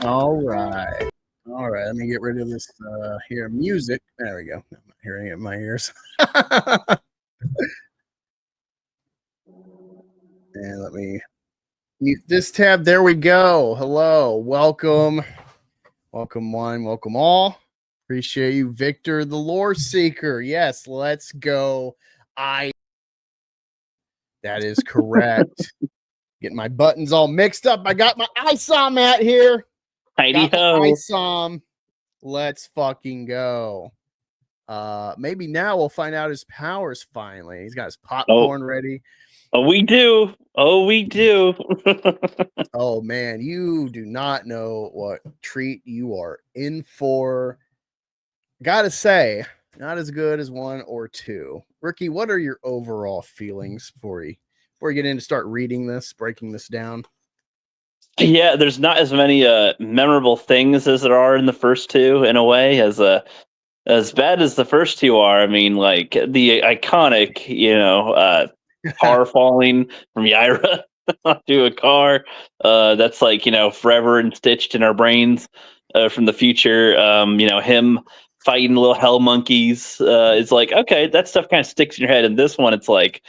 All right. All right. Let me get rid of this here music. There we go. I'm not hearing it in my ears. And let me mute this tab. There we go. Hello. Welcome. Welcome one. Welcome all. Appreciate you, Victor, the lore seeker. Yes, let's go. That is correct. Getting my buttons all mixed up. I got my Isom at here. Heidi ho. Isom. Let's fucking go. Maybe now we'll find out his powers finally. He's got his popcorn ready. Oh, we do. Oh, we do. Oh man, you do not know what treat you are in for. Gotta say, not as good as 1 or 2. Ricky, what are your overall feelings before you get in to start reading this, breaking this down? Yeah, there's not as many memorable things as there are in the first two, in a way, as bad as the first two are. I mean, like the iconic, car falling from Yaira onto a car. That's like, forever and stitched in our brains from the future. Him fighting little hell monkeys. It's like, okay, that stuff kind of sticks in your head. And this one, it's like,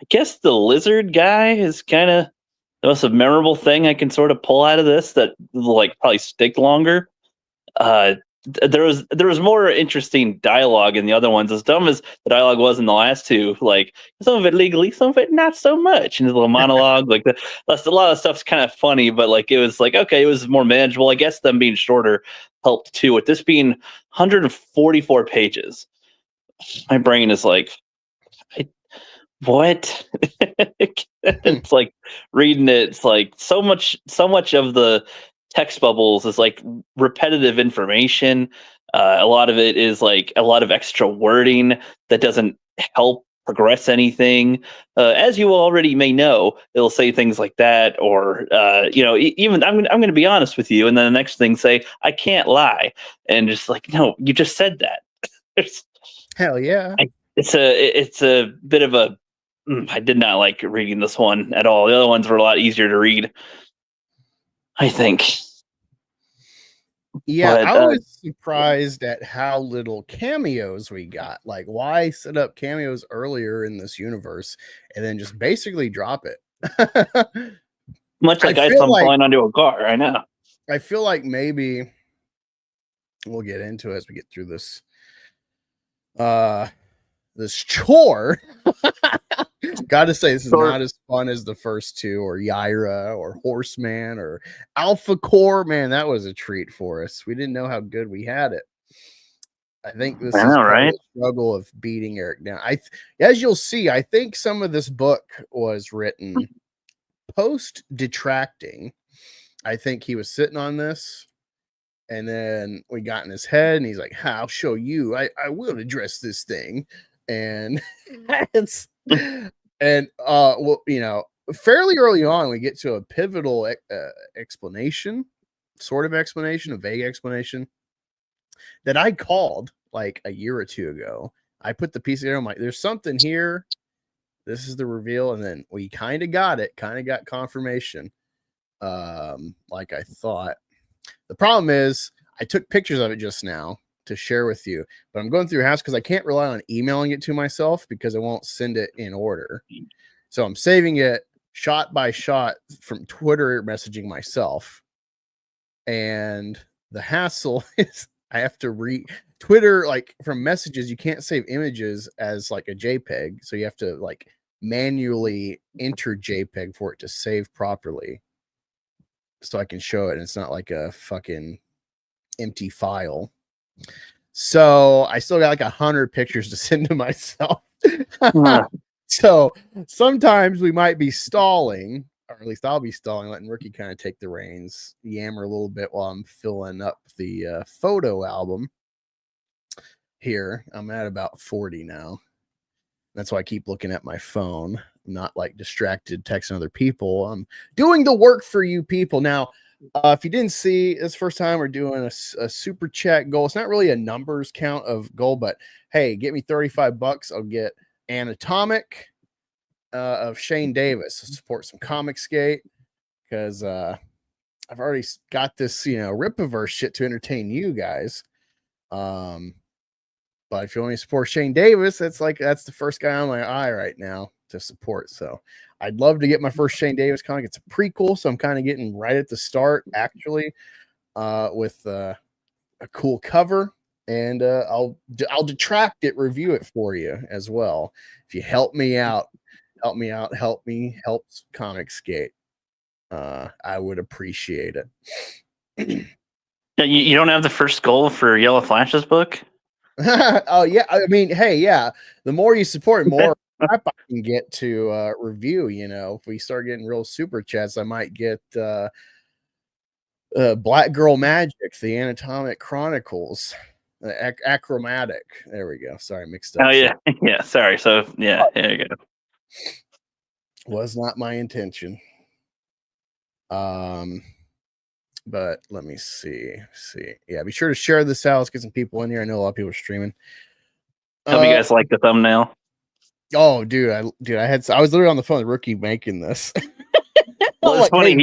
I guess the lizard guy is kind of the most memorable thing I can sort of pull out of this that will like probably stick longer. There was more interesting dialogue in the other ones. As dumb as the dialogue was in the last two, like some of it legally, some of it not so much. And the little monologue, like a lot of stuff's kind of funny, but like it was like, okay, it was more manageable. I guess them being shorter helped too. With this being 144 pages, my brain is like, what? It's like reading it. It's like so much of the text bubbles is like repetitive information. A lot of it is like a lot of extra wording that doesn't help progress anything. As you already may know, it'll say things like that, or even I'm going to be honest with you, and then the next thing say I can't lie, and just like, no, you just said that. Hell yeah. It's a bit of a I did not like reading this one at all. The other ones were a lot easier to read, I think. Yeah, but, I was surprised at how little cameos we got. Like, why set up cameos earlier in this universe and then just basically drop it? Much like Isom falling onto a car, I know. I feel like maybe we'll get into it as we get through this this chore. Gotta say, this is not as fun as the first two, or Yaira, or Horseman, or Alpha Core. Man, that was a treat for us. We didn't know how good we had it. I think this is part of the struggle of beating Eric down. As you'll see, I think some of this book was written post detracting. I think he was sitting on this, and then we got in his head, and he's like, "I'll show you. I will address this thing." And it's well, fairly early on, we get to a pivotal explanation, a vague explanation that I called like a year or two ago. I put the piece together. I'm like, there's something here. This is the reveal. And then we kind of got confirmation. Like I thought. The problem is I took pictures of it just now to share with you, but I'm going through house because I can't rely on emailing it to myself because I won't send it in order. So I'm saving it shot by shot from Twitter messaging myself. And the hassle is I have to read Twitter, like from messages, you can't save images as like a JPEG. So you have to like manually enter JPEG for it to save properly. So I can show it. And it's not like a fucking empty file. So I still got like 100 pictures to send to myself. So sometimes we might be stalling, or at least I'll be stalling, letting Ricky kind of take the reins, yammer a little bit while I'm filling up the photo album here. I'm at about 40 now. That's why I keep looking at my phone. I'm not like distracted texting other people. I'm doing the work for you people. Now, if you didn't see, this first time we're doing a super chat goal. It's not really a numbers count of goal, but hey, get me $35. I'll get Anatomic of Shane Davis. Support some Comic Skate because I've already got this, Rippaverse shit to entertain you guys. But if you want me to support Shane Davis, that's the first guy on my eye right now to support. So I'd love to get my first Shane Davis comic. It's a prequel, so I'm kind of getting right at the start, actually, with a cool cover, and I'll detract it, review it for you as well. If you help me out, help Comicsgate. I would appreciate it. You don't have the first goal for Yellow Flash's book? Oh yeah, I mean, hey, yeah. The more you support, more crap I can get to review. If we start getting real super chats, I might get Black Girl Magic, the Anatomic Chronicles, Achromatic. There we go. Sorry, mixed up. Oh yeah, yeah. Sorry. So yeah, there you go. Was not my intention. But let me see. Yeah, be sure to share this out. Let's get some people in here. I know a lot of people are streaming. Hope you guys like the thumbnail. Oh, dude, I was literally on the phone with Rookie making this. Well, it's like, funny. hey,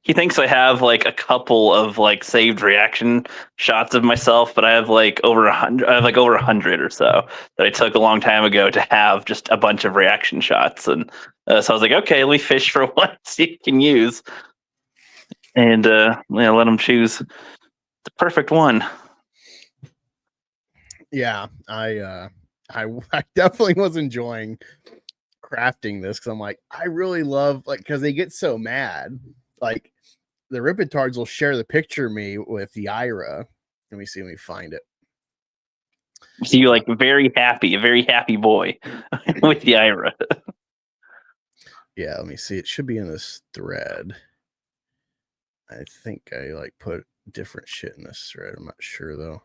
He thinks I have like a couple of like saved reaction shots of myself, but I have like over 100. I have like over 100 or so that I took a long time ago to have just a bunch of reaction shots, and so I was like, okay, we fish for one you can use, and let him choose the perfect one. Yeah, I definitely was enjoying crafting this because I'm like, I really love because they get so mad. Like the Rippatards will share the picture of me with Yaira. Let me see when we find it. So you're like a very happy boy with the Ira. Yeah, let me see. It should be in this thread. I think I put different shit in this thread. I'm not sure though.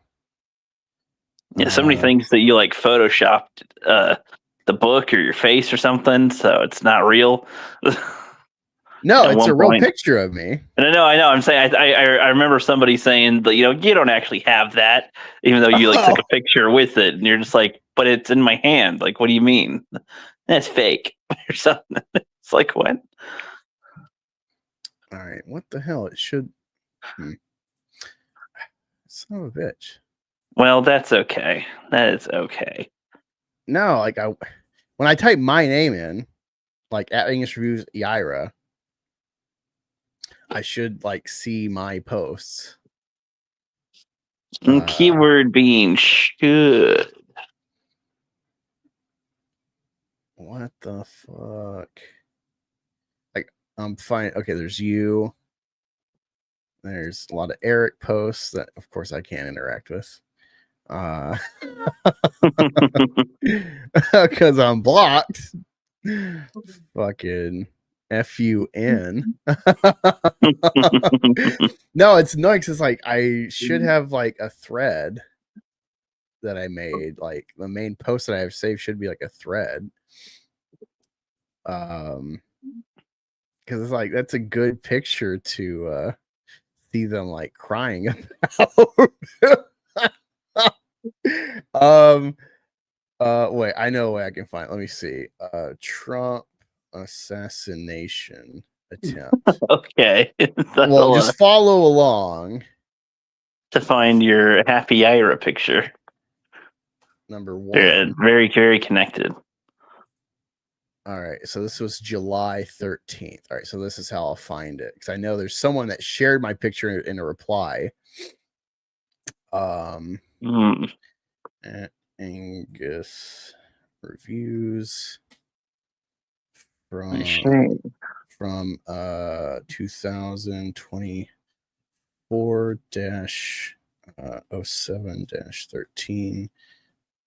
Yeah, so many things that you like photoshopped the book or your face or something, so it's not real. No, it's a real picture of me. And I know. I'm saying I remember somebody saying that you don't actually have that, even though you took a picture with it, and you're just like, but it's in my hand. Like, what do you mean? That's fake or something. It's like what? All right, what the hell? It should. Son of a bitch. Well, that's okay. That is okay. No, when I type my name in, at English Reviews Yaira, I should see my posts. Keyword being should. What the fuck? I'm fine. Okay, there's you. There's a lot of Eric posts that, of course, I can't interact with. Because I'm blocked. Fucking FUN. No, it's nice. It's I should have a thread that I made. The main post that I have saved should be a thread. Because it's that's a good picture to see them crying about. Wait, I know a way I can find. Let me see. Trump assassination attempt. Okay. Well, just follow along to find your happy Ira picture. Number 1. They're very, very connected. All right, so this was July 13th. All right, so this is how I'll find it because I know there's someone that shared my picture in a reply. Angus reviews from 2024-07-13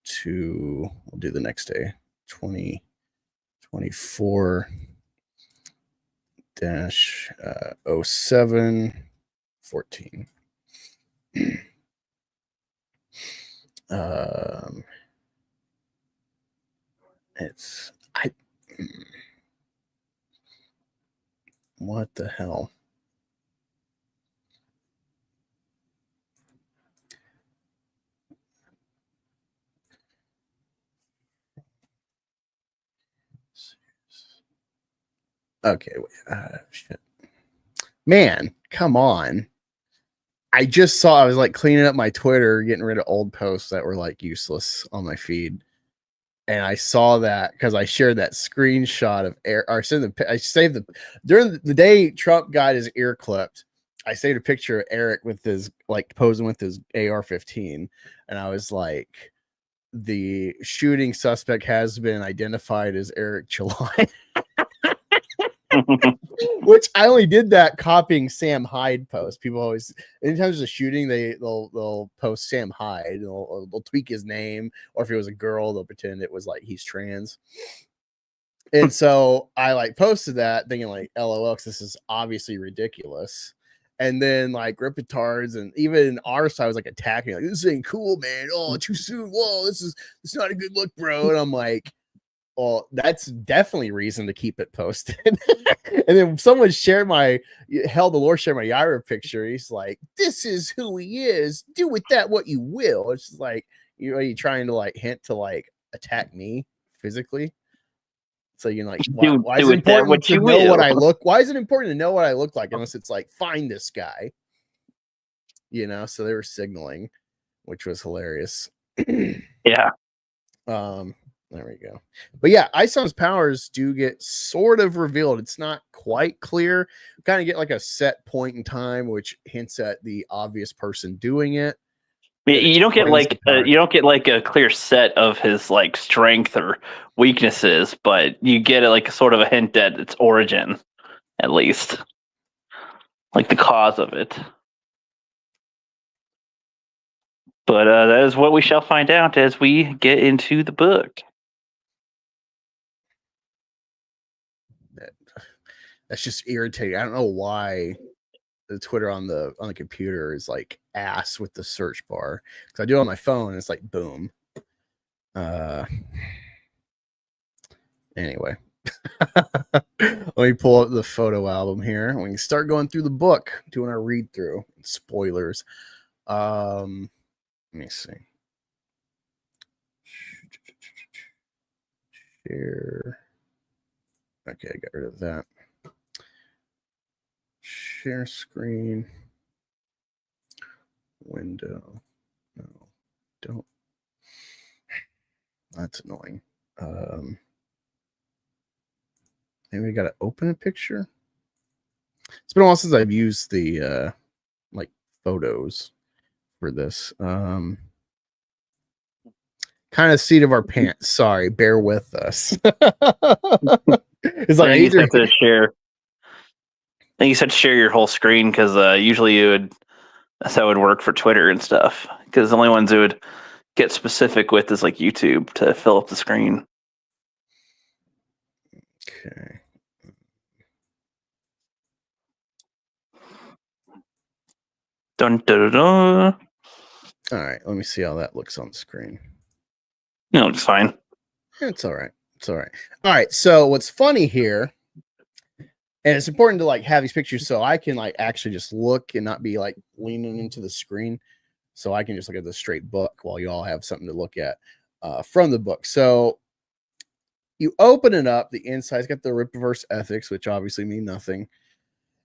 to, we'll do the next day, 2024-07-14. What the hell? Okay, wait. Shit. Man, come on. I just saw, I was like cleaning up my Twitter, getting rid of old posts that were like useless on my feed. And I saw that because I shared that screenshot of Eric. Or I saved the during the day Trump got his ear clipped. I saved a picture of Eric with his like posing with his AR-15, and I was like, the shooting suspect has been identified as Eric Chalai. Which I only did that copying Sam Hyde post. People always, anytime there's a shooting, they'll post Sam Hyde. They'll tweak his name, or if it was a girl, they'll pretend it was like he's trans. And so I like posted that thinking like, LOL, this is obviously ridiculous. And then like Rippaverse and even our side was like attacking, like, this ain't cool, man. Oh, too soon. Whoa, it's not a good look, bro. And I'm like, well, that's definitely reason to keep it posted. And then someone shared the Lord shared my Yaira picture. He's like, this is who he is. Do with that what you will. It's just like, are you trying to like hint to like attack me physically? So you're like, why is it important to know what I look? Why is it important to know what I look like? Unless it's like, find this guy. So they were signaling, which was hilarious. Yeah. There we go. But yeah, Isom's powers do get sort of revealed. It's not quite clear. We kind of get like a set point in time, which hints at the obvious person doing it. You don't get like a clear set of his like strength or weaknesses, but you get like sort of a hint at its origin, at least, like the cause of it. But that is what we shall find out as we get into the book. That's just irritating. I don't know why the Twitter on the computer is like ass with the search bar, because I do it on my phone and it's like boom. Anyway, let me pull up the photo album here. We can start going through the book, doing our read through. Spoilers. Let me see. Share. Okay, I got rid of that. Share screen. Window. No, don't. That's annoying. Maybe I got to open a picture. It's been a while since I've used the like photos for this. Kind of seat of our pants. Sorry, bear with us. It's like you have to share. I think you said share your whole screen because usually that's how it would work for Twitter and stuff. Because the only ones who would get specific with is like YouTube to fill up the screen. Okay. Dun, dun, dun, dun. All right, let me see how that looks on the screen. No, it's fine. It's all right. It's all right. All right. So what's funny here, and it's important to like have these pictures so I can like actually just look and not be like leaning into the screen. So I can just look at the straight book while you all have something to look at from the book. So you open it up, the inside's got the Rippaverse ethics, which obviously mean nothing.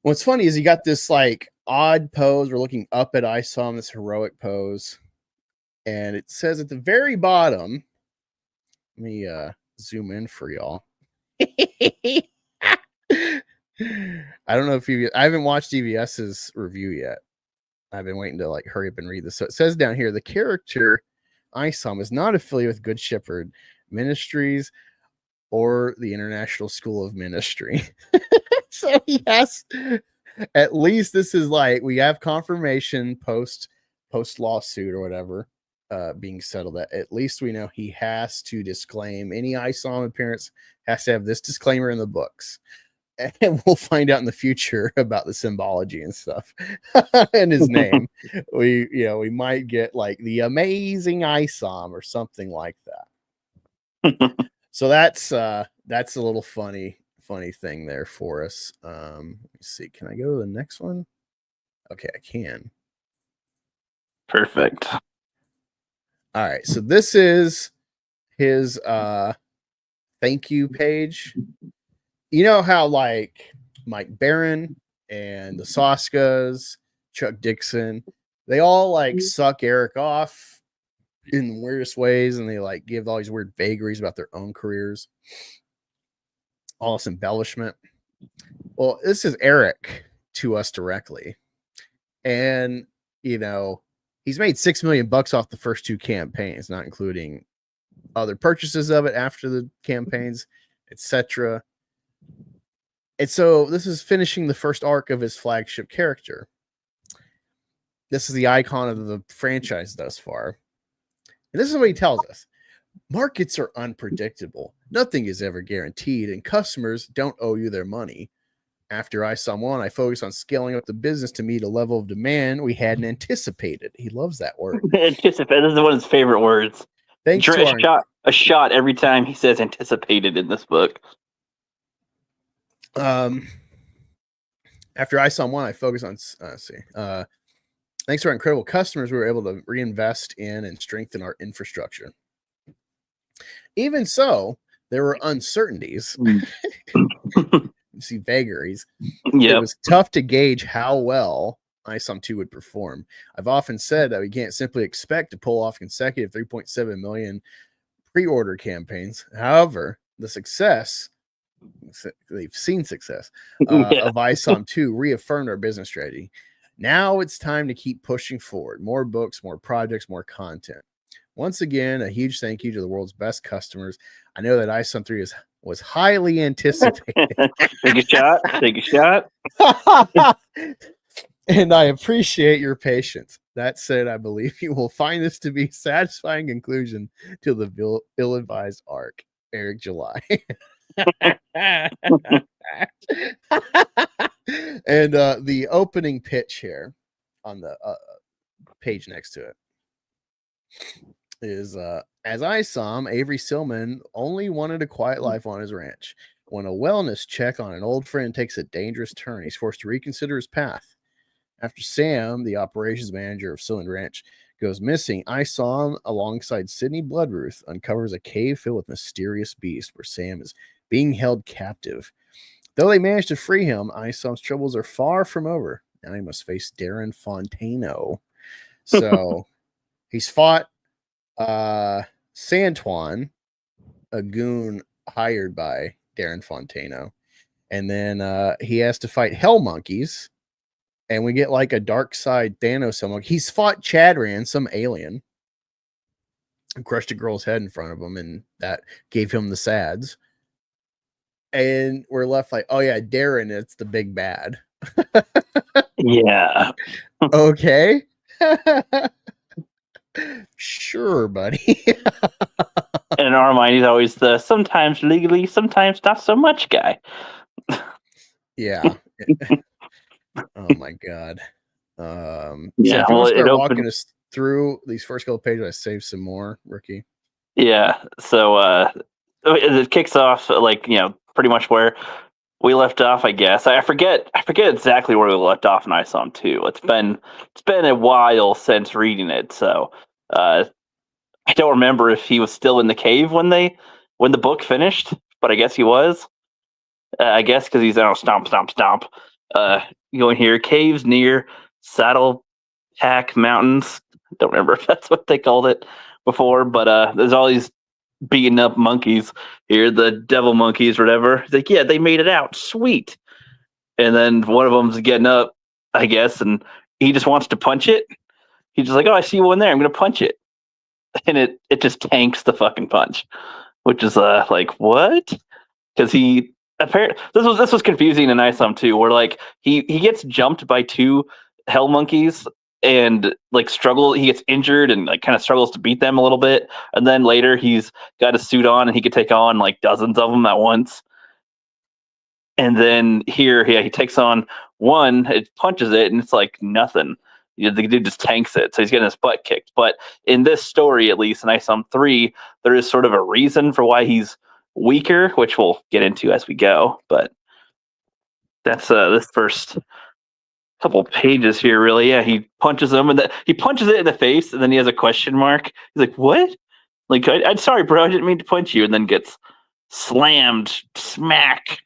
What's funny is you got this like odd pose. We're looking up at Isom, this heroic pose. And it says at the very bottom, let me zoom in for y'all. I don't know if I haven't watched EVS's review yet. I've been waiting to like hurry up and read this. So it says down here, the character Isom is not affiliated with Good Shepherd Ministries or the International School of Ministry. So yes, at least this is like we have confirmation post lawsuit or whatever being settled. That at least we know he has to disclaim any Isom appearance, has to have this disclaimer in the books. And we'll find out in the future about the symbology and stuff and his name. We might get like the amazing Isom or something like that. So that's a little funny thing there for us. Let me see. Can I go to the next one? Okay, I can. Perfect. All right. So this is his thank you page. You know how like Mike Barron and the Soskas, Chuck Dixon, they all like suck Eric off in the weirdest ways, and they like give all these weird vagaries about their own careers. All this embellishment. Well, this is Eric to us directly. And, he's made $6 million off the first 2 campaigns, not including other purchases of it after the campaigns, etc. And so this is finishing the first arc of his flagship character. This is the icon of the franchise thus far. And this is what he tells us. Markets are unpredictable. Nothing is ever guaranteed, and customers don't owe you their money. After Isom 1, I focused on scaling up the business to meet a level of demand we hadn't anticipated. He loves that word. Anticipate. This is one of his favorite words. Thanks to a shot every time he says anticipated in this book. After Isom 1, I focused on thanks to our incredible customers, we were able to reinvest in and strengthen our infrastructure. Even so, there were uncertainties. You see vagaries. Yep. It was tough to gauge how well Isom 2 would perform. I've often said that we can't simply expect to pull off consecutive 3.7 million pre-order campaigns. However, the success, they've seen success, of Isom 2 reaffirmed our business strategy. Now it's time to keep pushing forward. More books, more projects, more content. Once again, a huge thank you to the world's best customers. I know that Isom 3 was highly anticipated. Take a shot. Take a shot. And I appreciate your patience. That said, I believe you will find this to be a satisfying conclusion to the ill-advised arc. Eric July. And the opening pitch here on the page next to it is as Isom, Avery Silman only wanted a quiet life on his ranch. When a wellness check on an old friend takes a dangerous turn, he's forced to reconsider his path. After Sam, the operations manager of Silman Ranch, goes missing, Isom, alongside Sidney Bloodruth, uncovers a cave filled with mysterious beasts where Sam is being held captive. Though they manage to free him, Isom's troubles are far from over. Now he must face Darren Fontano. So he's fought Santuan, a goon hired by Darren Fontano. And then he has to fight Hell Monkeys. And we get like a dark side Thanos Hell Monkey. He's fought Chadran, some alien, and crushed a girl's head in front of him. And that gave him the sads. And we're left like, oh yeah, Darren, it's the big bad. Yeah. Okay. Sure, buddy. And in our mind, he's always the sometimes legally, sometimes not so much guy. Yeah. Oh my god. Yeah. So if you want to start walking us through these first couple pages, I saved some more, Ricky. Yeah. So it kicks off pretty much where we left off, I guess. I forget exactly where we left off in Isom 2. It's been a while since reading it, so I don't remember if he was still in the cave when the book finished, but I guess he was. I guess because he's out stomp. Going here, caves near Saddle Pack Mountains. Don't remember if that's what they called it before, but there's all these beating up monkeys here, the devil monkeys or whatever. He's like, yeah, they made it out. Sweet. And then one of them's getting up, I guess, and he just wants to punch it. He's just like, oh, I see one there. I'm going to punch it. And it just tanks the fucking punch, which is like, what? Because he apparently this was confusing in Isom 2, where like he gets jumped by 2 hell monkeys and like he gets injured and like kind of struggles to beat them a little bit, and then later he's got a suit on and he could take on like dozens of them at once. And then here, yeah, he takes on one, it punches it, and it's like nothing. The dude just tanks it, so he's getting his butt kicked. But in this story, at least in Isom 3, there is sort of a reason for why he's weaker, which we'll get into as we go. But that's this first couple pages here, really. Yeah, he punches him, and he punches it in the face, and then he has a question mark. He's like, "What? Like, I'm sorry, bro. I didn't mean to punch you," and then gets slammed, smack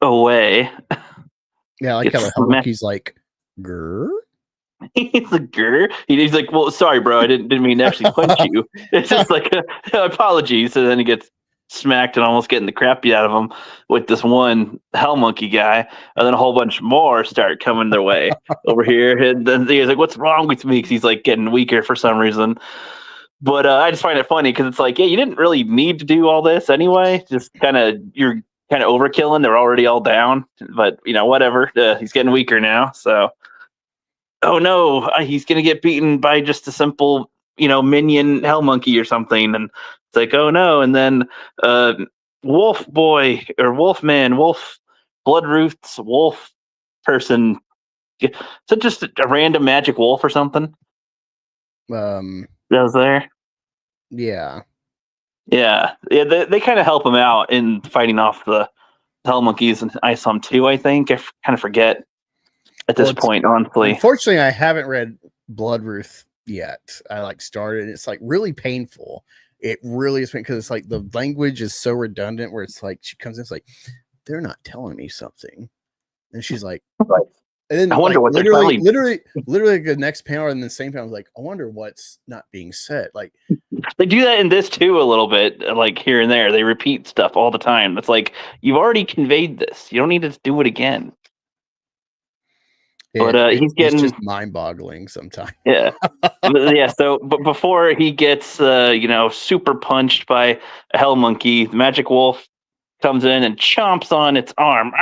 away. Yeah, I like how the Hell Monkey's like, grr. He's like, grr. He's like, well, sorry, bro, I didn't mean to actually punch you. It's just like, apologies. And then he gets smacked and almost getting the crap beat out of him with this one Hell Monkey guy, and then a whole bunch more start coming their way over here. And then he's like, "What's wrong with me?" Because he's like getting weaker for some reason. But I just find it funny because it's like, yeah, you didn't really need to do all this anyway. Just you're kind of overkilling. They're already all down, but whatever. He's getting weaker now, so. Oh no, he's gonna get beaten by just a simple, minion Hell Monkey or something, and it's like, oh no, and then Wolf Boy or Wolf Man, Wolf Bloodroots, Wolf person. Is it just a random magic wolf or something? That was there. Yeah. They kind of help him out in fighting off the Hell Monkeys and Isom too. I think I kind of forget at this point, honestly. Unfortunately, I haven't read Bloodruth yet. I started. It's really painful. It really is, because it's the language is so redundant. Where it's she comes in, it's like, they're not telling me something, and she's like, and then I wonder what literally the next panel and the same panel, I was like, I wonder what's not being said. They do that in this too a little bit, here and there. They repeat stuff all the time. It's like, you've already conveyed this. You don't need to do it again. But it's just mind-boggling sometimes. Yeah, yeah. So, but before he gets super punched by a Hell Monkey, the Magic Wolf comes in and chomps on its arm.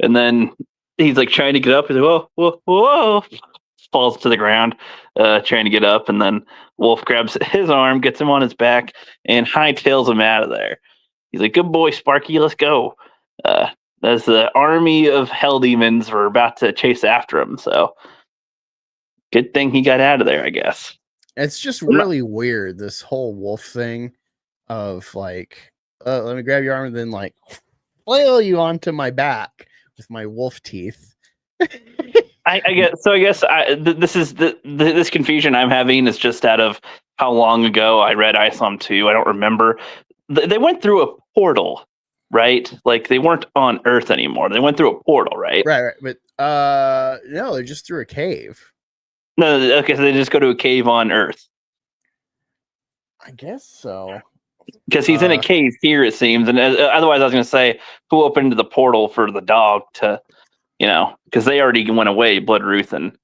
And then he's trying to get up. He's like, whoa, whoa, whoa! Falls to the ground, trying to get up, and then Wolf grabs his arm, gets him on his back, and hightails him out of there. He's like, "Good boy, Sparky, let's go." As the army of hell demons were about to chase after him, so good thing he got out of there, I guess. It's just really weird, this whole wolf thing of let me grab your arm and then flail you onto my back with my wolf teeth. I guess this confusion I'm having is just out of how long ago I read Isom 2. I don't remember. They went through a portal, right? They weren't on Earth anymore. They went through a portal, right? Right. But no, they're just through a cave. No, okay, so they just go to a cave on Earth. I guess so. Because he's in a cave here, it seems, and otherwise I was going to say, who opened the portal for the dog to, because they already went away, Bloodruth and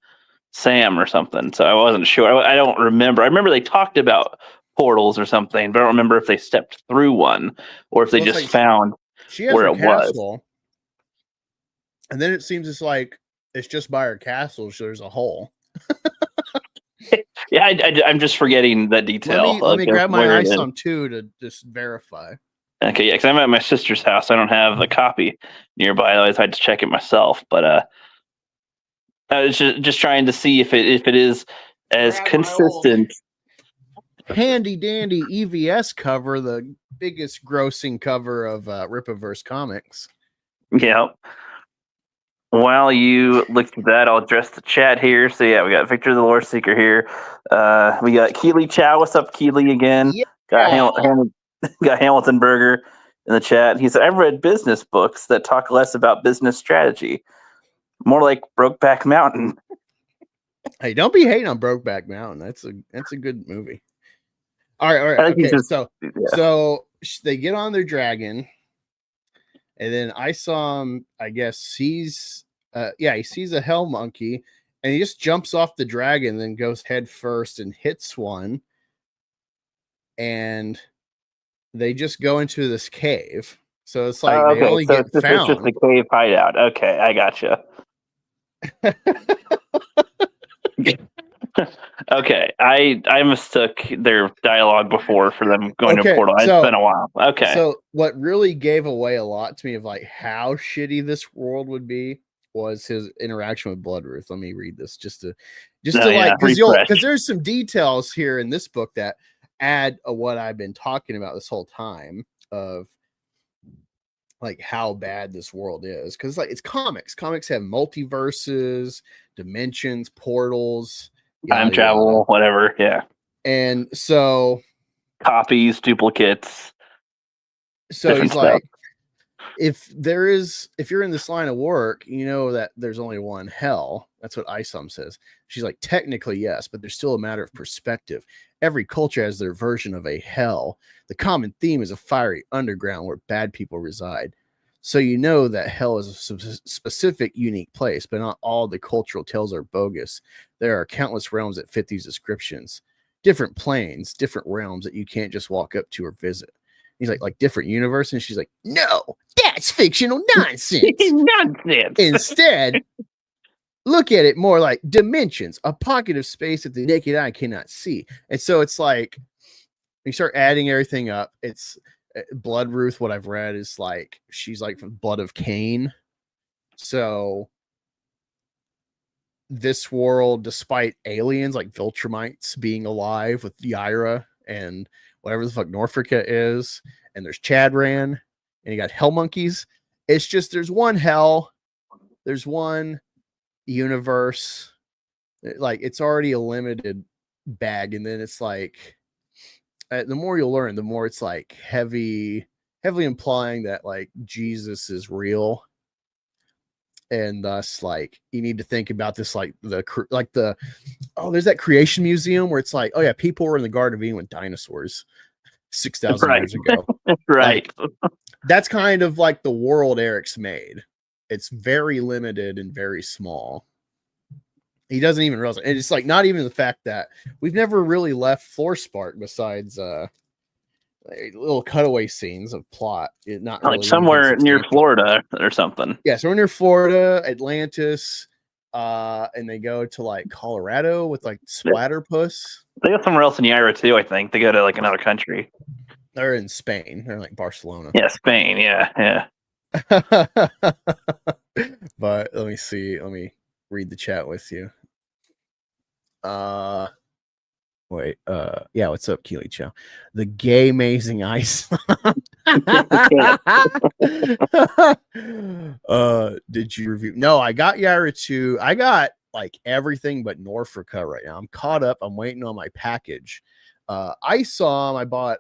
Sam or something. So I wasn't sure. I don't remember. I remember they talked about portals or something, but I don't remember if they stepped through one or if they just found where it was. And then it seems it's just by her castle, so there's a hole. Yeah, I'm just forgetting that detail. Let me grab my Isom 2 to just verify. Okay, yeah, because I'm at my sister's house. I don't have a copy nearby. Otherwise, I had to check it myself. But I was just trying to see if it is as consistent. Handy dandy EVS cover, the biggest grossing cover of Rippaverse comics. Yeah. While you look at that, I'll address the chat here. So yeah, we got Victor the Lore Seeker here. We got Keely Chow. What's up, Keely again? Yeah. Got Hamilton Burger in the chat. He said, "I've read business books that talk less about business strategy, more like Brokeback Mountain." Hey, don't be hating on Brokeback Mountain. That's a good movie. All right. Okay, so they get on their dragon, and then Isom, I guess, sees he sees a Hell Monkey, and he just jumps off the dragon, then goes head first and hits one, and they just go into this cave. So it's they only get found. It's just a cave hideout. Okay, I gotcha. Okay, I mistook their dialogue before for them going to a portal. It's been a while. Okay. So what really gave away a lot to me of how shitty this world would be was his interaction with Bloodruth. Let me read this because there's some details here in this book that add what I've been talking about this whole time of how bad this world is, because it's comics. Comics have multiverses, dimensions, portals, time travel, whatever. Yeah. And so copies, duplicates. So he's if you're in this line of work, you know that there's only one hell. That's what Isom says. She's like, technically, yes, but there's still a matter of perspective. Every culture has their version of a hell. The common theme is a fiery underground where bad people reside. So you know that hell is a specific, unique place, but not all the cultural tales are bogus. There are countless realms that fit these descriptions. Different planes, different realms that you can't just walk up to or visit. He's like different universe, and she's like, no, that's fictional nonsense. Nonsense. Instead, look at it more like dimensions, a pocket of space that the naked eye cannot see. And so it's like you start adding everything up. It's Blood Ruth. What I've read is like she's like from blood of Cain. So this world, despite aliens like Viltrumites being alive with Yaira and whatever the fuck Norfolka is, and there's Chadran, and you got hell monkeys. It's just there's one hell, there's one universe. Like it's already a limited bag, and then it's like the more you'll learn, the more it's like heavily implying that like Jesus is real. And thus, like, you need to think about this, like there's that creation museum where it's like, oh yeah, people were in the Garden of Eden with dinosaurs 6,000 years ago. Right. Like, that's kind of like the world Eric's made. It's very limited and very small. He doesn't even realize it. And it's like not even the fact that we've never really left Floor Spark besides little cutaway scenes of plot. Not like really somewhere near Florida or something. Yeah, so we're near Florida, Atlantis, and they go to like Colorado with like Splatterpuss. They go somewhere else in Yaira too, I think. They go to like another country. They're in Spain. They're like Barcelona. Yeah, Spain. Yeah. But let me see. Let me read the chat with you. Wait, yeah, what's up, Keely Chow? The gay amazing ice. Did you review? No, I got Yaira 2. I got like everything but Norfolka right now. I'm caught up. I'm waiting on my package. Isom, I bought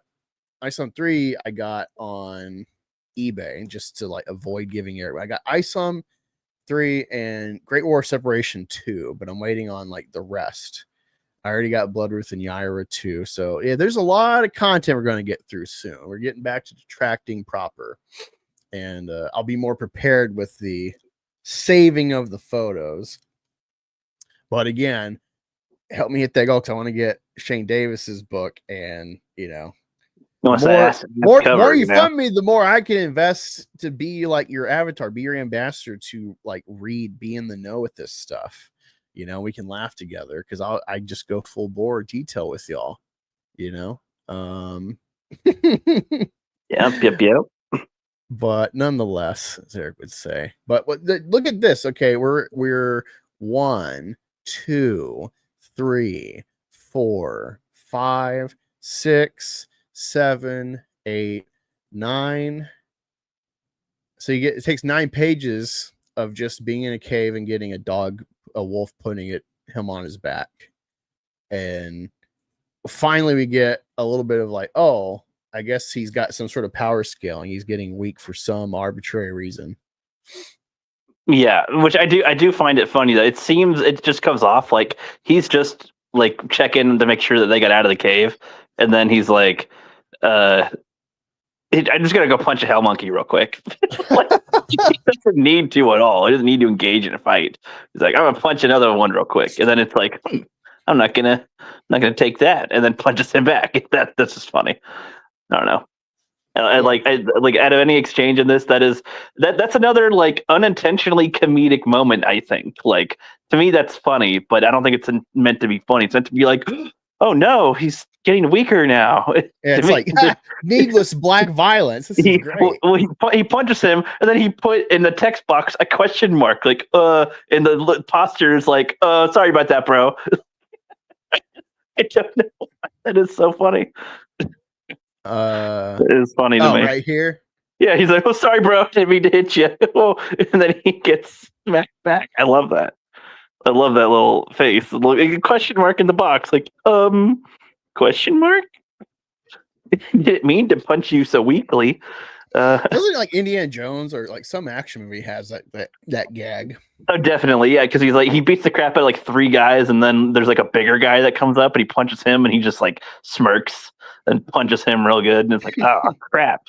Isom 3, I got on eBay just to like avoid giving it. I got Isom 3 and Great War Separation 2, but I'm waiting on like the rest. I already got Bloodruth and Yaira 2. So yeah, there's a lot of content we're going to get through soon. We're getting back to detracting proper. And I'll be more prepared with the saving of the photos. But again, help me hit that goal because I want to get Shane Davis's book. And, you know, more you fund me, the more I can invest to be like your avatar, be your ambassador to like read, be in the know with this stuff. You know, we can laugh together because I just go full bore detail with y'all, you know. Yep. But nonetheless, as Eric would say. But look at this. Okay, we're 1, 2, 3, 4, 5, 6, 7, 8, 9. So it takes 9 pages of just being in a cave and getting a wolf putting him on his back. And finally we get a little bit of like, oh, I guess he's got some sort of power scale and he's getting weak for some arbitrary reason. Yeah, which I do find it funny that it just comes off like he's just like checking to make sure that they got out of the cave, and then he's like, I'm just gonna go punch a hell monkey real quick. Like, he doesn't need to at all. He doesn't need to engage in a fight. He's like, I'm gonna punch another one real quick, and then it's like, I'm not gonna take that, and then punches him back. That's just funny. I don't know. Like out of any exchange in this, that's another like unintentionally comedic moment. I think, like, to me that's funny, but I don't think it's meant to be funny. It's meant to be like, oh no, he's getting weaker now. Yeah, it's like needless black violence. This is great. He punches him, and then he put in the text box a question mark, like and the posture is like, sorry about that, bro. I don't know. That is so funny. It is funny to me. Right here. Yeah, he's like, "Oh, sorry, bro, didn't mean to hit you." And then he gets smacked back. I love that. I love that little face. Question mark in the box, like, question mark. Didn't mean to punch you so weakly. Doesn't it, like Indiana Jones or like some action movie has that gag? Oh, definitely, yeah. Because he beats the crap out of like 3 guys, and then there's like a bigger guy that comes up and he punches him, and he just like smirks and punches him real good, and it's like, oh crap!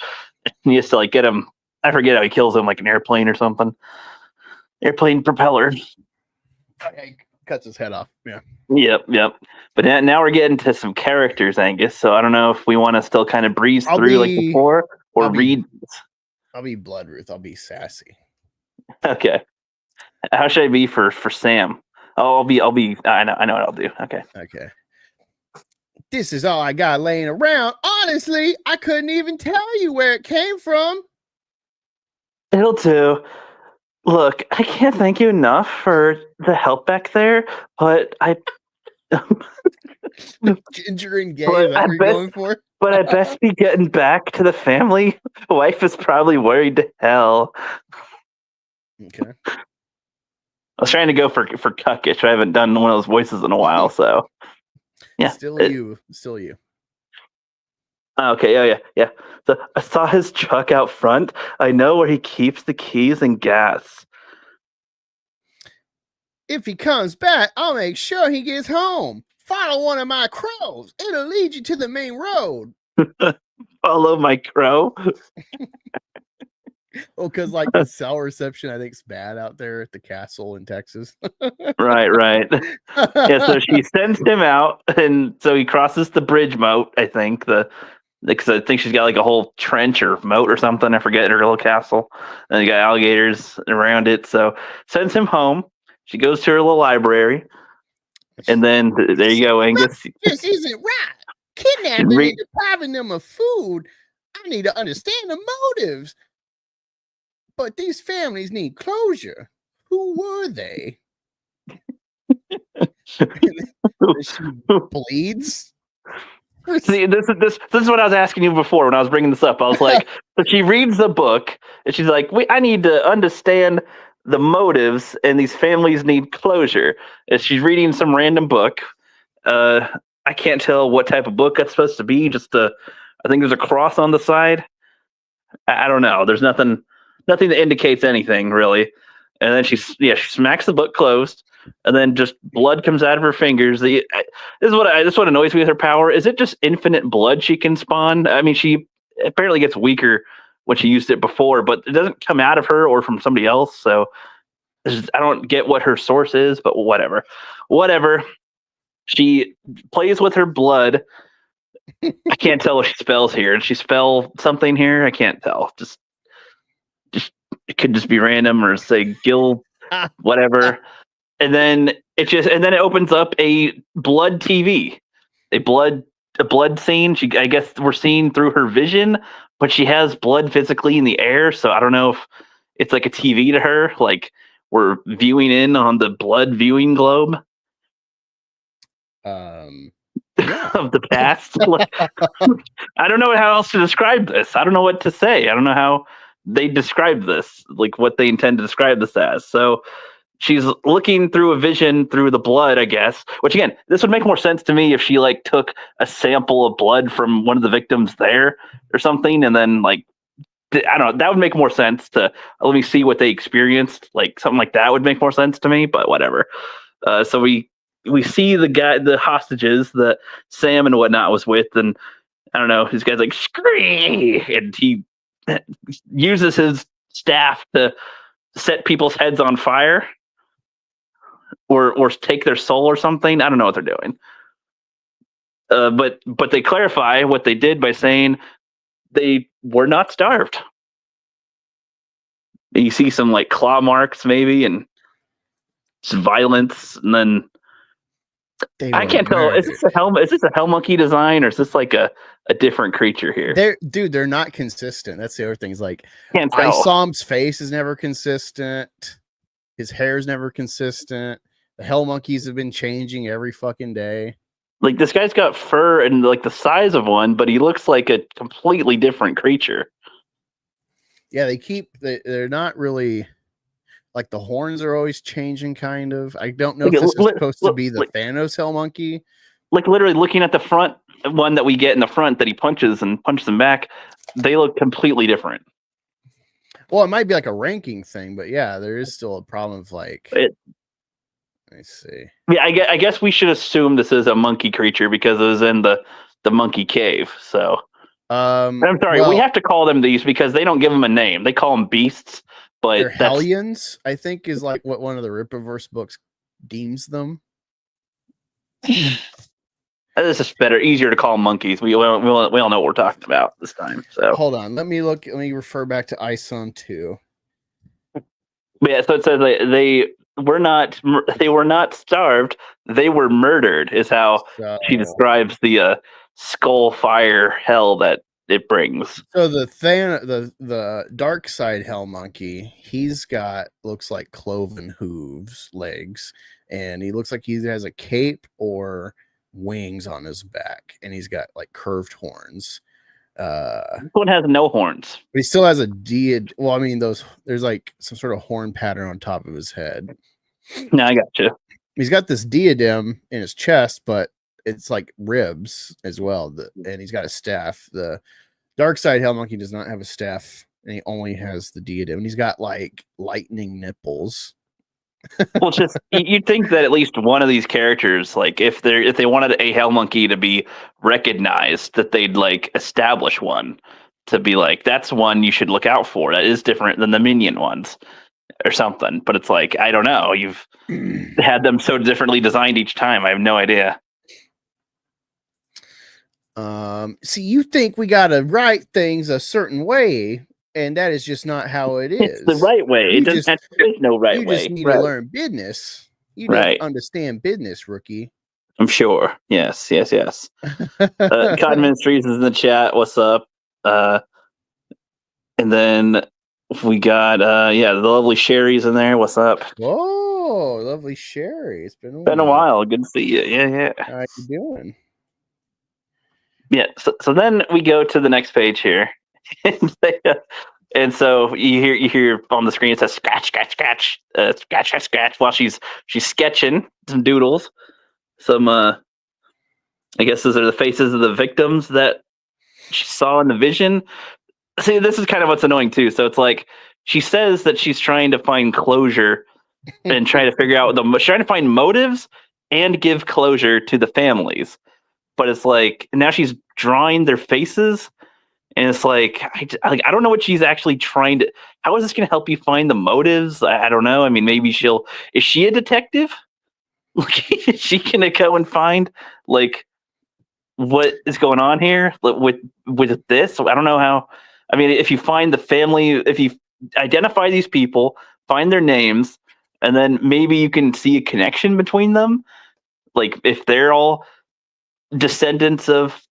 And he has to like get him. I forget how he kills him, like an airplane or something. Airplane propeller. He cuts his head off. Yeah. Yep. But now we're getting to some characters, Angus. So I don't know if we want to still kind of breeze through like before or read. I'll be Blood Ruth. I'll be sassy. Okay. How should I be for Sam? Oh, I'll be. I know what I'll do. Okay. This is all I got laying around. Honestly, I couldn't even tell you where it came from. It'll do. Look, I can't thank you enough for the help back there, but I. Ginger and gay, is that what you're going for? But I best be getting back to the family. Wife is probably worried to hell. Okay. I was trying to go for cuckish. I haven't done one of those voices in a while, so yeah. Still you. Okay, yeah. So I saw his truck out front. I know where he keeps the keys and gas. If he comes back, I'll make sure he gets home. Follow one of my crows. It'll lead you to the main road. Follow my crow? Well, because like the cell reception, I think is bad out there at the castle in Texas. Right. Yeah, so she sends him out, and so he crosses the bridge moat, I think. Because I think she's got like a whole trench or moat or something. I forget, her little castle. And you got alligators around it. So sends him home. She goes to her little library. And then there you go, Angus. This isn't right. Kidnapping and depriving them of food. I need to understand the motives. But these families need closure. Who were they? She bleeds. See, this is what I was asking you before when I was bringing this up. I was like, so she reads the book and she's like, I need to understand the motives, and these families need closure. And she's reading some random book. I can't tell what type of book that's supposed to be. I think there's a cross on the side. I don't know. There's nothing that indicates anything really. And then she smacks the book closed, and then just blood comes out of her fingers. This is what annoys me with her power. Is it just infinite blood she can spawn? I mean, she apparently gets weaker when she used it before, but it doesn't come out of her or from somebody else. So I don't get what her source is, but whatever. She plays with her blood. I can't tell what she spells here. Did she spell something here? I can't tell. Just it could just be random, or say Gil, whatever. And then it opens up a blood TV, a blood scene. I guess we're seeing through her vision, but she has blood physically in the air. So I don't know if it's like a TV to her, like we're viewing in on the blood viewing globe. Of the past. I don't know how else to describe this. I don't know what to say. I don't know how they describe this, like what they intend to describe this as. So she's looking through a vision through the blood, I guess, which again, this would make more sense to me if she like took a sample of blood from one of the victims there or something. And then like, I don't know, that would make more sense to let me see what they experienced. Like something like that would make more sense to me, but whatever. So we see the hostages that Sam and whatnot was with, and I don't know, this guy's like, scream, and he uses his staff to set people's heads on fire or take their soul or something. I don't know what they're doing. But they clarify what they did by saying they were not starved. You see some like claw marks maybe, and some violence, and then I can't tell. Is this a hell monkey design, or is this like a different creature here? They're not consistent. That's the other thing. Is like I saw Isom's face is never consistent. His hair is never consistent. The hell monkeys have been changing every fucking day. Like this guy's got fur and like the size of one, but he looks like a completely different creature. Yeah, they're not really. Like the horns are always changing, kind of. I don't know if this is supposed to be the Thanos hell monkey. Like literally looking at the front one that we get in the front that he punches him back, they look completely different. Well, it might be like a ranking thing, but yeah, there is still a problem of like. Let me see. Yeah, I guess we should assume this is a monkey creature because it was in the monkey cave. So I'm sorry, we have to call them these because they don't give them a name. They call them beasts, but they're hellions, I think, is like what one of the Rippaverse books deems them. This is better, easier to call them monkeys. We all know what we're talking about this time. So hold on, let me refer back to Isom 2. But yeah, so it says they were not starved. They were murdered. Is how she describes the skull fire hell that it brings. So the dark side hell monkey, he's got looks like cloven hooves, legs, and he looks like he has a cape or wings on his back, and he's got like curved horns. This one has no horns, but he still has a well, I mean, there's like some sort of horn pattern on top of his head. No, I got you. He's got this diadem in his chest, but it's like ribs as well. And he's got a staff. The dark side hell monkey does not have a staff, and he only has the diadem. And he's got like lightning nipples. Well, just you'd think that at least one of these characters, like if they wanted a hell monkey to be recognized, that they'd like establish one to be like, that's one you should look out for. That is different than the minion ones or something. But it's like, I don't know. You've had them so differently designed each time. I have no idea. See, you think we gotta write things a certain way, and that is just not how it is. It's the right way. There's no right way. You just need to learn business. You don't understand business, rookie. I'm sure. Yes. Cotton Ministries is in the chat. What's up? And then we got the lovely Sherry's in there. What's up? Whoa, lovely Sherry. It's been a while. Good to see you. Yeah. How you doing? Yeah. So then we go to the next page here. And so you hear on the screen it says scratch while she's sketching some doodles. Some I guess those are the faces of the victims that she saw in the vision. See, this is kind of what's annoying too. So it's like she says that she's trying to find closure and trying to figure out trying to find motives and give closure to the families. But it's like now she's drawing their faces. And it's like I don't know what she's actually trying to. How is this going to help you find the motives? I don't know. I mean, maybe is she a detective? Like, is she going to go and find like what is going on here with this? I don't know how. I mean, if you find the family, if you identify these people, find their names, and then maybe you can see a connection between them. Like if they're all descendants of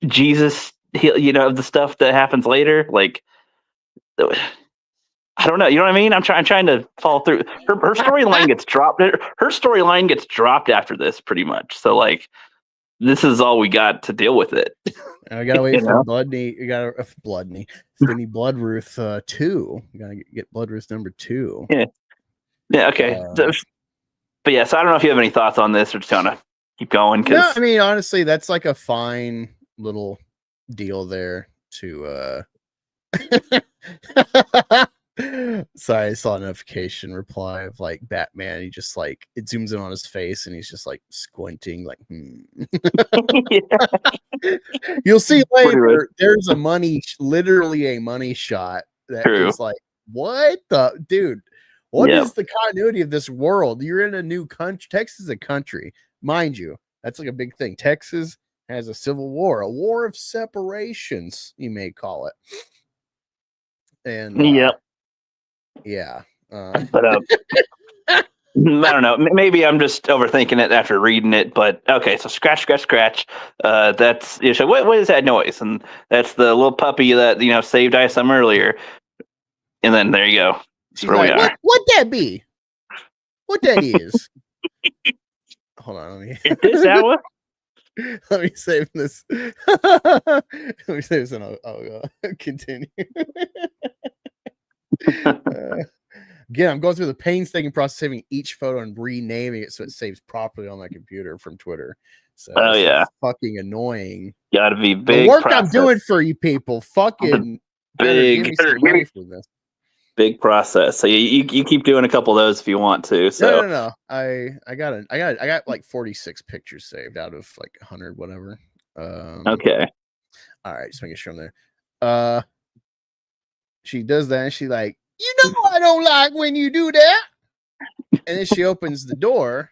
Jesus. Of the stuff that happens later, like I don't know. You know what I mean? I'm trying to follow through. Her storyline gets dropped. Her storyline gets dropped after this, pretty much. So like, this is all we got to deal with it. I gotta wait for Bloodney. You gotta Bloodney. Skinny Bloodruth 2. You gotta get Bloodruth number 2. Yeah. Okay. But yeah. So I don't know if you have any thoughts on this or just want to keep going. No, I mean honestly, that's like a fine little deal there to sorry, I saw a notification reply of like Batman. He just like it zooms in on his face and he's just like squinting like You'll see later there's literally a money shot that is like, what the dude, what is the continuity of this world? You're in a new country. Texas is a country, mind you. That's like a big thing. Texas has a civil war, a war of separations, you may call it. And but I don't know. Maybe I'm just overthinking it after reading it. But okay, so scratch. That's so what is that noise? And that's the little puppy that saved Isom earlier. And then there you go. She's like, what that be? What that is? Hold on, let me. Is this Hour? Let me save this. Let me save this and I'll continue. Again, I'm going through the painstaking process of saving each photo and renaming it so it saves properly on my computer from Twitter. So fucking annoying. Gotta be big. The work process. I'm doing for you people. Fucking big. Money for this. big process. So you keep doing a couple of those if you want to. So no. I got like 46 pictures saved out of like 100, whatever. Okay. All right, just making sure I'm there. She does that, and she like, I don't like when you do that. And then she opens the door,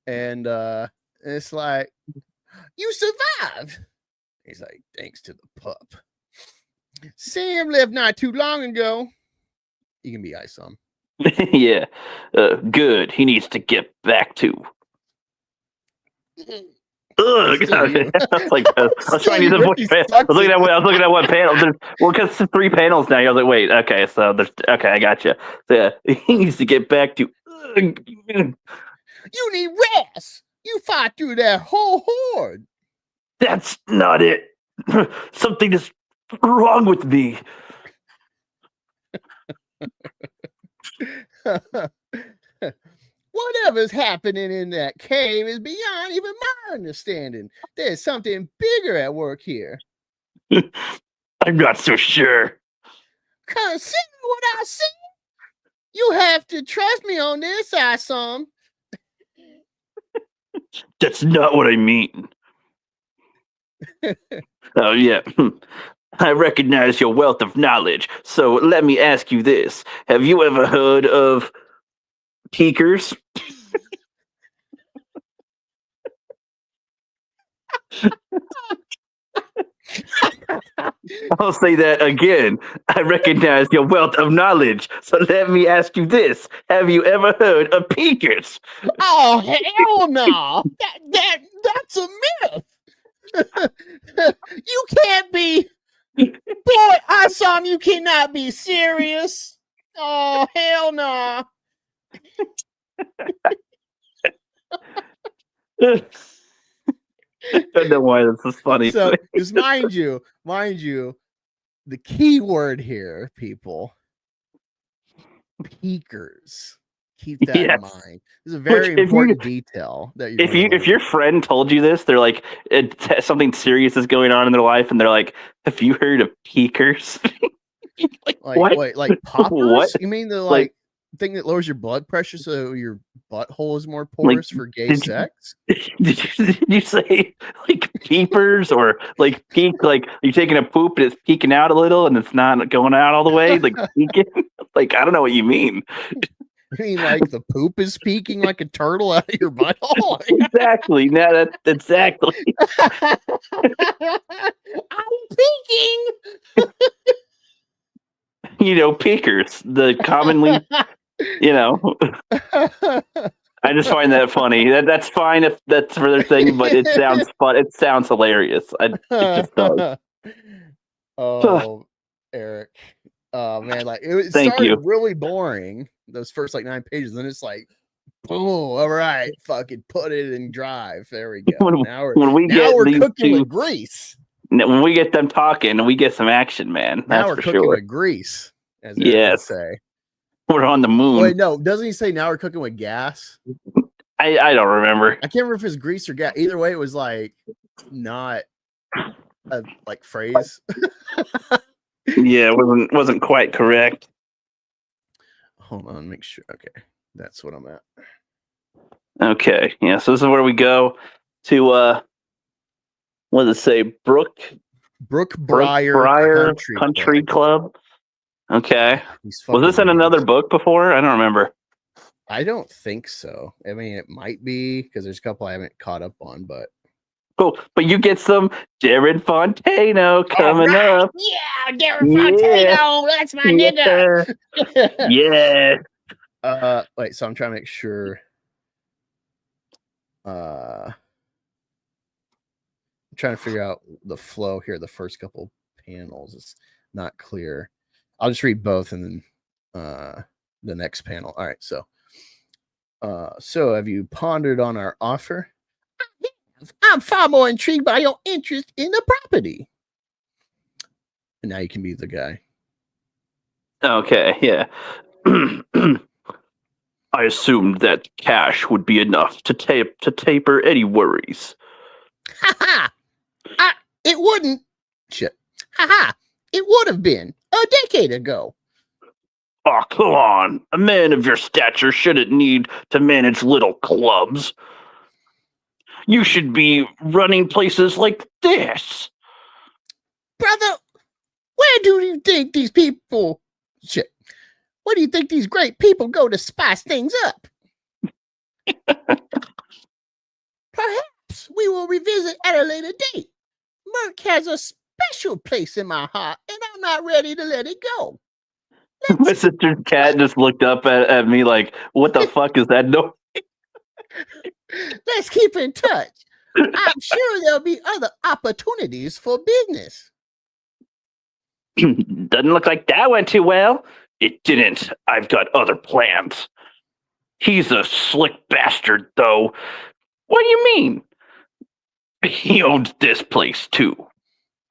and it's like, you survived. He's like, thanks to the pup. Sam left not too long ago. You can be Isom. Yeah. Good. He needs to get back to. Ugh, God. I was like, I was trying to use a voice panel. I was looking at what panel. Because it's 3 panels now. I was like, wait, okay, so there's okay, I got you. So yeah, he needs to get back to. You need rest. You fought through that whole horde. That's not it. Something is wrong with me. Whatever's happening in that cave is beyond even my understanding. There's something bigger at work here. I'm not so sure. Consider what I see. You have to trust me on this, Isom. That's not what I mean. Oh, yeah. I recognize your wealth of knowledge, so let me ask you this. Have you ever heard of peakers? I'll say that again. I recognize your wealth of knowledge, so let me ask you this. Have you ever heard of peakers? Oh, hell no. That's a myth. You can't be... Boy, Isom, you cannot be serious. Oh, hell no. I don't know why this is funny. So, just mind you, the key word here, people, peakers. Keep that in mind. This is a very important detail that if your friend told you this, they're like, something serious is going on in their life, and they're like, "Have you heard of peakers?" like what? Wait, like poppers? What? You mean the like thing that lowers your blood pressure so your butthole is more porous for gay sex? Did you say like peepers or like peek? Like you're taking a poop and it's peeking out a little and it's not going out all the way, like peeking? Like I don't know what you mean. You mean like the poop is peeking like a turtle out of your butthole? Exactly. Now that's exactly. I'm peeking. Peakers, the commonly, I just find that funny. That's fine if that's for their thing, but it sounds fun. It sounds hilarious. It just does. Oh, Eric. Oh man, like it started really boring. Those first like 9 pages, then it's like, boom! All right, fucking put it in drive. There we go. Now we're cooking with grease. When we get them talking, we get some action, man. Now we're cooking with grease, as Eric would say. We're on the moon. Wait, no, doesn't he say now we're cooking with gas? I don't remember. I can't remember if it's grease or gas. Either way, it was like not a like phrase. Yeah, it wasn't quite correct. Hold on, make sure. Okay, that's what I'm at. Okay, yeah. So this is where we go to what does it say? Brookbriar Country Club. Okay. Was this in another book before? I don't remember. I don't think so. I mean, it might be because there's a couple I haven't caught up on, but. Cool, but you get some Darren Fontano coming up. Yeah, Darren Fontano, that's my nigga. Yeah. Wait, so I'm trying to make sure. I'm trying to figure out the flow here. The first couple panels, it's not clear. I'll just read both and then the next panel. All right, so have you pondered on our offer? I'm far more intrigued by your interest in the property. And now you can be the guy. Okay, yeah. I assumed that cash would be enough to taper any worries. Ha ha! It wouldn't. Shit. Ha ha! It would have been a decade ago. Oh, come on. A man of your stature shouldn't need to manage little clubs. You should be running places like this. Brother, where do you think these people... Shit. Where do you think these great people go to spice things up? Perhaps we will revisit at a later date. Merc has a special place in my heart, and I'm not ready to let it go. My sister's cat just looked up at me like, what the fuck is that noise? Let's keep in touch. I'm sure there'll be other opportunities for business. Doesn't look like that went too well. It didn't. I've got other plans. He's a slick bastard, though. What do you mean? He owns this place, too.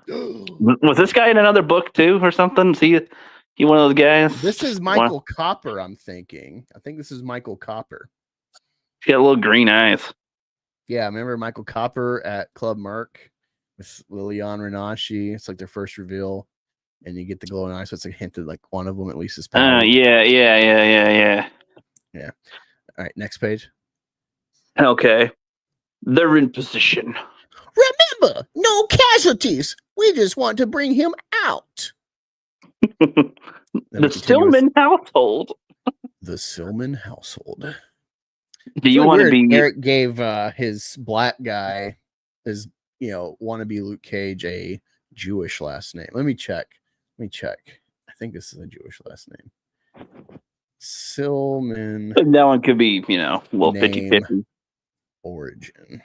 Was this guy in another book, too, or something? Is he one of those guys? This is Michael Copper, I'm thinking. I think this is Michael Copper. He's got little green eyes. Yeah, remember Michael Copper at Club Merc with Lilian Renashi? It's like their first reveal, and you get the glowing eyes, so it's like hinted like one of them at least is power. Yeah. All right, next page. Okay. They're in position. Remember, no casualties. We just want to bring him out. The Stillman household. The Silman household. Do you want to be... Eric gave his black guy, his wannabe Luke Cage, a Jewish last name. Let me check. I think this is a Jewish last name. Silman. That one could be, a little 50-50. Origin.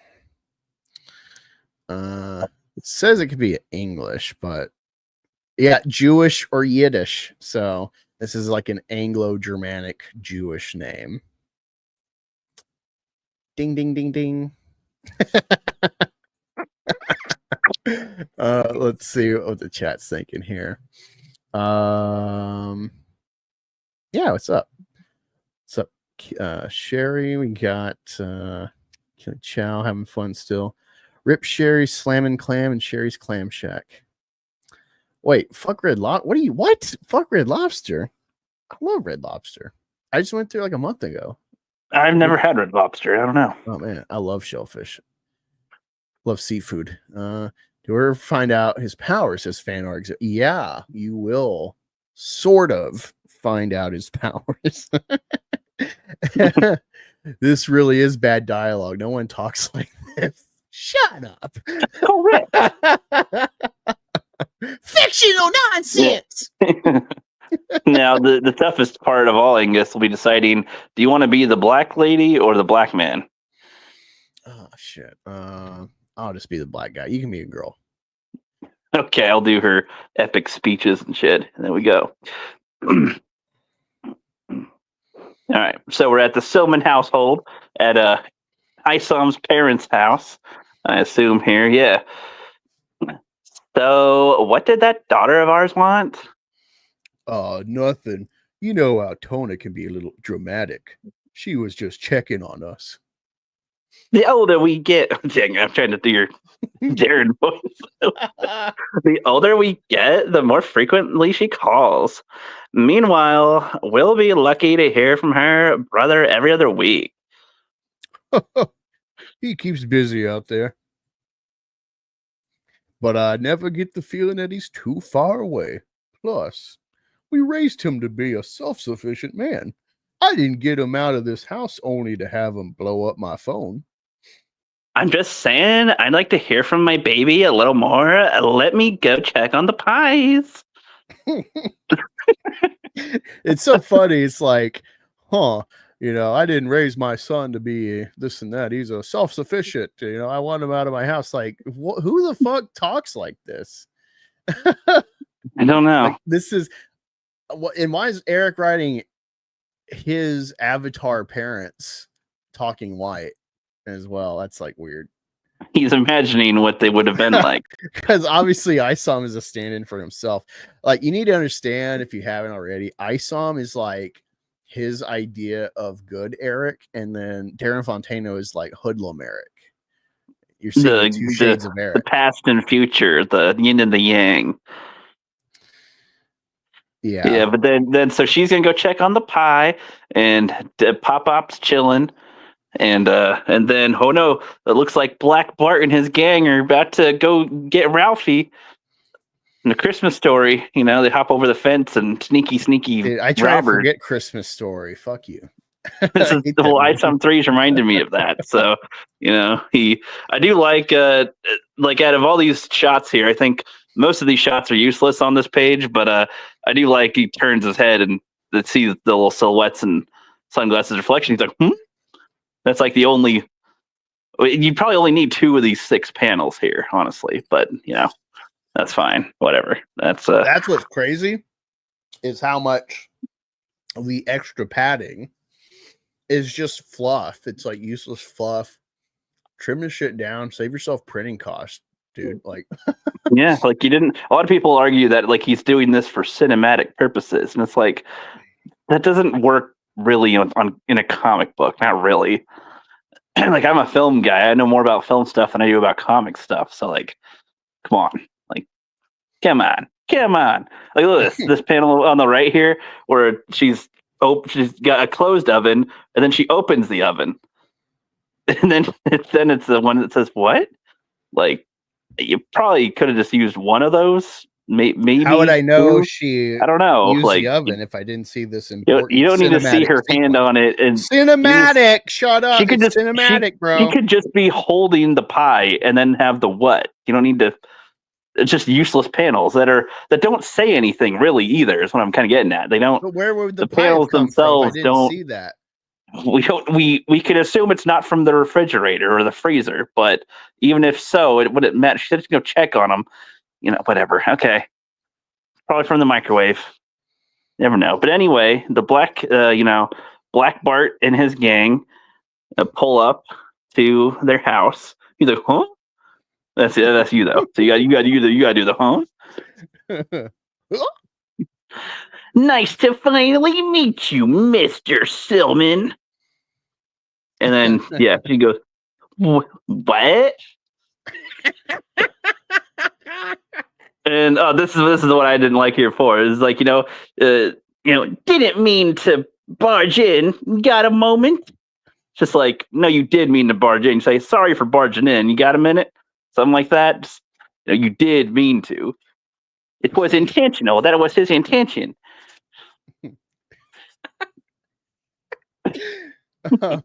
It says it could be English, but yeah, Jewish or Yiddish. So this is like an Anglo-Germanic Jewish name. Ding, ding, ding, ding. Let's see what the chat's thinking here. Yeah, what's up? What's up, Sherry? We got Chow having fun still. Rip Sherry slamming clam and Sherry's clam shack. Wait, fuck Red Lobster. What? Fuck Red Lobster. I love Red Lobster. I just went through like a month ago. I've never had Red Lobster. I don't know. Oh man, I love shellfish. Love seafood. Do we ever find out his powers? Says fan art. Yeah, you will sort of find out his powers. This really is bad dialogue. No one talks like this. Shut up. Correct. Fictional nonsense. Now, the toughest part of all, Angus, will be deciding, do you want to be the black lady or the black man? Oh, shit. I'll just be the black guy. You can be a girl. Okay, I'll do her epic speeches and shit. And there we go. All right, so we're at the Silman household at Isom's parents' house, I assume here. Yeah. So, what did that daughter of ours want? Nothing. You know how Tona can be a little dramatic. She was just checking on us. The older we get, dang, I'm trying to do your Darren voice. The older we get, the more frequently she calls. Meanwhile, we'll be lucky to hear from her brother every other week. He keeps busy out there. But I never get the feeling that he's too far away. Plus, we raised him to be a self-sufficient man. I didn't get him out of this house only to have him blow up my phone. I'm just saying, I'd like to hear from my baby a little more. Let me go check on the pies. It's so funny. It's like, I didn't raise my son to be this and that. He's a self-sufficient. I want him out of my house. Like, who the fuck talks like this? I don't know. Like, this is and why is Eric writing his avatar parents talking white as well? That's like weird. He's imagining what they would have been like. Because obviously Isom is a stand-in for himself. Like, you need to understand, if you haven't already, Isom is like his idea of good Eric, and then Darren Fontano is like hoodlum Eric. You're seeing two shades of Eric. The past and future, the yin and the yang. Yeah, but then so she's gonna go check on the pie, and Pop-Pop's chilling, and then oh no, it looks like Black Bart and his gang are about to go get Ralphie. In the Christmas Story, they hop over the fence and sneaky Dude, I try to forget Christmas Story. Fuck you. This is Isom 3's reminded me of that. So, I do like out of all these shots here, I think most of these shots are useless on this page, but I do like he turns his head and sees the little silhouettes and sunglasses reflection. He's like, That's like the only. You probably only need 2 of these 6 panels here, honestly, but that's fine. Whatever. That's what's crazy is how much the extra padding is just fluff. It's like useless fluff. Trim this shit down. Save yourself printing costs, dude. Like, yeah, like you didn't. A lot of people argue that like he's doing this for cinematic purposes, and it's like that doesn't work really in a comic book. Not really. Like I'm a film guy. I know more about film stuff than I do about comic stuff. So like, come on, like, come on. Like look at this panel on the right here where she's got a closed oven, and then she opens the oven, and then it's the one that says what? Like you probably could have just used one of those. Maybe. How would I know she? I don't know. Use like the oven if I didn't see this important. You don't need to see her hand on it. And cinematic. Shut up. It's cinematic, bro. She could just be holding the pie and then have the what. You don't need to. It's just useless panels that don't say anything really either. Is what I'm kind of getting at. They don't. But where would the panels themselves don't see that? We don't. We could assume it's not from the refrigerator or the freezer, but even if so, it wouldn't matter. She said to go check on them. Whatever. Okay, probably from the microwave. Never know. But anyway, the Black Bart and his gang pull up to their house. He's like, huh? That's it. That's you though. So you got to do the huh. Nice to finally meet you, Mr. Silman. And then she goes, what? And this is what I didn't like here for. It's like didn't mean to barge in. Got a moment? Just like, no, you did mean to barge in. You say sorry for barging in. You got a minute? Something like that. Just, you did mean to. It was intentional. That was his intention. All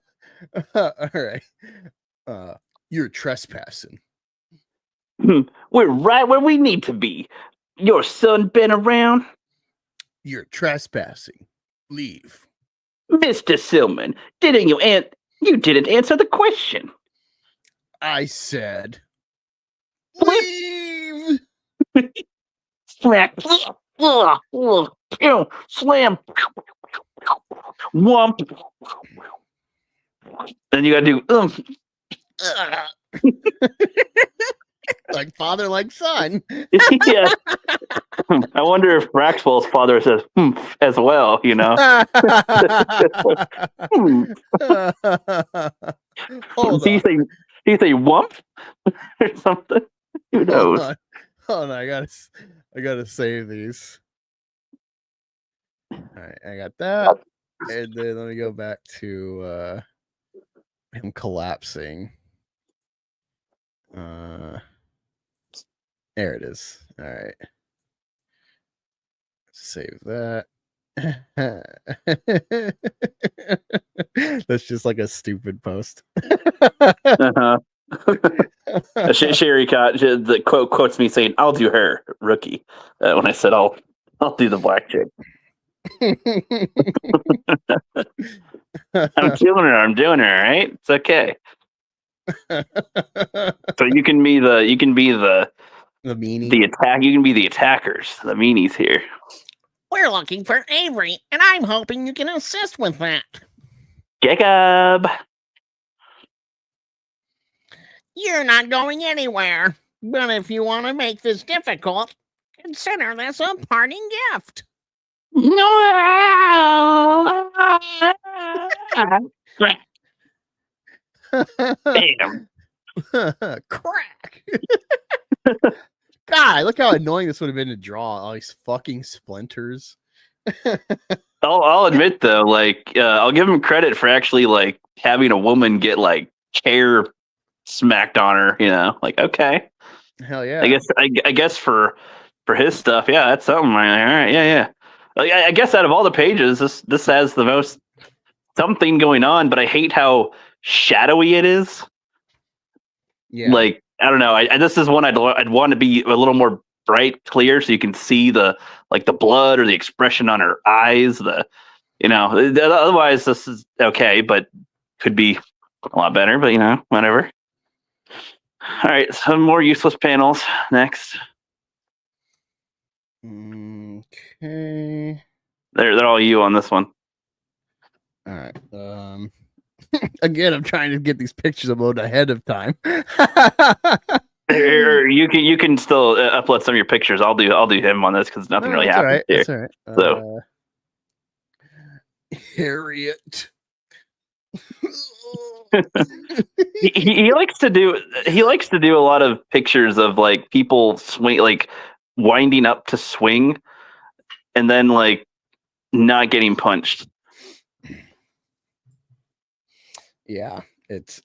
right. You're trespassing. We're right where we need to be. Your son been around? You're trespassing. Leave. Mr. Silman, you didn't answer the question. I said leave. Smack. Slam. Wump. Then you gotta do like father, like son. Yeah. I wonder if Maxwell's father says as well, Did he say wump or something? Who knows? Hold on. I gotta save these. All right, I got that. And then let me go back to him collapsing. There it is. All right. Save that. That's just like a stupid post. Sherry the quotes me saying, "I'll do her, rookie." When I said I'll do the black chick. I'm doing her, right? It's okay. So you can be the meanie. The attack. You can be the attackers, the meanies here. We're looking for Avery, and I'm hoping you can assist with that. Jacob! You're not going anywhere. But if you want to make this difficult, consider this a parting gift. No! Damn. Crack. God, look how annoying this would have been to draw. All these fucking splinters. I'll admit though, like I'll give him credit for actually like having a woman get like chair smacked on her. You know, like okay, Hell yeah. I guess for his stuff, yeah, that's something. All right, yeah. Like, I guess out of all the pages, this has the most something going on, but I hate how shadowy it is. Yeah. Like I don't know. This is one I'd want to be a little more bright, clear, so you can see the like the blood or the expression on her eyes. Otherwise this is okay, but could be a lot better. But whatever. All right, some more useless panels next. Okay. They're all you on this one. All right. Again, I'm trying to get these pictures uploaded ahead of time. You can still upload some of your pictures. I'll do him on this because nothing really happens here. That's all right. So Harriet. he likes to do a lot of pictures of like people swing, like winding up to swing, and then like not getting punched. Yeah, that's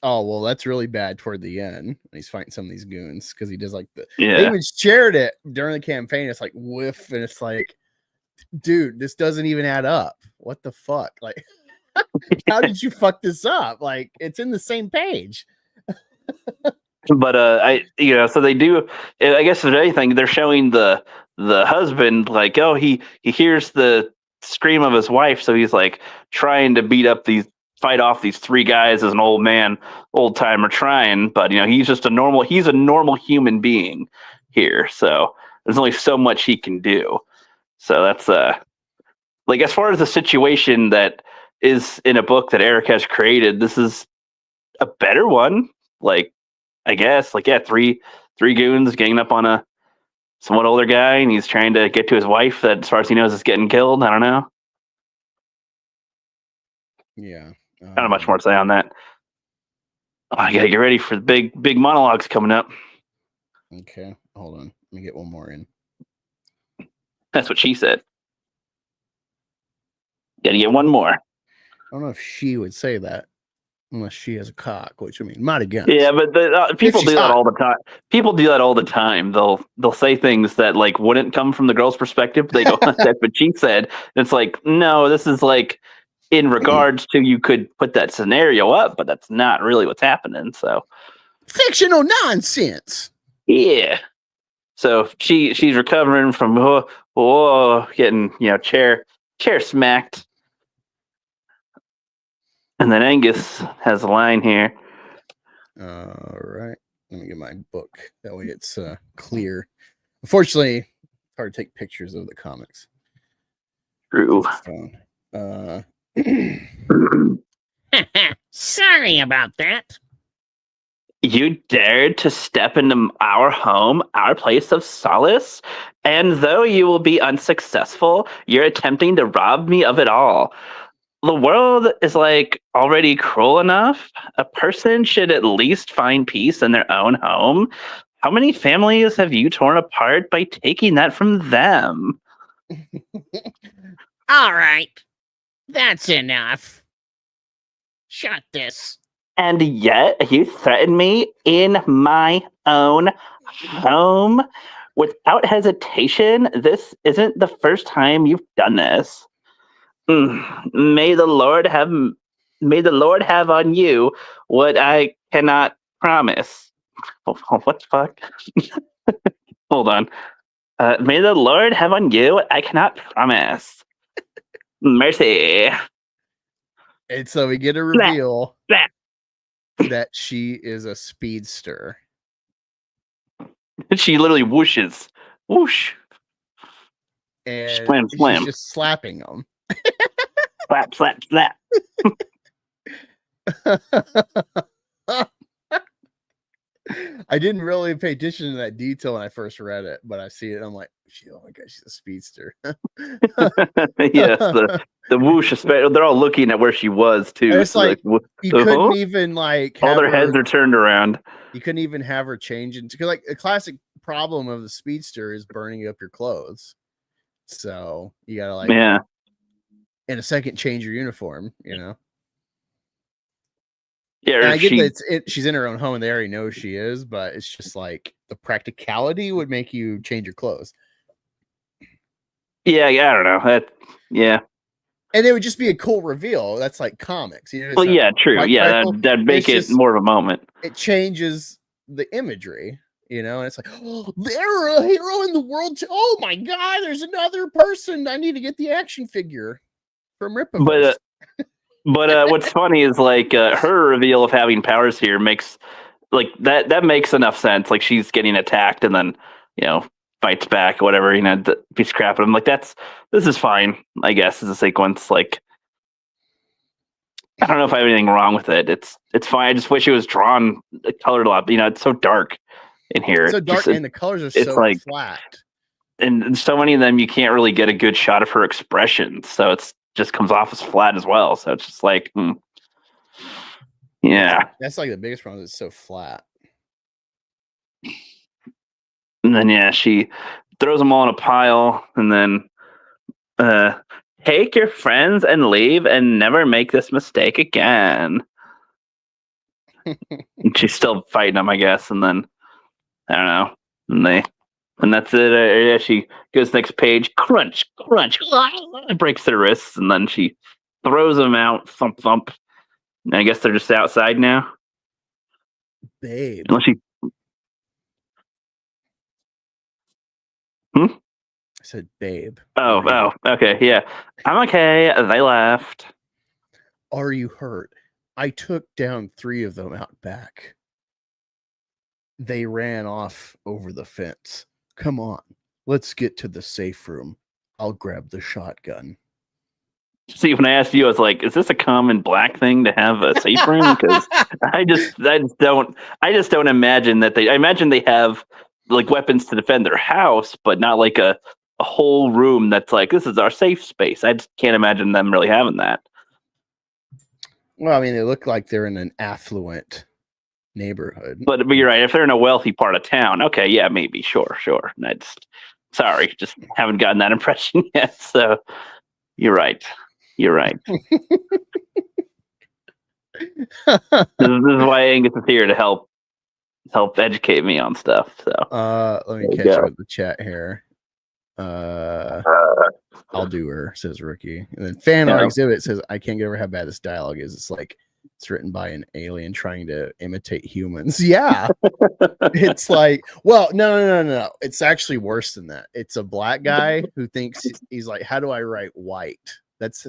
really bad toward the end when he's fighting some of these goons because he does like they even shared it during the campaign. It's like whiff, and it's like, dude, this doesn't even add up. What the fuck? Like, how did you fuck this up? Like, it's in the same page. But so they do. I guess if anything, they're showing the husband like, oh, he hears the scream of his wife, so he's like trying to fight off these three guys as an old man, old timer trying. But he's just a normal human being here. So there's only so much he can do. So that's like as far as the situation that is in a book that Eric has created, this is a better one. Like, I guess, like, yeah, three goons ganging up on a somewhat older guy, and he's trying to get to his wife that, as far as he knows, is getting killed. I don't know. Yeah. Not much more to say on that. Oh, I gotta get ready for the big monologues coming up. Okay, hold on. Let me get one more in. That's what she said. Gotta get one more. I don't know if she would say that. Unless she has a cock, which I mean, not against. Yeah, but people do that all the time. People do that all the time. They'll say things that like wouldn't come from the girl's perspective. They go, "That's what she said." And it's like, no, this is like in regards to you could put that scenario up, but that's not really what's happening. So fictional nonsense. Yeah. So she's recovering from getting chair smacked. And then Angus has a line here. All right. Let me get my book. That way it's clear. Unfortunately, it's hard to take pictures of the comics. True. Sorry about that. You dared to step into our home, our place of solace, and though you will be unsuccessful, you're attempting to rob me of it all. The world is like already cruel enough. A person should at least find peace in their own home. How many families have you torn apart by taking that from them? All right. That's enough. Shut this. And yet you threaten me in my own home without hesitation. This isn't the first time you've done this. May the Lord have on you what I cannot promise. What the fuck? Hold on. May the Lord have on you what I cannot promise. Mercy. And so we get a reveal that she is a speedster. She literally whooshes. Whoosh. And slam. She's just slapping them. Slap, slap, slap. I didn't really pay attention to that detail when I first read it, but I see it. I'm like, oh my god, she's a speedster. Yes, the whoosh. They're all looking at where she was too. And it's like you couldn't even like all their heads are turned around. You couldn't even have her change into, because like a classic problem of the speedster is burning up your clothes. So you gotta like in a second change your uniform, you know. Yeah, and I get that she's in her own home and they already know who she is, but it's just like the practicality would make you change your clothes. Yeah, I don't know. Yeah. And it would just be a cool reveal. That's like comics. You know, Well, yeah, true. Yeah, that'd make it more of a moment. It changes the imagery, you know, and it's like, oh, they're a hero in the world. Oh my God, there's another person. I need to get the action figure from Rippaverse. But what's funny is like her reveal of having powers here makes like that makes enough sense. Like she's getting attacked and then, you know, fights back or whatever, you know, beats crap at him. Like this is fine, I guess, as a sequence. Like I don't know if I have anything wrong with it. It's fine. I just wish it was drawn colored a lot. But, you know, it's so dark in here. It's so dark and the colors are so like, flat. And so many of them you can't really get a good shot of her expression. So it's just comes off as flat as well. So it's just like yeah. That's like the biggest problem. It's so flat. And then she throws them all in a pile and then take your friends and leave and never make this mistake again. And she's still fighting them, I guess. And then I don't know. And that's it. She goes next page. Crunch, crunch. It breaks their wrists, and then she throws them out. Thump, thump. And I guess they're just outside now. Babe. Unless she. I said, babe. Oh, okay, yeah. I'm okay. They left. Are you hurt? I took down 3 of them out back. They ran off over the fence. Come on, let's get to the safe room. I'll grab the shotgun. See, when I asked you, I was like, "Is this a common black thing to have a safe room?" Because I just don't imagine that I imagine they have like weapons to defend their house, but not like a whole room that's like, this is our safe space. I just can't imagine them really having that. Well, I mean, they look like they're in an affluent neighborhood. But you're right. If they're in a wealthy part of town, okay, yeah, maybe, sure. Sorry, just haven't gotten that impression yet. So you're right. This is why Angus is here to help educate me on stuff. So let me catch up with the chat here. I'll do her, says Rookie. And then Fan Art Exhibit says, I can't get over how bad this dialogue is. It's like it's written by an alien trying to imitate humans. Yeah. It's like, well, no. It's actually worse than that. It's a black guy who thinks he's like, how do I write white? That's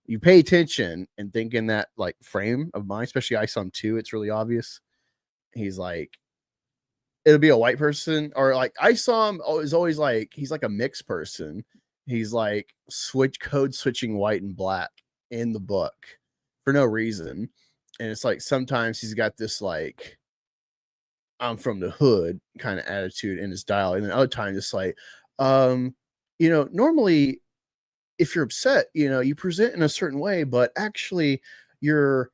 you pay attention and think in that like frame of mind, especially Isom 2, it's really obvious. He's like, it'll be a white person, or like Isom is always like, he's like a mixed person. He's like code switching white and black in the book for no reason. And it's like sometimes he's got this like I'm from the hood kind of attitude in his dialogue. And then other times it's like, you know, normally if you're upset, you know, you present in a certain way, but actually you're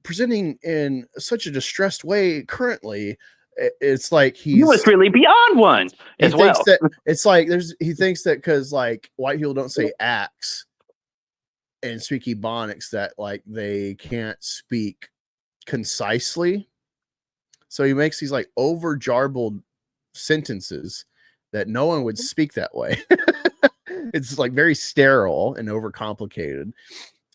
presenting in such a distressed way currently. It's like he was really beyond one as well. That it's like he thinks that because like white people don't say axe and speak Ebonics that like they can't speak concisely. So he makes these like over jarbled sentences that no one would speak that way. It's like very sterile and overcomplicated. And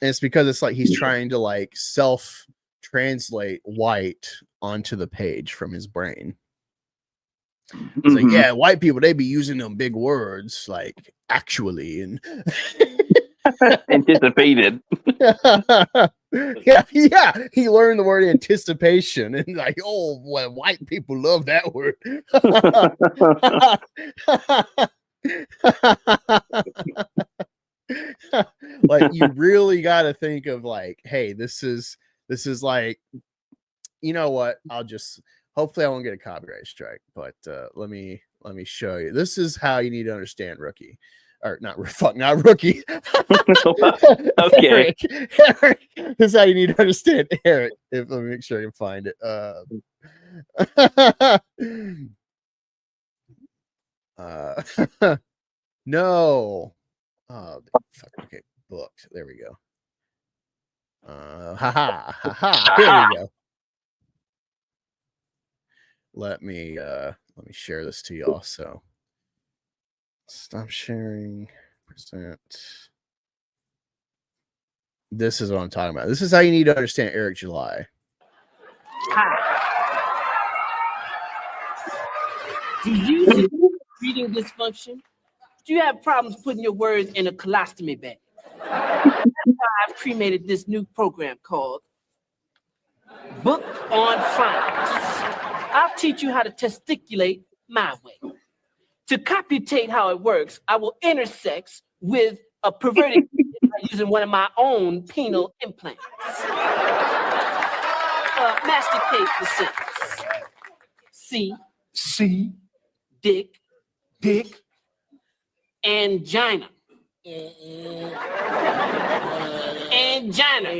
it's because it's like he's trying to like self translate white onto the page from his brain. It's like, yeah, white people, they be using them big words like actually and anticipated. yeah. He learned the word anticipation and like, oh, well, white people love that word. Like you really got to think of like, hey, this is like, you know what? I'll just hopefully I won't get a copyright strike, but let me show you. This is how you need to understand Rookie. Or not Rookie. Okay. Eric. This is how you need to understand Eric. Let me make sure I can find it. No. Oh, fuck. Okay, booked. There we go. Here we go. Let me share this to y'all. So stop sharing. Present. This is what I'm talking about. This is how you need to understand Eric July. Do you see reading dysfunction? Do you have problems putting your words in a colostomy bag? I've cremated this new program called Book on Phonics. I'll teach you how to testiculate my way. To computate how it works, I will intersex with a perverted by using one of my own penile implants. Masticate the sentence. C, dick, angina. Angina.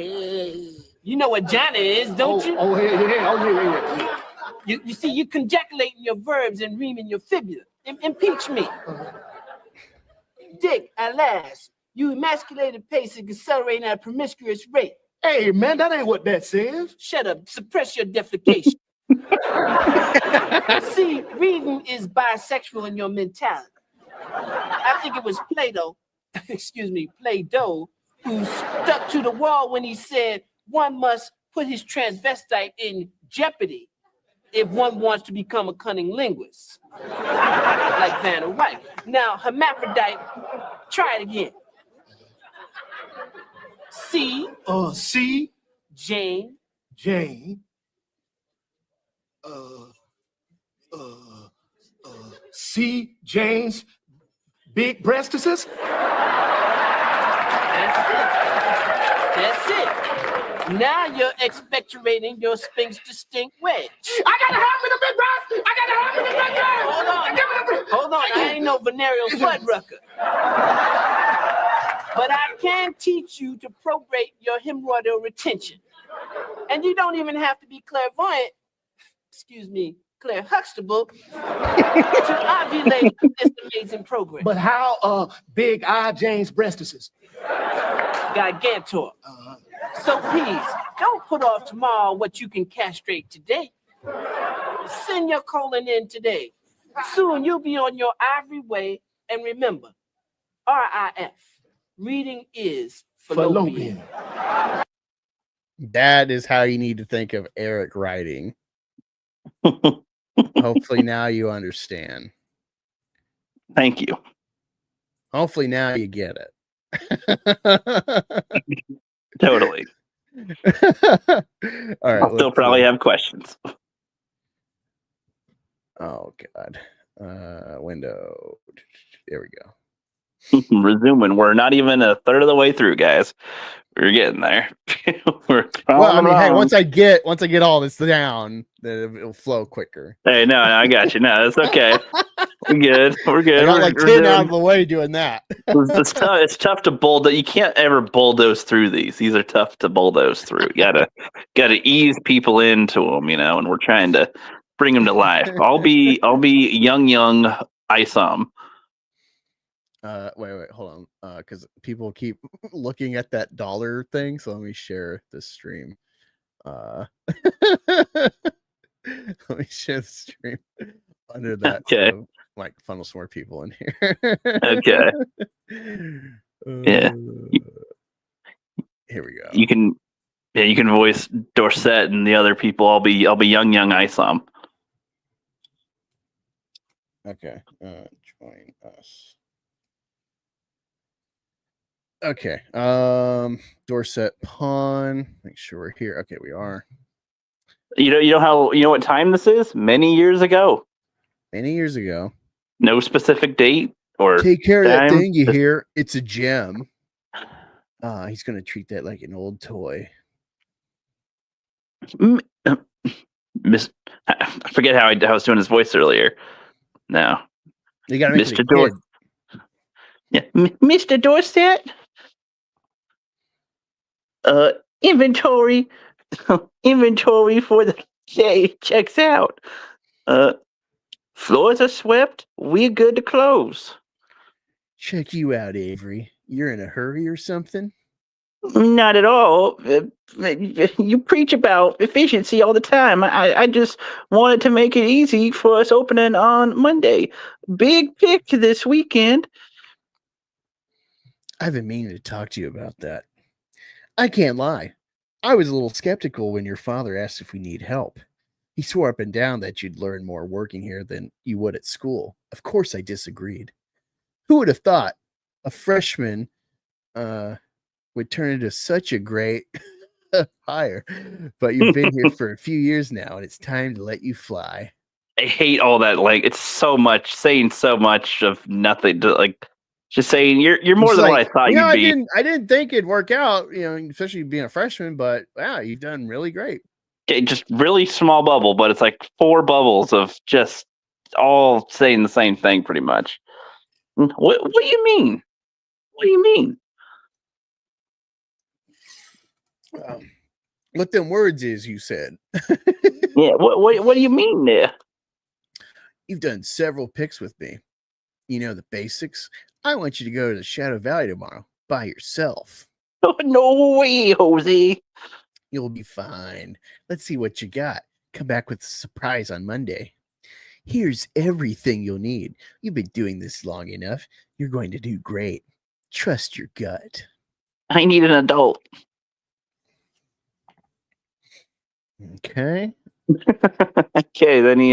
You know what Johnny is, don't you? Yeah. You see, you conjectulating your verbs and reaming your fibula. Impeach me. Dick, at last, you emasculated pace and accelerating at a promiscuous rate. Hey, man, that ain't what that says. Shut up. Suppress your defecation. See, reading is bisexual in your mentality. I think it was Plato, Plato, who stuck to the wall when he said one must put his transvestite in jeopardy if one wants to become a cunning linguist, like Vanna White. Now, hermaphrodite, try it again. C, Jane, C, James, big breastises. That's it. Now you're expectorating your Sphinx distinct wedge. I gotta have me the big breast. Hold on, I ain't no venereal fuddrucker. But I can teach you to probate your hemorrhoidal retention. And you don't even have to be clairvoyant, Claire Huxtable, to ovulate this amazing program. But how big are James breastises? Gigantor. So please, don't put off tomorrow what you can castrate today. Send your colon in today. Soon you'll be on your ivory way. And remember, RIF, reading is fallopian. That is how you need to think of Eric writing. Hopefully now you understand. Thank you. Hopefully now you get it. Totally. All right. I'll still probably have questions. Oh God. Window. There we go. Resuming. We're not even a third of the way through, guys. We're getting there. Well, I mean, hey, once I get all this down, then it'll flow quicker. Hey, no, I got you. No, it's okay. We're good. We're good. I got like 10 out of the way doing that. It's tough to bulldoze. You can't ever bulldoze through these. These are tough to bulldoze through. You gotta ease people into them, and we're trying to bring them to life. I'll be young Isom. Wait, hold on. Because people keep looking at that dollar thing. So let me share this stream. Let me share the stream under that. Okay. So, like funnel some more people in here. Okay. Yeah. Here we go. You can voice Dorset and the other people. I'll be young Isom. Okay. Join us. Okay. Dorset Pawn. Make sure we're here. Okay, we are. You know what time this is? Many years ago. Many years ago. No specific date or take care time. Of that thing you hear. It's a gem. He's gonna treat that like an old toy. I forget how I was doing his voice earlier. No. You gotta make Mr. Dorset. Yeah, Mr. Dorset. Inventory for the day checks out. Floors are swept. We're good to close. Check you out, Avery. You're in a hurry or something? Not at all. You preach about efficiency all the time. I just wanted to make it easy for us opening on Monday. Big pick this weekend. I've been meaning to talk to you about that. I can't lie. I was a little skeptical when your father asked if we need help. He swore up and down that you'd learn more working here than you would at school. Of course, I disagreed. Who would have thought a freshman would turn into such a great hire? But you've been here for a few years now, and it's time to let you fly. I hate all that. Like, it's so much saying so much of nothing. Just saying you're more It's than like, what I thought you'd be. I didn't think it'd work out, especially being a freshman, but wow, you've done really great. Okay, just really small bubble, but it's like 4 bubbles of just all saying the same thing pretty much. What do you mean? What do you mean? What them words is, you said. Yeah, what do you mean there? You've done several picks with me. You know the basics. I want you to go to the Shadow Valley tomorrow by yourself. Oh, no way, Jose. You'll be fine. Let's see what you got. Come back with a surprise on Monday. Here's everything you'll need. You've been doing this long enough. You're going to do great. Trust your gut. I need an adult. Okay. Okay, then he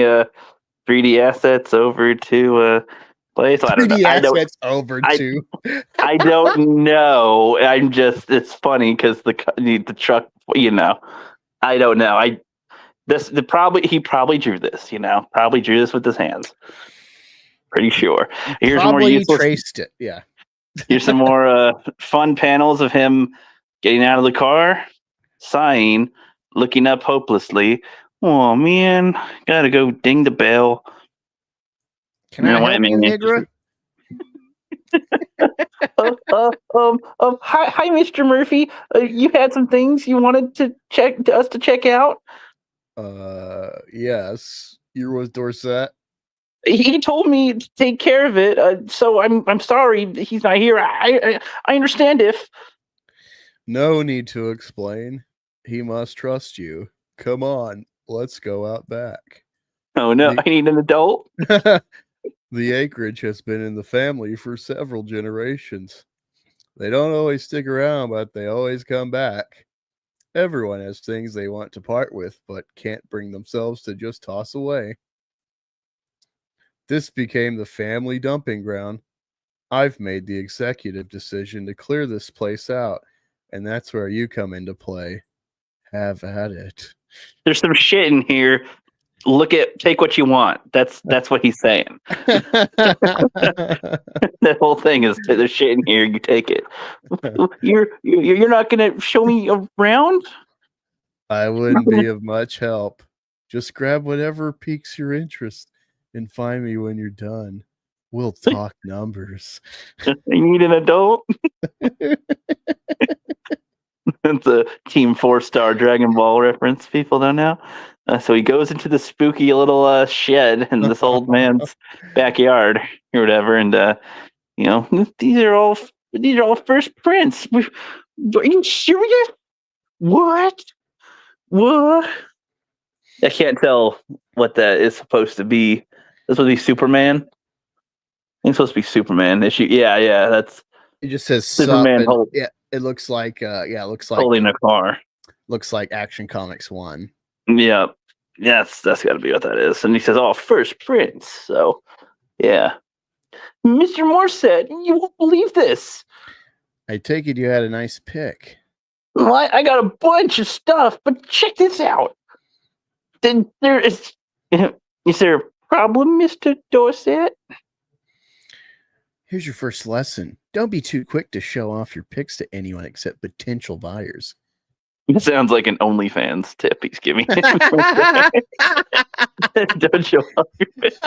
3D assets over to place. I don't know. 3D assets over I- to. I don't know. I'm just. It's funny because the truck. I don't know. He probably drew this. Probably drew this with his hands. Pretty sure. Here's Probably more useless. traced it. Yeah. Here's some more fun panels of him getting out of the car, sighing, looking up hopelessly. Oh man, gotta go ding the bell. Can I help you, Nigra? Hi, Mr. Murphy. You had some things you wanted to check out. Yes. You're with Dorset. He told me to take care of it. So I'm sorry he's not here. I understand if. No need to explain. He must trust you. Come on, let's go out back. Oh no, I need an adult. The acreage has been in the family for several generations. They don't always stick around, but they always come back. Everyone has things they want to part with, but can't bring themselves to just toss away. This became the family dumping ground. I've made the executive decision to clear this place out, and that's where you come into play. Have at it. There's some shit in here. Take what you want. That's what he's saying. The whole thing is there's shit in here. You take it. You're not gonna show me around. I wouldn't be of much help. Just grab whatever piques your interest and find me when you're done. We'll talk numbers. You need an adult. It's a Team 4-Star Dragon Ball reference. People don't know. So he goes into the spooky little shed in this old man's backyard or whatever, and these are all first prints. Are you serious? What? I can't tell what that is supposed to be. This supposed to be Superman. It's supposed to be Superman issue. Yeah. That's. It just says Superman. Yeah, it looks like. It looks like holding a car. Looks like Action Comics 1. Yeah, that's got to be what that is. And he says, "Oh, first prints." So, yeah, Mr. Morset, you won't believe this. I take it you had a nice pick. Well, I got a bunch of stuff, but check this out. Is there a problem, Mr. Dorset? Here's your first lesson. Don't be too quick to show off your picks to anyone except potential buyers. It sounds like an OnlyFans tip he's giving. Don't show off your picks.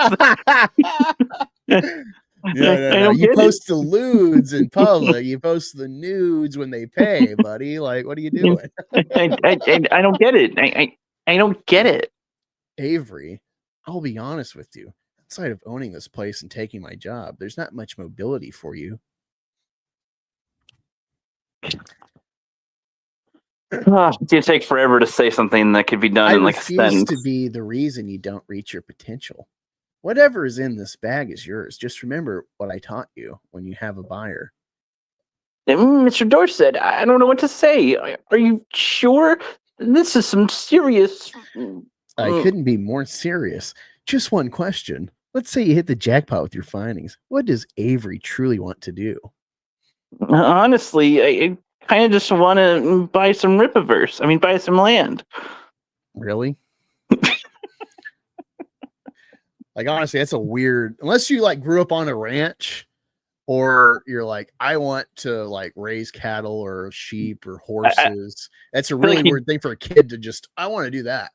No. You post the lewds in public. You post the nudes when they pay, buddy. Like, what are you doing? I don't get it. I don't get it. Avery, I'll be honest with you. outside of owning this place and taking my job, there's not much mobility for you. It's gonna take forever to say something that could be done I in like a refuse sentence. to be the reason you don't reach your potential. Whatever is in this bag is yours. Just remember what I taught you when you have a buyer. Mr. Dorset, I don't know what to say. Are you sure? This is some serious. I couldn't be more serious. Just one question. Let's say you hit the jackpot with your findings. What does Avery truly want to do? Honestly, I kind of just want to buy some Rippaverse. I mean, buy some land. Really? Like, honestly, that's a weird, unless you like grew up on a ranch or you're like, I want to like raise cattle or sheep or horses. That's a really weird thing for a kid to just, I want to do that.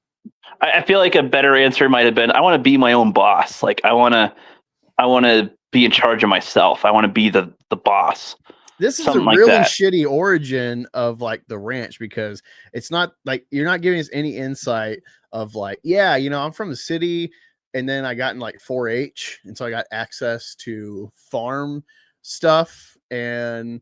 I feel like a better answer might have been, I want to be my own boss. Like, I want to be in charge of myself. I want to be the boss. This is Something a like really that. shitty origin of like the ranch, because it's not like you're not giving us any insight of like, yeah, you know, I'm from the city and then I got in like 4-H. And so I got access to farm stuff and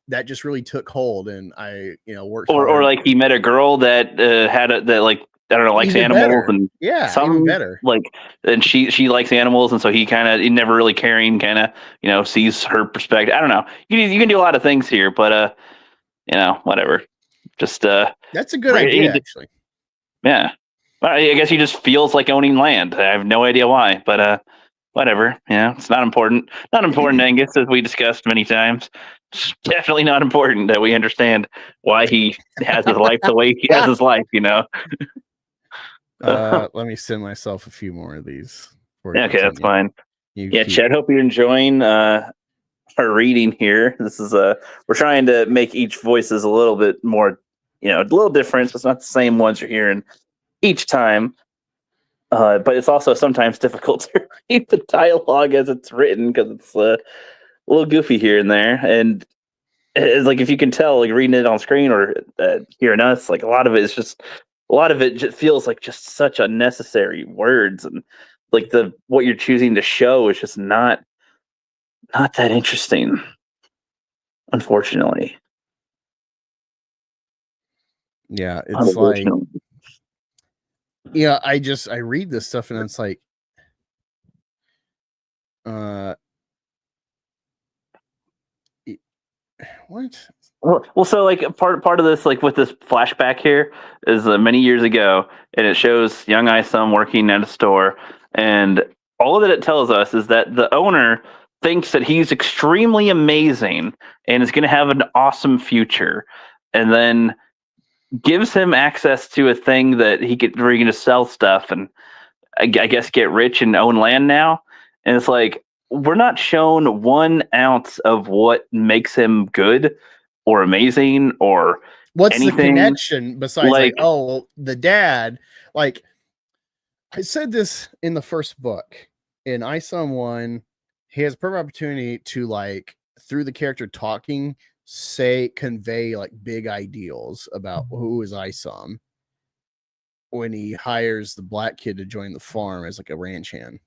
that just really took hold. And I, you know, worked or hard. like he met a girl that that like, I don't know, likes Even animals better. and Yeah, some even better. like, and she likes animals, and so he never really caring, kind of, you know, sees her perspective. I don't know. You can do a lot of things here, but you know, whatever. Just that's a good idea, actually. Yeah, I guess he just feels like owning land. I have no idea why, but whatever. Yeah, it's not important. Not important, Angus, as we discussed many times. It's definitely not important that we understand why he has his life the way he has his life. You know. Let me send myself a few more of these. Okay, that's fine. Yeah, Chad, hope you're enjoying our reading here. This is we're trying to make each voices a little bit more, you know, a little different. So it's not the same ones you're hearing each time. But it's also sometimes difficult to read the dialogue as it's written because it's a little goofy here and there. And it's like, if you can tell, like reading it on screen or hearing us, like a lot of it just feels like just such unnecessary words, and like what you're choosing to show is just not that interesting, unfortunately. Yeah, it's like, yeah, I read this stuff and it's like, what? Well, so like part of this, like with this flashback here, is many years ago, and it shows young Isom working at a store, and all that it tells us is that the owner thinks that he's extremely amazing and is going to have an awesome future, and then gives him access to a thing that where he can just sell stuff and I guess get rich and own land now. And it's like, we're not shown 1 ounce of what makes him good or amazing or what's anything. the connection besides like, oh, well, the dad, like I said this in the first book in Isom 1, he has a perfect opportunity to like through the character talking, convey like big ideals about who is Isom when he hires the black kid to join the farm as like a ranch hand.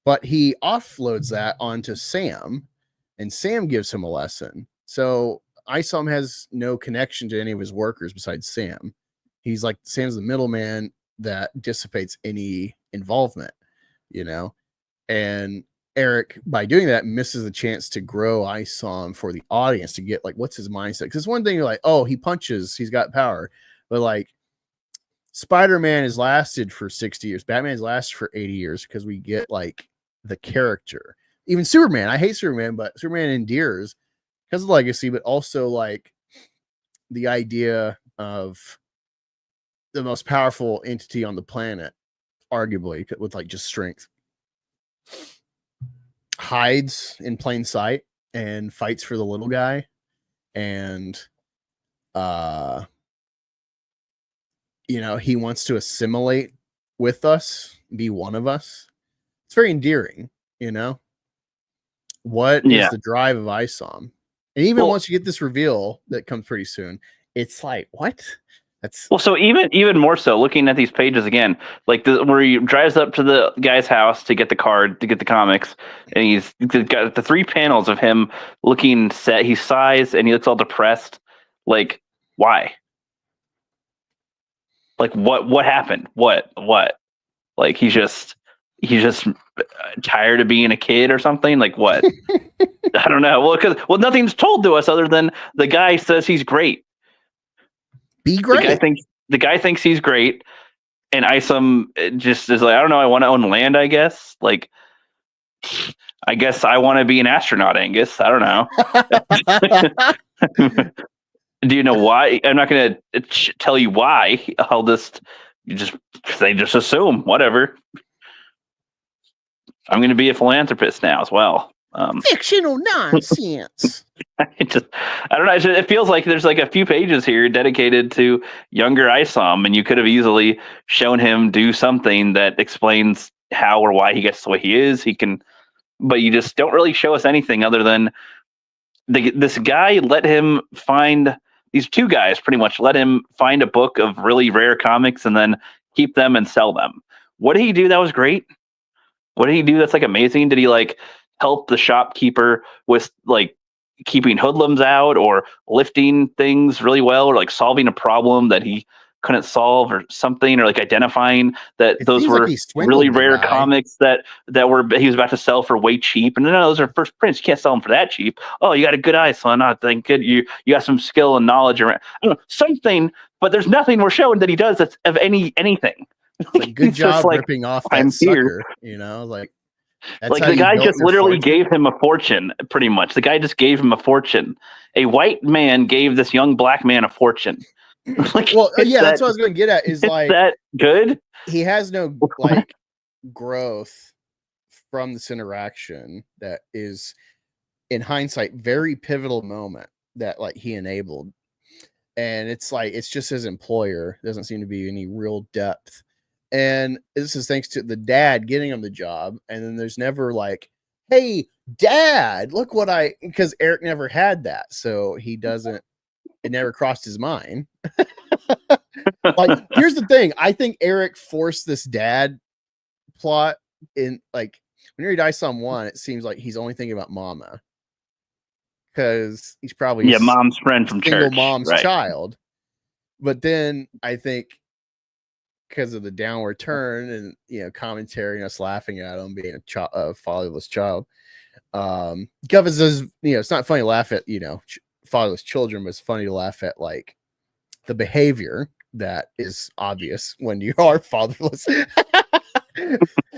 But he offloads that onto Sam, and Sam gives him a lesson. So Isom has no connection to any of his workers besides Sam. He's like, Sam's the middleman that dissipates any involvement, you know? And Eric, by doing that, misses the chance to grow Isom for the audience to get like, what's his mindset? Because one thing you're like, oh, he punches, he's got power. But like, Spider-Man has lasted for 60 years. Batman has lasted for 80 years because we get like the character. Even Superman, I hate Superman, but Superman endears because of legacy, but also like the idea of the most powerful entity on the planet, arguably, with like just strength, hides in plain sight and fights for the little guy. And you know, he wants to assimilate with us, be one of us. It's very endearing, you know. What is the drive of Isom? And even once you get this reveal that comes pretty soon, it's like, what? That's Well, so even more so, looking at these pages again, like where he drives up to the guy's house to get the card, to get the comics, and he's got the 3 panels of him looking sad. He sighs and he looks all depressed. Like, why? Like, what happened? What? Like, he's just tired of being a kid or something. Like, what? I don't know. Well, nothing's told to us other than the guy says he's great. be great. The guy thinks he's great, and Isom just is like, I don't know. I want to own land, I guess. Like, I guess I want to be an astronaut, Angus. I don't know. Do you know why? I'm not going to tell you why. They just assume whatever. I'm going to be a philanthropist now as well. Fictional nonsense. I don't know. It feels like there's like a few pages here dedicated to younger Isom, and you could have easily shown him do something that explains how or why he gets the way he is. But you just don't really show us anything other than this guy let him find. These 2 guys pretty much let him find a book of really rare comics and then keep them and sell them. What did he do that was great? What did he do that's like amazing? Did he like help the shopkeeper with like keeping hoodlums out or lifting things really well or like solving a problem that he couldn't solve or something, or like identifying that those were really rare comics that he was about to sell for way cheap? And no, those are first prints. You can't sell them for that cheap. Oh, you got a good eye, son. I think good. You got some skill and knowledge around. I don't know, something, but there's nothing we're showing that he does that's of anything. Like, good job ripping off that sucker. You know, like the guy just literally gave him a fortune. Pretty much, the guy just gave him a fortune. A white man gave this young black man a fortune. Like, well, yeah, that's what I was going to get at. Is like that good? He has no like growth from this interaction that is, in hindsight, very pivotal moment that like he enabled, and it's like it's just his employer. There doesn't seem to be any real depth, and this is thanks to the dad getting him the job, and then there's never like, hey, Dad, look what because Eric never had that, so he doesn't. It never crossed his mind. Like, here's the thing. I think Eric forced this dad plot in, like, when you read Isom 1, it seems like he's only thinking about Mama. Because he's probably mom's friend from single church. Mom's child. But then I think because of the downward turn and, you know, commentary and us laughing at him being a fatherless child. Governors says, you know, it's not funny to laugh at, you know, fatherless children, but it's funny to laugh at like the behavior that is obvious when you are fatherless.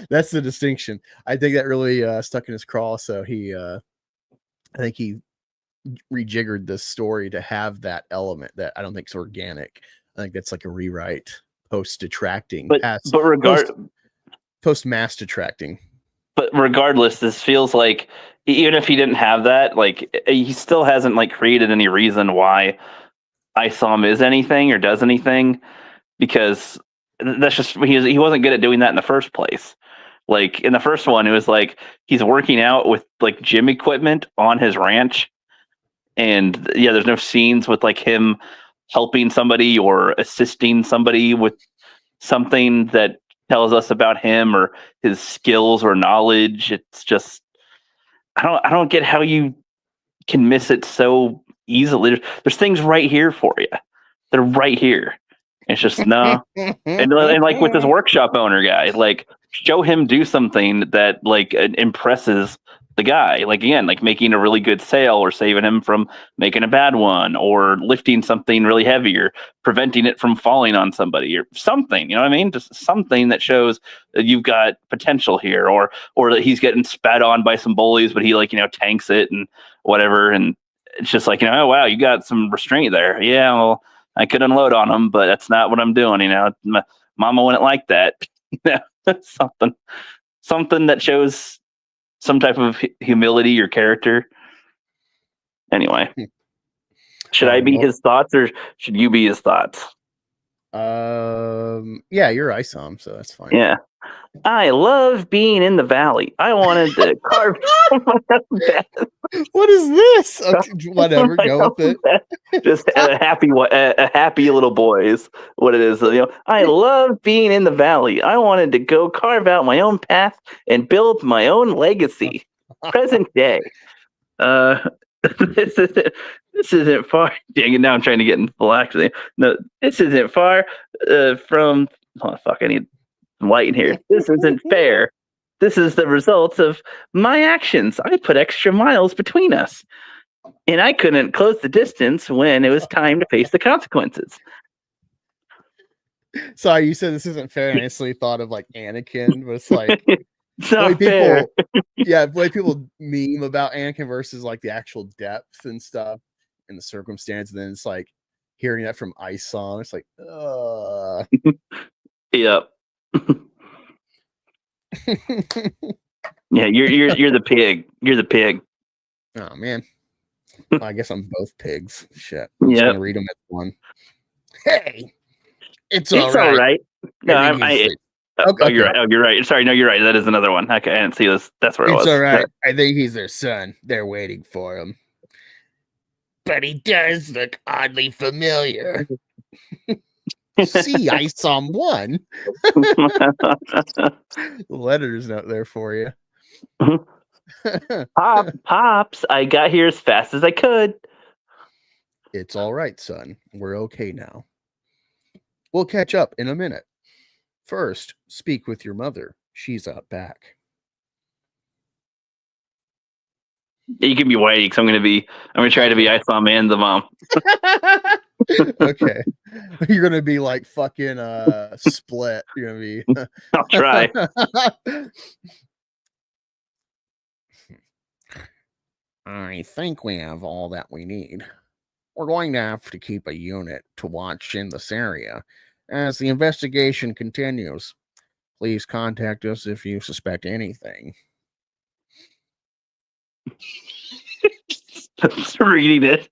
That's the distinction. I think that really stuck in his craw. So I think he rejiggered this story to have that element that I don't think is organic. I think that's like a rewrite post detracting, post mass detracting. But regardless, this feels like even if he didn't have that, like he still hasn't like created any reason why Isom is anything or does anything, because that's just he wasn't good at doing that in the first place. Like in the first one, it was like he's working out with like gym equipment on his ranch, and yeah, there's no scenes with like him helping somebody or assisting somebody with something that tells us about him or his skills or knowledge. It's just I don't get how you can miss it so easily. There's things right here for you. They're right here. It's just no. and like with this workshop owner guy, like show him do something that like impresses the guy. Like again, like making a really good sale or saving him from making a bad one or lifting something really heavy or preventing it from falling on somebody or something, you know what I mean? Just something that shows that you've got potential here, or that he's getting spat on by some bullies, but he like, you know, tanks it and whatever. And it's just like, you know, oh, wow, you got some restraint there. Yeah, well, I could unload on him, but that's not what I'm doing. You know, Mama wouldn't like that. Something that shows some type of humility or character. Anyway, should I be his thoughts or should you be his thoughts? Yeah, you're Isom, so that's fine. Yeah. I love being in the valley. I wanted to carve What is this? Okay, whatever, go with it. Just a happy little boy is what it is. I love being in the valley. I wanted to go carve out my own path and build my own legacy. Present day. This isn't far. Dang it! Now I'm trying to get in full accent. No, this isn't far from. Oh fuck! I need light in here. This isn't fair. This is the result of my actions. I put extra miles between us, and I couldn't close the distance when it was time to face the consequences. Sorry, you said this isn't fair, and I instantly thought of like Anakin, but it's like It's not fair. the way people meme about Anakin versus like the actual depth and stuff and the circumstance, and then it's like hearing that from Isom, it's like, Yep. Yeah, you're the pig. You're the pig. Oh man. Well, I guess I'm both pigs. Shit. I'm just Yep. gonna read them as one. Hey, it's It's all right. No, Okay. Oh, you're right. Oh, you're right. Sorry, no, you're right. That is another one. Okay, I didn't see this. That's where it was. It's all right. I think he's their son. They're waiting for him. But he does look oddly familiar. See, Isom won. The letter's not there for you. Pops, I got here as fast as I could. It's all right, son. We're okay now. We'll catch up in a minute. First, speak with your mother. She's out back. You can be waiting because I'm gonna try to be Isom and the mom. Okay. You're gonna be like fucking Split. You're gonna be I'll try. I think we have all that we need. We're going to have to keep a unit to watch in this area as the investigation continues. Please contact us if you suspect anything. Just reading it.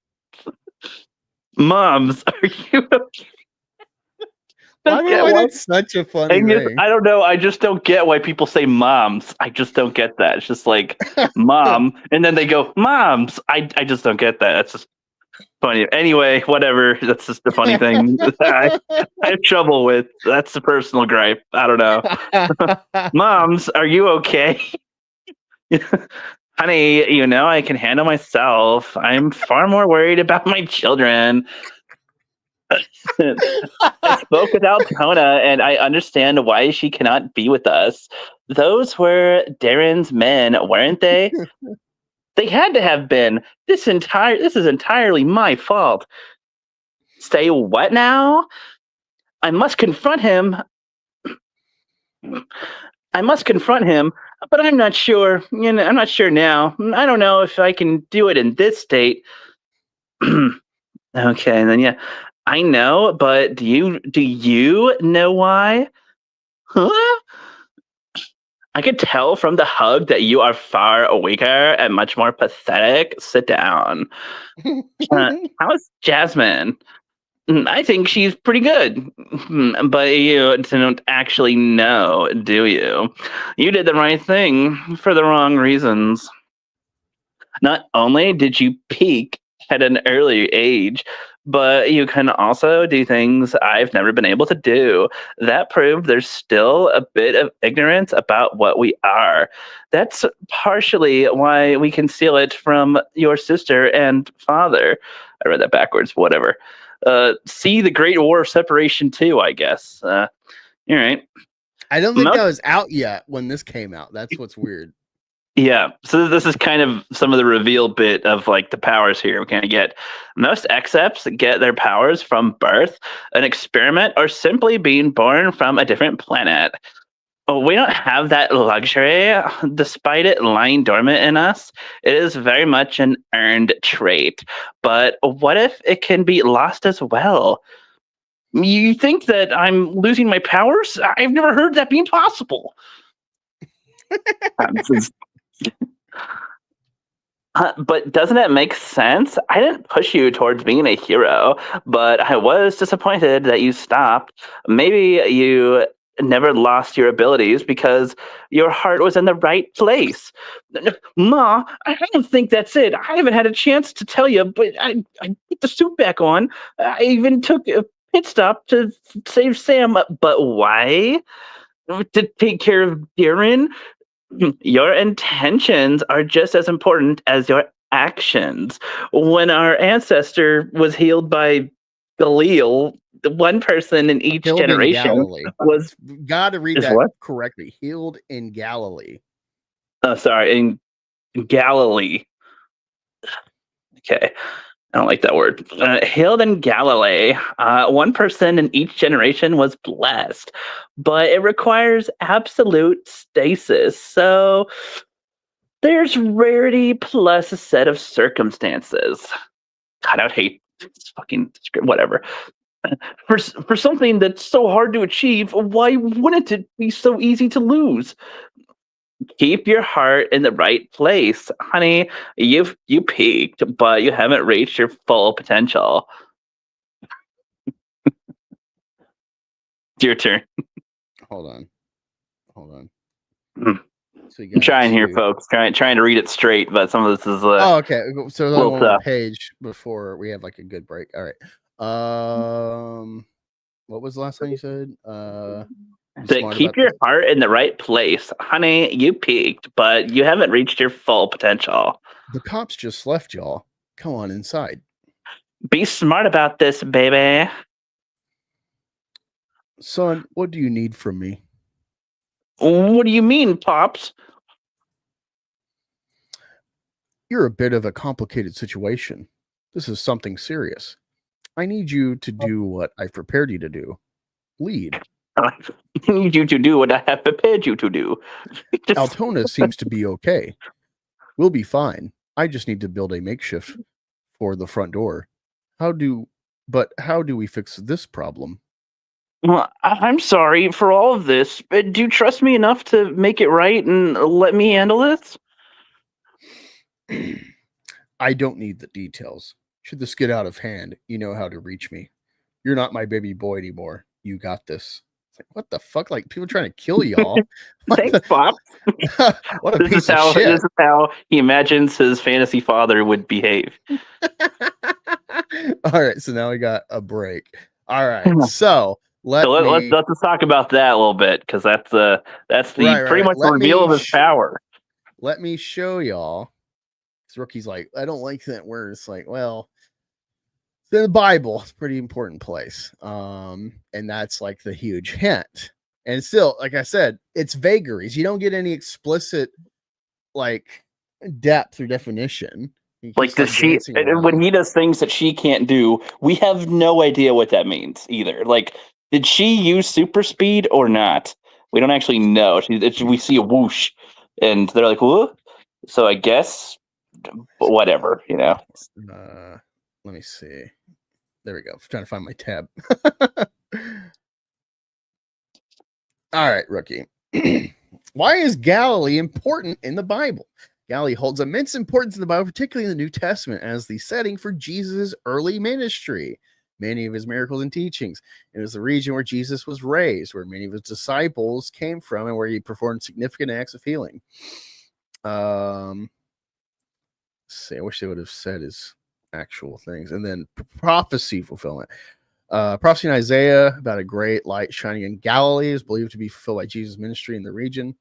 Moms, are you okay? I don't know why that's such a funny thing. I don't know. I just don't get why people say moms. I just don't get that. It's just like mom, and then they go moms. I just don't get that. That's just funny. Anyway, whatever. That's just a funny thing. I have trouble with. That's the personal gripe. I don't know. Moms, are you okay? Honey, I can handle myself. I'm far more worried about my children. I spoke with Altona, and I understand why she cannot be with us. Those were Darren's men, weren't they? They had to have been. This is entirely my fault. Say what now? I must confront him. But I'm not sure. I'm not sure now. I don't know if I can do it in this state. Okay, and then yeah. I know, but do you know why? Huh? I could tell from the hug that you are far weaker and much more pathetic. Sit down. How's Jasmine? I think she's pretty good. But you don't actually know, do you? You did the right thing for the wrong reasons. Not only did you peak at an early age, but you can also do things I've never been able to do. That proved there's still a bit of ignorance about what we are. That's partially why we conceal it from your sister and father. I read that backwards, whatever. See the Great War of Separation too, I guess. All right. I don't think that was out yet when this came out. That's what's weird. Yeah, so this is kind of some of the reveal bit of like the powers here we kind of get. Most excepts get their powers from birth, an experiment, or simply being born from a different planet. We don't have that luxury, despite it lying dormant in us. It is very much an earned trait. But what if it can be lost as well? You think that I'm losing my powers? I've never heard that being possible. But doesn't it make sense? I didn't push you towards being a hero, but I was disappointed that you stopped. Maybe you never lost your abilities because your heart was in the right place. Ma, I don't think that's it. I haven't had a chance to tell you, but I put the suit back on. I even took a pit stop to save Sam. But why? To take care of Darren? Your intentions are just as important as your actions. When our ancestor was healed by Galil, the one person in each Healed in generation Galilee. was Gotta read is that what? correctly. Healed in Galilee. Sorry, in Galilee. Okay. I don't like that word. Healed in Galilee, one person in each generation was blessed, but it requires absolute stasis. So there's rarity plus a set of circumstances. God, I would hate this fucking script, whatever. For something that's so hard to achieve, why wouldn't it be so easy to lose? Keep your heart in the right place, honey. You peaked, but you haven't reached your full potential. It's your turn. Hold on. Mm. So you I'm got trying here, two. folks. Trying to read it straight, but some of this is Oh, okay. So there's little only one tough. page before we have like a good break. All right. What was the last thing you said? Be So smart keep about your this. heart in the right place, honey. You peaked, but you haven't reached your full potential. The cops just left, y'all. Come on inside. Be smart about this, baby. Son, what do you need from me? What do you mean, Pops? You're a bit of a complicated situation. This is something serious. I need you to do what I've prepared you to do. Lead. I need you to do what I have prepared you to do. Altona seems to be okay. We'll be fine. I just need to build a makeshift for the front door. How do we fix this problem? Well, I'm sorry for all of this, but do you trust me enough to make it right and let me handle this? I don't need the details. Should this get out of hand, you know how to reach me. You're not my baby boy anymore. You got this. It's like, what the fuck? Like, people trying to kill y'all. Thanks, Pop. What a This piece is how of shit. this is how he imagines his fantasy father would behave. All right, so now we got a break. All right, so let's talk about that a little bit, because that's the pretty much the reveal of his power. Let me show y'all. Because Rookie's like, I don't like that word. It's like, well, it's in the Bible. It's a pretty important place. And that's like the huge hint. And still, like I said, it's vagaries. You don't get any explicit like depth or definition. Like, does she, when he does things that she can't do, we have no idea what that means either. Like, did she use super speed or not? We don't actually know. We see a whoosh, and they're like, "What?" So I guess, whatever, you know. Let me see. There we go. I'm trying to find my tab. All right, Rookie. Why is Galilee important in the Bible? Galilee holds immense importance in the Bible, particularly in the New Testament, as the setting for Jesus' early ministry. Many of his miracles and teachings. It was the region where Jesus was raised, where many of his disciples came from, and where he performed significant acts of healing. See, I wish they would have said his actual things. And then prophecy fulfillment. Prophecy in Isaiah about a great light shining in Galilee is believed to be fulfilled by Jesus' ministry in the region.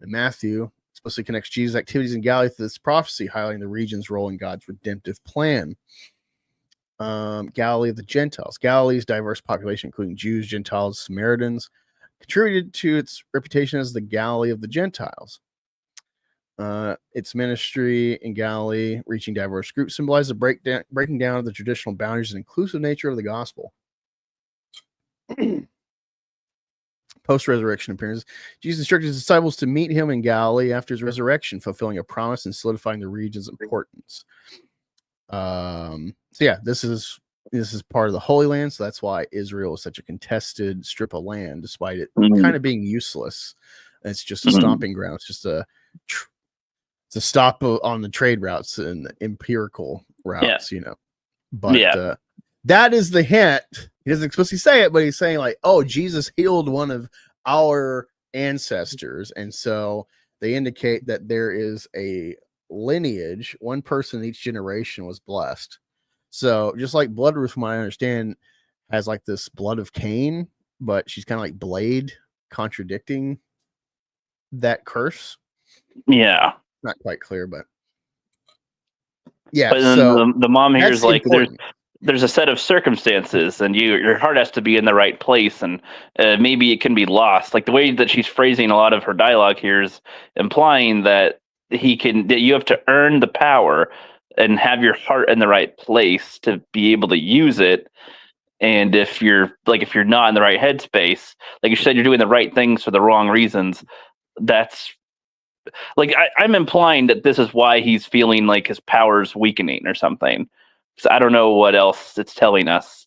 And Matthew explicitly connects Jesus' activities in Galilee to this prophecy, highlighting the region's role in God's redemptive plan. Galilee of the Gentiles. Galilee's diverse population, including Jews, Gentiles, Samaritans, contributed to its reputation as the Galilee of the Gentiles. Its ministry in Galilee, reaching diverse groups, symbolizes the breaking down of the traditional boundaries and inclusive nature of the gospel. Post-resurrection appearances. Jesus instructed his disciples to meet him in Galilee after his resurrection, fulfilling a promise and solidifying the region's importance. So yeah, this is part of the Holy Land, so that's why Israel is such a contested strip of land, despite it kind of being useless. It's just a stomping ground. It's just a stop on the trade routes and the empirical routes, you know. But that is the hint. He doesn't explicitly say it, but he's saying like, oh, Jesus healed one of our ancestors. And so they indicate that there is a lineage, one person in each generation was blessed. So just like Bloodruth, from what I understand, has like this blood of Cain, but she's kind of like Blade, contradicting that curse. Yeah. Not quite clear, but yeah. But then So the mom here that's is like, important. there's a set of circumstances, and your heart has to be in the right place, and maybe it can be lost. Like the way that she's phrasing a lot of her dialogue here is implying that that you have to earn the power and have your heart in the right place to be able to use it. And if you're not in the right headspace, like you said, you're doing the right things for the wrong reasons. That's like I'm implying that this is why he's feeling like his power's weakening or something. So I don't know what else it's telling us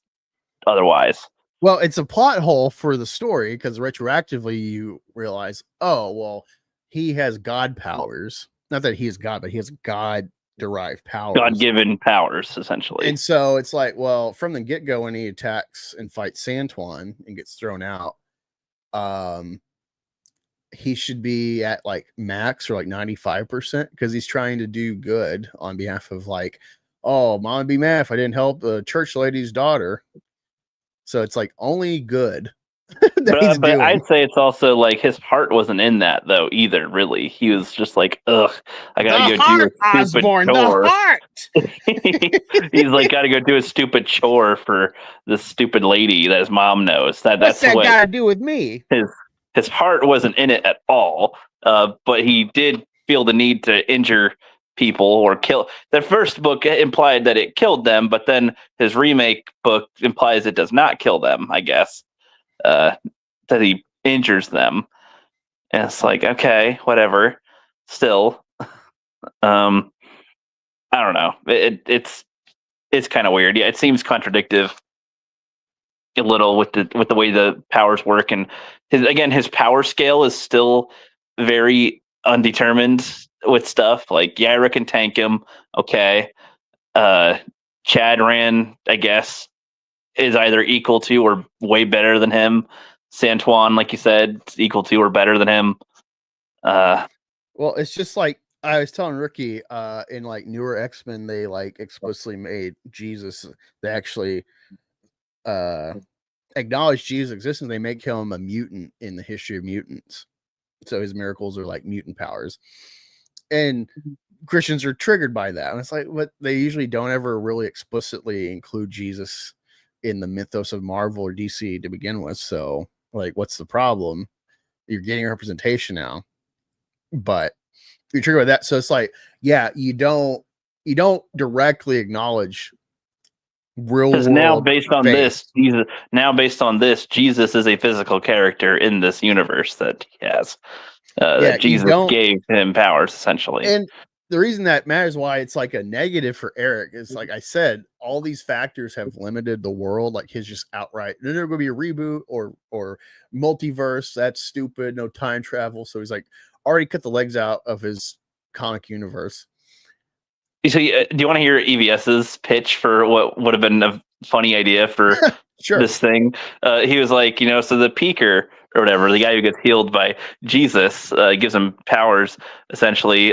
otherwise. Well, it's a plot hole for the story because retroactively you realize, oh, well, he has God powers. Not that he is God, but he has God-derived powers. God-given powers, essentially. And so it's like, well, from the get-go when he attacks and fights Santuan and gets thrown out, he should be at like max or like 95% because he's trying to do good on behalf of like, oh, mom would be mad if I didn't help the church lady's daughter. So it's like only good. But I'd say it's also like his heart wasn't in that though either. Really, he was just like, ugh, I gotta go do a stupid chore. The heart. He's like, gotta go do a stupid chore for this stupid lady that his mom knows. What's that got to do with me? His heart wasn't in it at all. But he did feel the need to injure people or kill. The first book implied that it killed them, but then his remake book implies it does not kill them, I guess. That he injures them. And it's like, okay, whatever. Still. I don't know. It's kind of weird. Yeah, it seems contradictive a little with the way the powers work, and his power scale is still very undetermined with stuff. Like Yaira can tank him, okay. Chadran, I guess, is either equal to or way better than him. Santuan, like you said, is equal to or better than him. Well, it's just like I was telling Ricky, in like newer X-Men, they like explicitly made Jesus. They actually acknowledge Jesus' existence. They make him a mutant in the history of mutants. So his miracles are like mutant powers. And Christians are triggered by that. And it's like, what they usually don't ever really explicitly include Jesus in the mythos of Marvel or DC to begin with. So, like, what's the problem? You're getting representation now, but you're triggered by that. So it's like, yeah, you don't directly acknowledge real world. Now based on this, Jesus is a physical character in this universe that he has. That Jesus gave him powers, essentially. And the reason that matters, why it's like a negative for Eric, is like I said, all these factors have limited the world. Like his just outright, there's going to be a reboot or multiverse. That's stupid. No time travel. So he's like already cut the legs out of his comic universe. So, do you want to hear EVS's pitch for what would have been a funny idea for this thing? He was like, so the Peaker or whatever, the guy who gets healed by Jesus, gives him powers, essentially,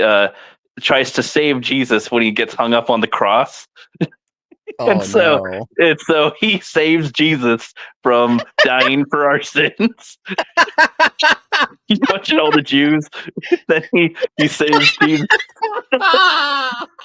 tries to save Jesus when he gets hung up on the cross. And so he saves Jesus from dying for our sins. He's punching all the Jews. Then he saves Jesus.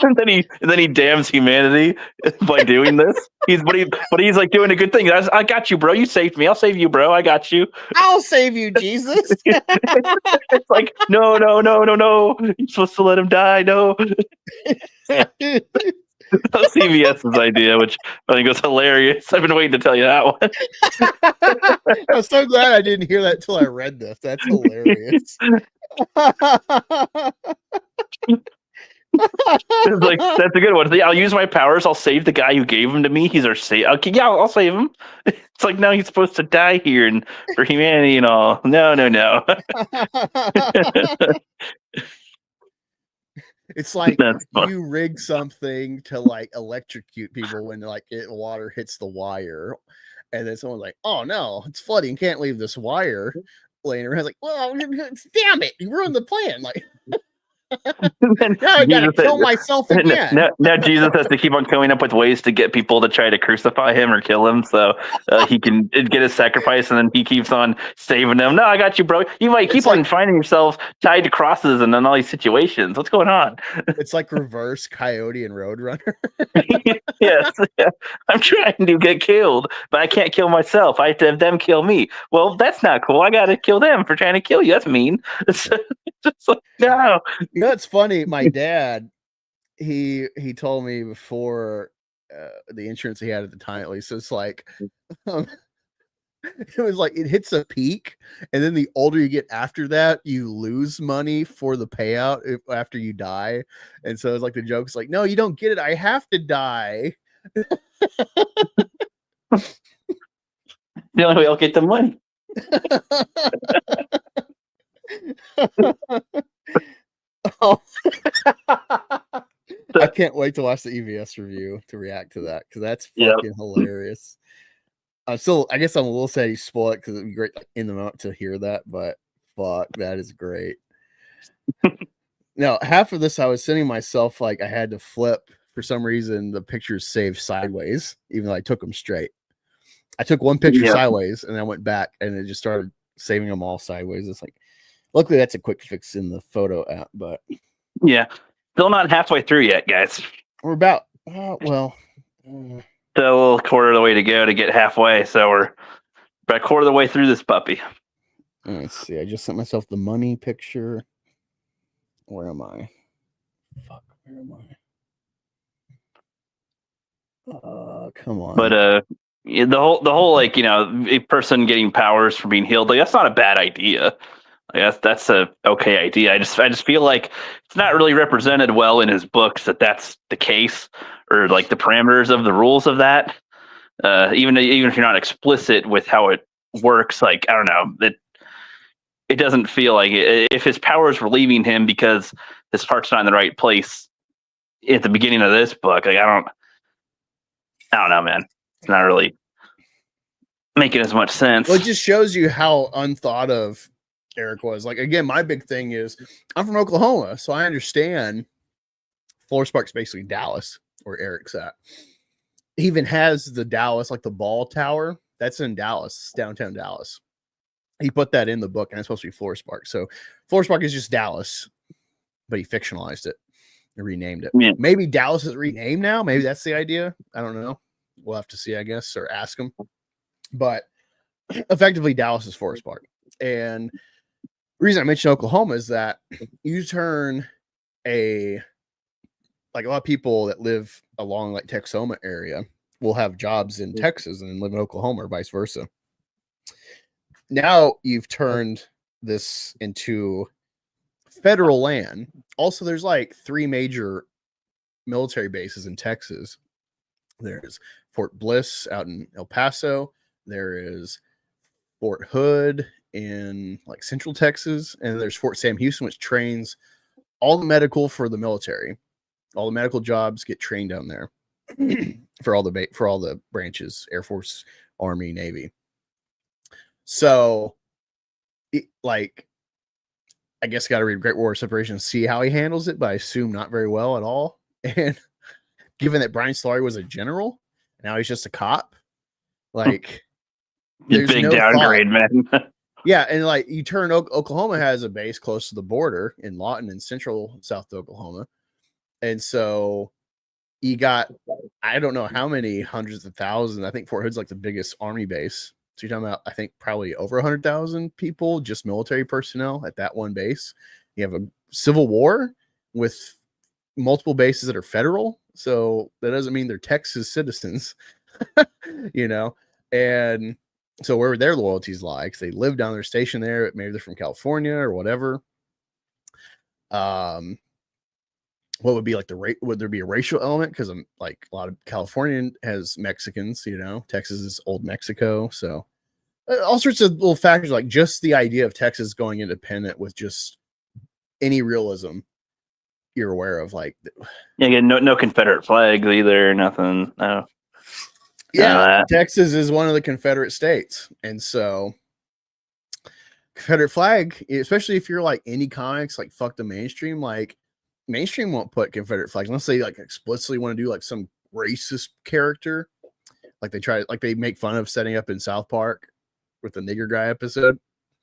and then he damns humanity by doing this. But he's like doing a good thing. I got you, bro. You saved me. I'll save you, bro. I got you. I'll save you, Jesus. It's like, no. You're supposed to let him die. No. That's CBS's idea, which I think was hilarious. I've been waiting to tell you that one. I'm so glad I didn't hear that until I read this. That's hilarious. It's like, that's a good one. I'll use my powers. I'll save the guy who gave them to me. He's our savior. Okay, yeah, I'll save him. It's like, no, he's supposed to die here and for humanity and all. No. It's like you rig something to like electrocute people when like water hits the wire, and then someone's like, "Oh no, it's flooding! Can't leave this wire." laying around like, well, damn it, you ruined the plan. Like, Then now I gotta Jesus kill said- myself again. Now Jesus has to keep on coming up with ways to get people to try to crucify him or kill him, so he can get his sacrifice, and then he keeps on saving them. No, I got you, bro. You might keep It's like- on finding yourself tied to crosses and in all these situations. What's going on? It's like reverse Coyote and Roadrunner. Yes, I'm trying to get killed, but I can't kill myself. I have to have them kill me. Well, that's not cool. I got to kill them for trying to kill you. That's mean. It's just like, no. You know, it's funny. My dad, he told me before the insurance he had at the time, at least, it's like it was like it hits a peak, and then the older you get after that, you lose money for the payout after you die. And so it's like the joke's like, no, you don't get it. I have to die. The only way I'll get the money. Oh. I can't wait to watch the EVS review to react to that because that's fucking hilarious. I guess I'm a little sad he spoiled it because it'd be great in the moment to hear that, but fuck, that is great. Now, half of this I was sending myself like I had to flip for some reason. The pictures saved sideways, even though I took them straight. I took one picture sideways and I went back and it just started saving them all sideways. It's like, luckily that's a quick fix in the photo app, but yeah, still not halfway through yet, guys. we're about Still a little quarter of the way to go to get halfway, so we're about a quarter of the way through this puppy. let's see. I just sent myself the money picture. Where am I? Fuck, where am I? Come on. But the whole like, you know, a person getting powers for being healed, like that's not a bad idea. Like, that's a okay idea. I just feel like it's not really represented well in his books that that's the case, or like the parameters of the rules of that. Even if you're not explicit with how it works, like I don't know, it doesn't feel like it. If his powers were leaving him because his heart's not in the right place at the beginning of this book, like I don't know, man. It's not really making as much sense. Well, it just shows you how unthought of Eric was. Like, again, my big thing is I'm from Oklahoma, so I understand Floor Spark's basically Dallas, where Eric's at. He even has the Dallas, like the ball tower, that's in Dallas, downtown Dallas. He put that in the book, and it's supposed to be Floor Spark. So Floor Spark is just Dallas, but he fictionalized it and renamed it. Yeah. Maybe Dallas is renamed now. Maybe that's the idea. I don't know. We'll have to see, I guess, or ask him. But effectively, Dallas is Floor Spark. And the reason I mentioned Oklahoma is that you turn a lot of people that live along like Texoma area will have jobs in Texas and live in Oklahoma or vice versa. Now you've turned this into federal land. Also, there's like 3 major military bases in Texas. There's Fort Bliss out in El Paso. There is Fort Hood in like Central Texas, and there's Fort Sam Houston, which trains all the medical for the military. All the medical jobs get trained down there for all the branches: Air Force, Army, Navy. So, I guess got to read Great War of Separation and see how he handles it, but I assume not very well at all. And given that Brian Solari was a general, now he's just a cop. Like, there's big no downgrade, thought. man. Yeah, and like you turn Oklahoma has a base close to the border in Lawton in central South Oklahoma. And so you got, I don't know how many hundreds of thousands. I think Fort Hood's like the biggest army base. So you're talking about, I think, probably over 100,000 people, just military personnel at that one base. You have a civil war with multiple bases that are federal. So that doesn't mean they're Texas citizens, you know? And so where would their loyalties lie? Because they live down there, stationed there. Maybe they're from California or whatever. What would be like would there be a racial element? Because I'm like a lot of Californian has Mexicans, you know, Texas is old Mexico. So all sorts of little factors, like just the idea of Texas going independent with just any realism you're aware of. Like, Yeah, no Confederate flags either, nothing. No. Yeah, Texas is one of the Confederate states. And so Confederate flag, especially if you're like indie comics, like fuck the mainstream. Like mainstream won't put Confederate flags unless they like explicitly want to do like some racist character. Like they make fun of setting up in South Park with the nigger guy episode.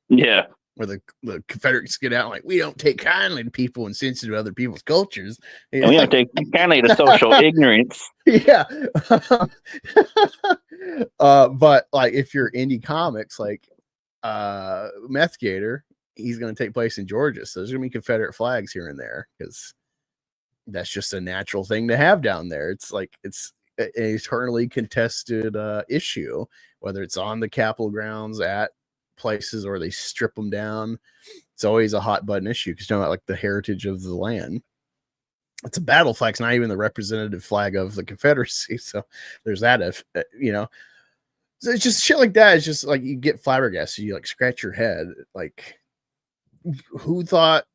Yeah. Where the Confederates get out like, we don't take kindly to people and sensitive to other people's cultures. And we don't take kindly to social ignorance. Yeah. But like if you're indie comics, like Meth Gator, he's going to take place in Georgia. So there's going to be Confederate flags here and there because that's just a natural thing to have down there. It's like it's an eternally contested issue, whether it's on the Capitol grounds, at places, or they strip them down. It's always a hot button issue because you know, like the heritage of the land. It's a battle flag. It's not even the representative flag of the Confederacy. So there's that. If you know, so it's just shit like that. It's just like you get flabbergasted. You like scratch your head. Like, who thought?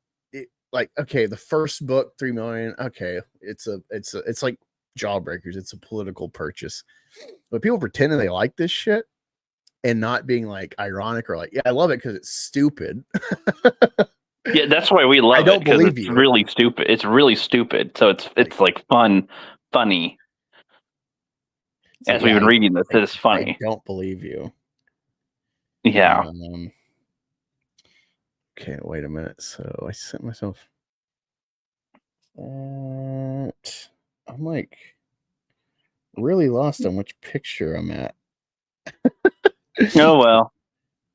Like, okay, the first book, 3 million. Okay, it's like Jawbreakers. It's a political purchase, but people pretending they like this shit and not being like ironic or like, yeah, I love it because it's stupid. Yeah, that's why we love it because it's you. really stupid. It's really stupid. So it's like funny. As we've been reading this, it is funny. I don't believe you. Yeah. Okay, wait a minute. So I sent myself. I'm like really lost on which picture I'm at. Oh well.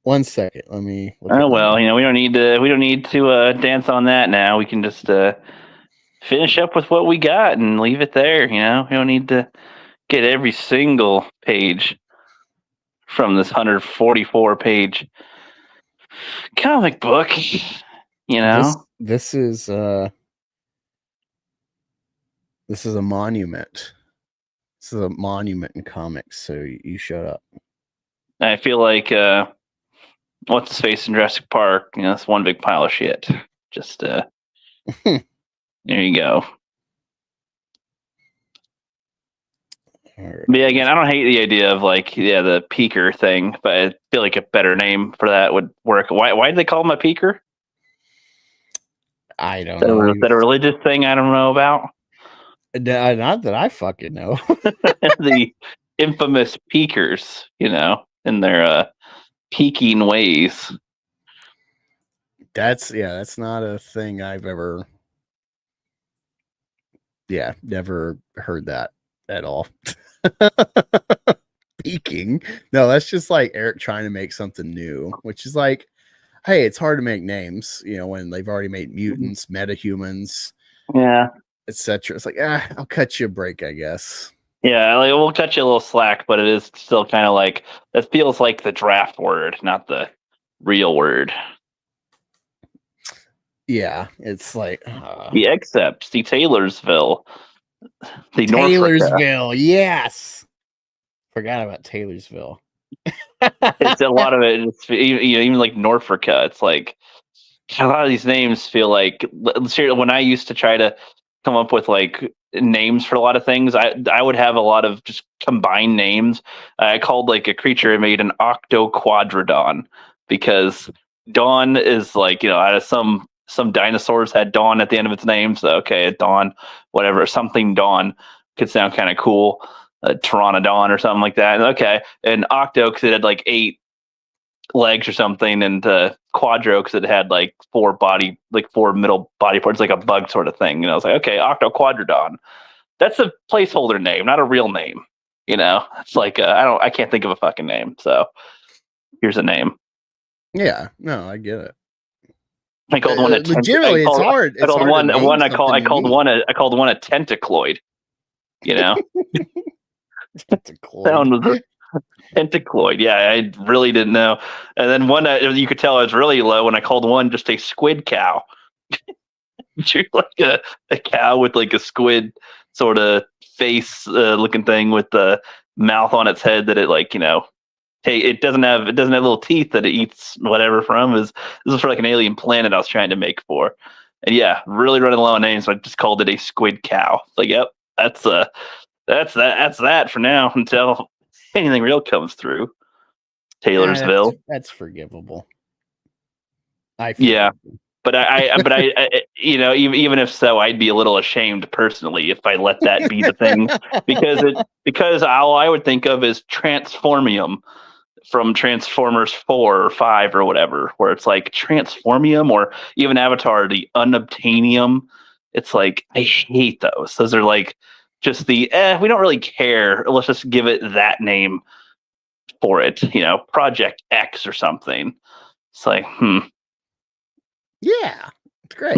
1 second. Let me. Oh well. You know, we don't need to dance on that now. We can just finish up with what we got and leave it there. You know, we don't need to get every single page from this 144 page comic book. You know, this is a monument. This is a monument in comics. So you shut up. I feel like what's his face in Jurassic Park? You know, it's one big pile of shit. Just there you go. Right. But yeah, again, I don't hate the idea of like, yeah, the peaker thing, but I feel like a better name for that would work. Why did they call him a peaker? I don't know. Is that a religious thing I don't know about? Not that I fucking know. The infamous peakers, you know, in their peaking ways. That's not a thing I've ever. Yeah, never heard that at all. Peaking. No, that's just like Eric trying to make something new, which is like, hey, it's hard to make names, you know, when they've already made mutants, metahumans, yeah, etc. It's like, I'll cut you a break, I guess. Yeah, like, we'll cut you a little slack, but it is still kind of like, that feels like the draft word, not the real word. Yeah, it's like the Excepts, the Taylorsville, the Taylorsville, yes. Forgot about Taylorsville. It's a lot of it. It's, even like Norfolka. It's like a lot of these names feel like, when I used to try to come up with like names for a lot of things, I would have a lot of just combined names. I called like a creature I made an octoquadrodon because Dawn is like, you know, out of some dinosaurs had Dawn at the end of its name. So, okay, Dawn, whatever, something Dawn could sound kind of cool. Pteranodon or something like that. Okay. And Octo, because it had like 8 legs or something, and Quadro, because it had like 4 middle body parts, like a bug sort of thing. You know, I was like, okay, Octoquadrodon. That's a placeholder name, not a real name. You know, it's like, I can't think of a fucking name. So here's a name. Yeah, no, I get it. I called one legitimately. It's hard. I called one a tentacloid. You know, tentacloid. Tentacloid. Yeah, I really didn't know. And then one, you could tell I was really low when I called one just a squid cow. Like a cow with like a squid sort of face looking thing with the mouth on its head that it, like, you know, hey, it doesn't have little teeth that it eats whatever from. This is for like an alien planet I was trying to make for. And yeah, really running low on names, so I just called it a squid cow. Like, yep, that's that for now until anything real comes through. Taylorsville. That's forgivable. I feel Yeah. you. But I you know, even if so, I'd be a little ashamed personally if I let that be the thing, because all I would think of is Transformium from Transformers 4 or 5 or whatever, where it's like Transformium, or even Avatar, the Unobtainium. It's like, I hate those. Those are like just we don't really care. Let's just give it that name for it, you know, Project X or something. It's like, Yeah, it's great.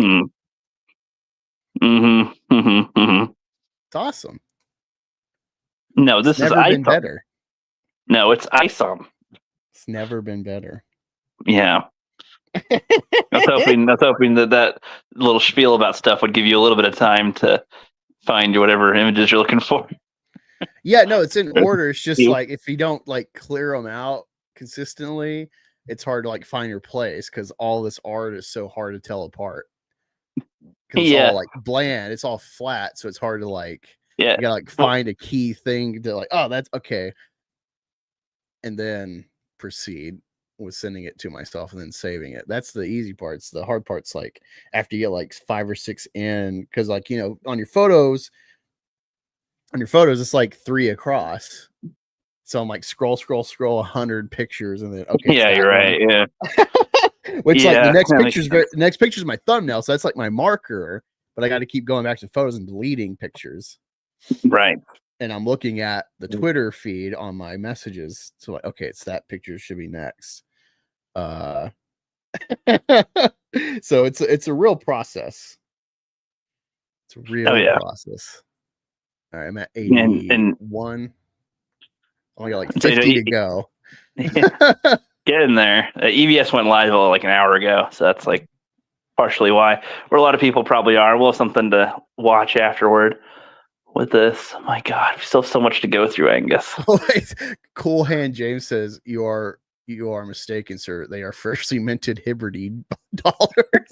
It's awesome. No, this it's is never been Isom. better. No, it's Isom. It's never been better. Yeah. I was hoping that little spiel about stuff would give you a little bit of time to find whatever images you're looking for. Yeah, no, it's in order. It's just like if you don't like clear them out consistently, it's hard to like find your place because all this art is so hard to tell apart. Because it's all like bland, it's all flat, so it's hard to like. You gotta like find a key thing to like, oh, that's okay, and then proceed with sending it to myself and then saving it. That's the easy parts. The hard part's like after you get like 5 or 6 in, because like, you know, on your photos it's like 3 across, so I'm like scroll 100 pictures and then okay, yeah, you're right. Yeah. Which like the next picture's my thumbnail, so that's like my marker, but I got to keep going back to photos and deleting pictures. Right. And I'm looking at the Twitter feed on my messages. So like, okay, it's that picture should be next. So it's a real process. It's a real process. All right, I'm at 81. I got like 50 to go. Get in there. EVS went live like an hour ago, so that's like partially why. Where a lot of people probably are. We'll have something to watch afterward with this. My God, we still have so much to go through, Angus. Cool Hand James says you are mistaken, sir. They are freshly minted Hibbity dollars.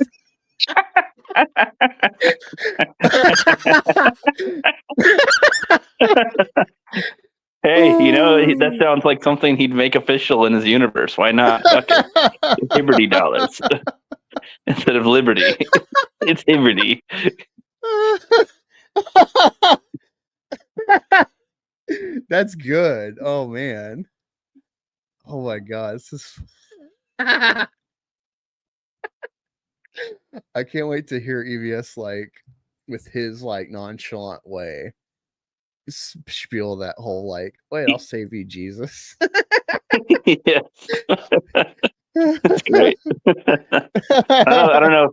Hey, you know, that sounds like something he'd make official in his universe. Why not? Okay. Liberty dollars instead of liberty. It's Liberty. That's good. Oh man. Oh my God. This is I can't wait to hear EVS like with his like nonchalant way spiel that whole like, wait, I'll save you, Jesus. Yes. That's great. I don't know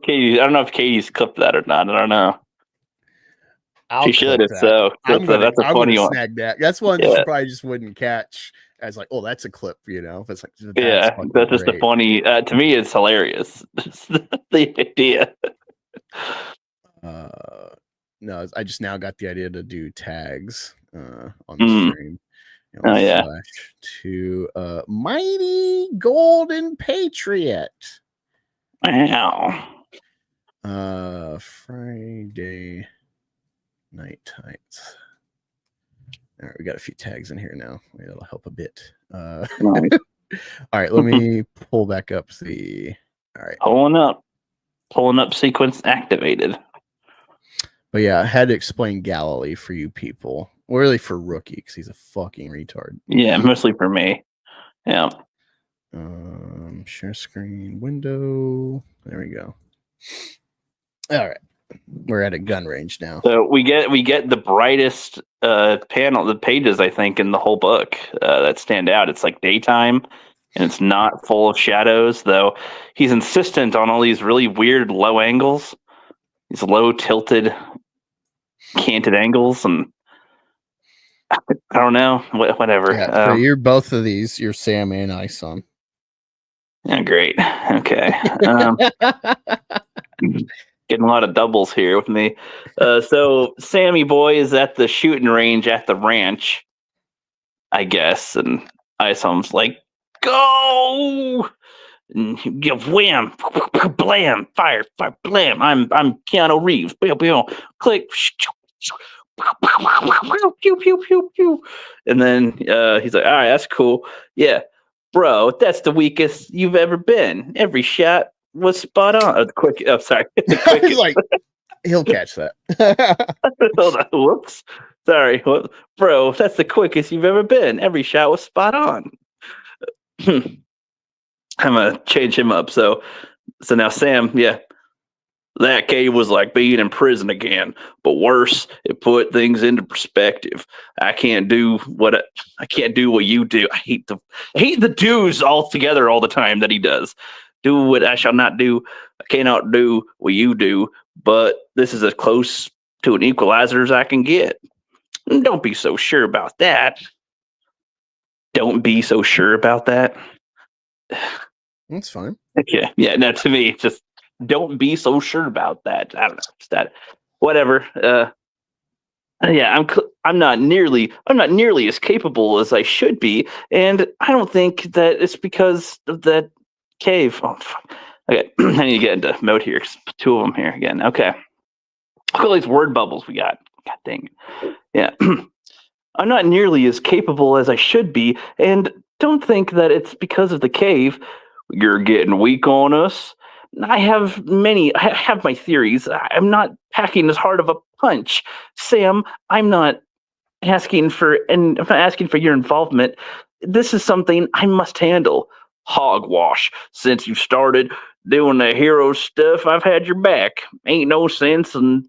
if Katie's clipped that or not. I don't know. She should, if so. That's a funny one. Snag that. That's one that you probably just wouldn't catch as like, oh, that's a clip, you know. It's like, that's just a funny. To me, it's hilarious. The idea. No, I just now got the idea to do tags on the stream. Slash to Mighty Golden Patriot. Wow. Friday Night Tights. All right, we got a few tags in here now. Maybe that'll help a bit. All right, let me pull back up the. All right, pulling up sequence activated. But yeah, I had to explain Galilee for you people. Or really for Rookie, because he's a fucking retard. Yeah, mostly for me. Yeah. Share screen window. There we go. All right. We're at a gun range now. So we get the brightest the pages, I think, in the whole book that stand out. It's like daytime and it's not full of shadows, though he's insistent on all these really weird low angles. These low tilted canted angles, and I don't know, whatever. Yeah, so you're both of these. You're Sam and Isom. Yeah, great. Okay. Getting a lot of doubles here with me. So Sammy boy is at the shooting range at the ranch, I guess, and Isom's like, "Go!" And you give wham, blam, fire, blam. I'm Keanu Reeves. Click. Pew, pew, pew, pew. And then he's like, all right, that's cool. Yeah, bro, that's the weakest you've ever been. Every shot was spot on. The quick. Oh, sorry. The quick. He's like, he'll catch that. Hold on. Whoops. Sorry, bro. That's the quickest you've ever been. Every shot was spot on. I'm gonna change him up. So now Sam, yeah. That cave was like being in prison again, but worse. It put things into perspective. I can't do what you do. I hate the do's altogether all the time that he does. Do what I shall not do. I cannot do what you do. But this is as close to an equalizer as I can get. Don't be so sure about that. Don't be so sure about that. That's fine. Okay. Yeah. No, to me, just don't be so sure about that. I don't know. Just that. Whatever. Yeah. I'm not nearly as capable as I should be, and I don't think that it's because of that cave. Oh, fuck. Okay. I need to get into mode here. 2 of them here again. Okay. Look at all these word bubbles we got. God dang it. Yeah. I'm not nearly as capable as I should be, and don't think that it's because of the cave. You're getting weak on us. I have my theories. I'm not packing as hard of a punch. Sam, I'm not asking for your involvement. This is something I must handle. Hogwash. Since you started doing the hero stuff, I've had your back. Ain't no sense in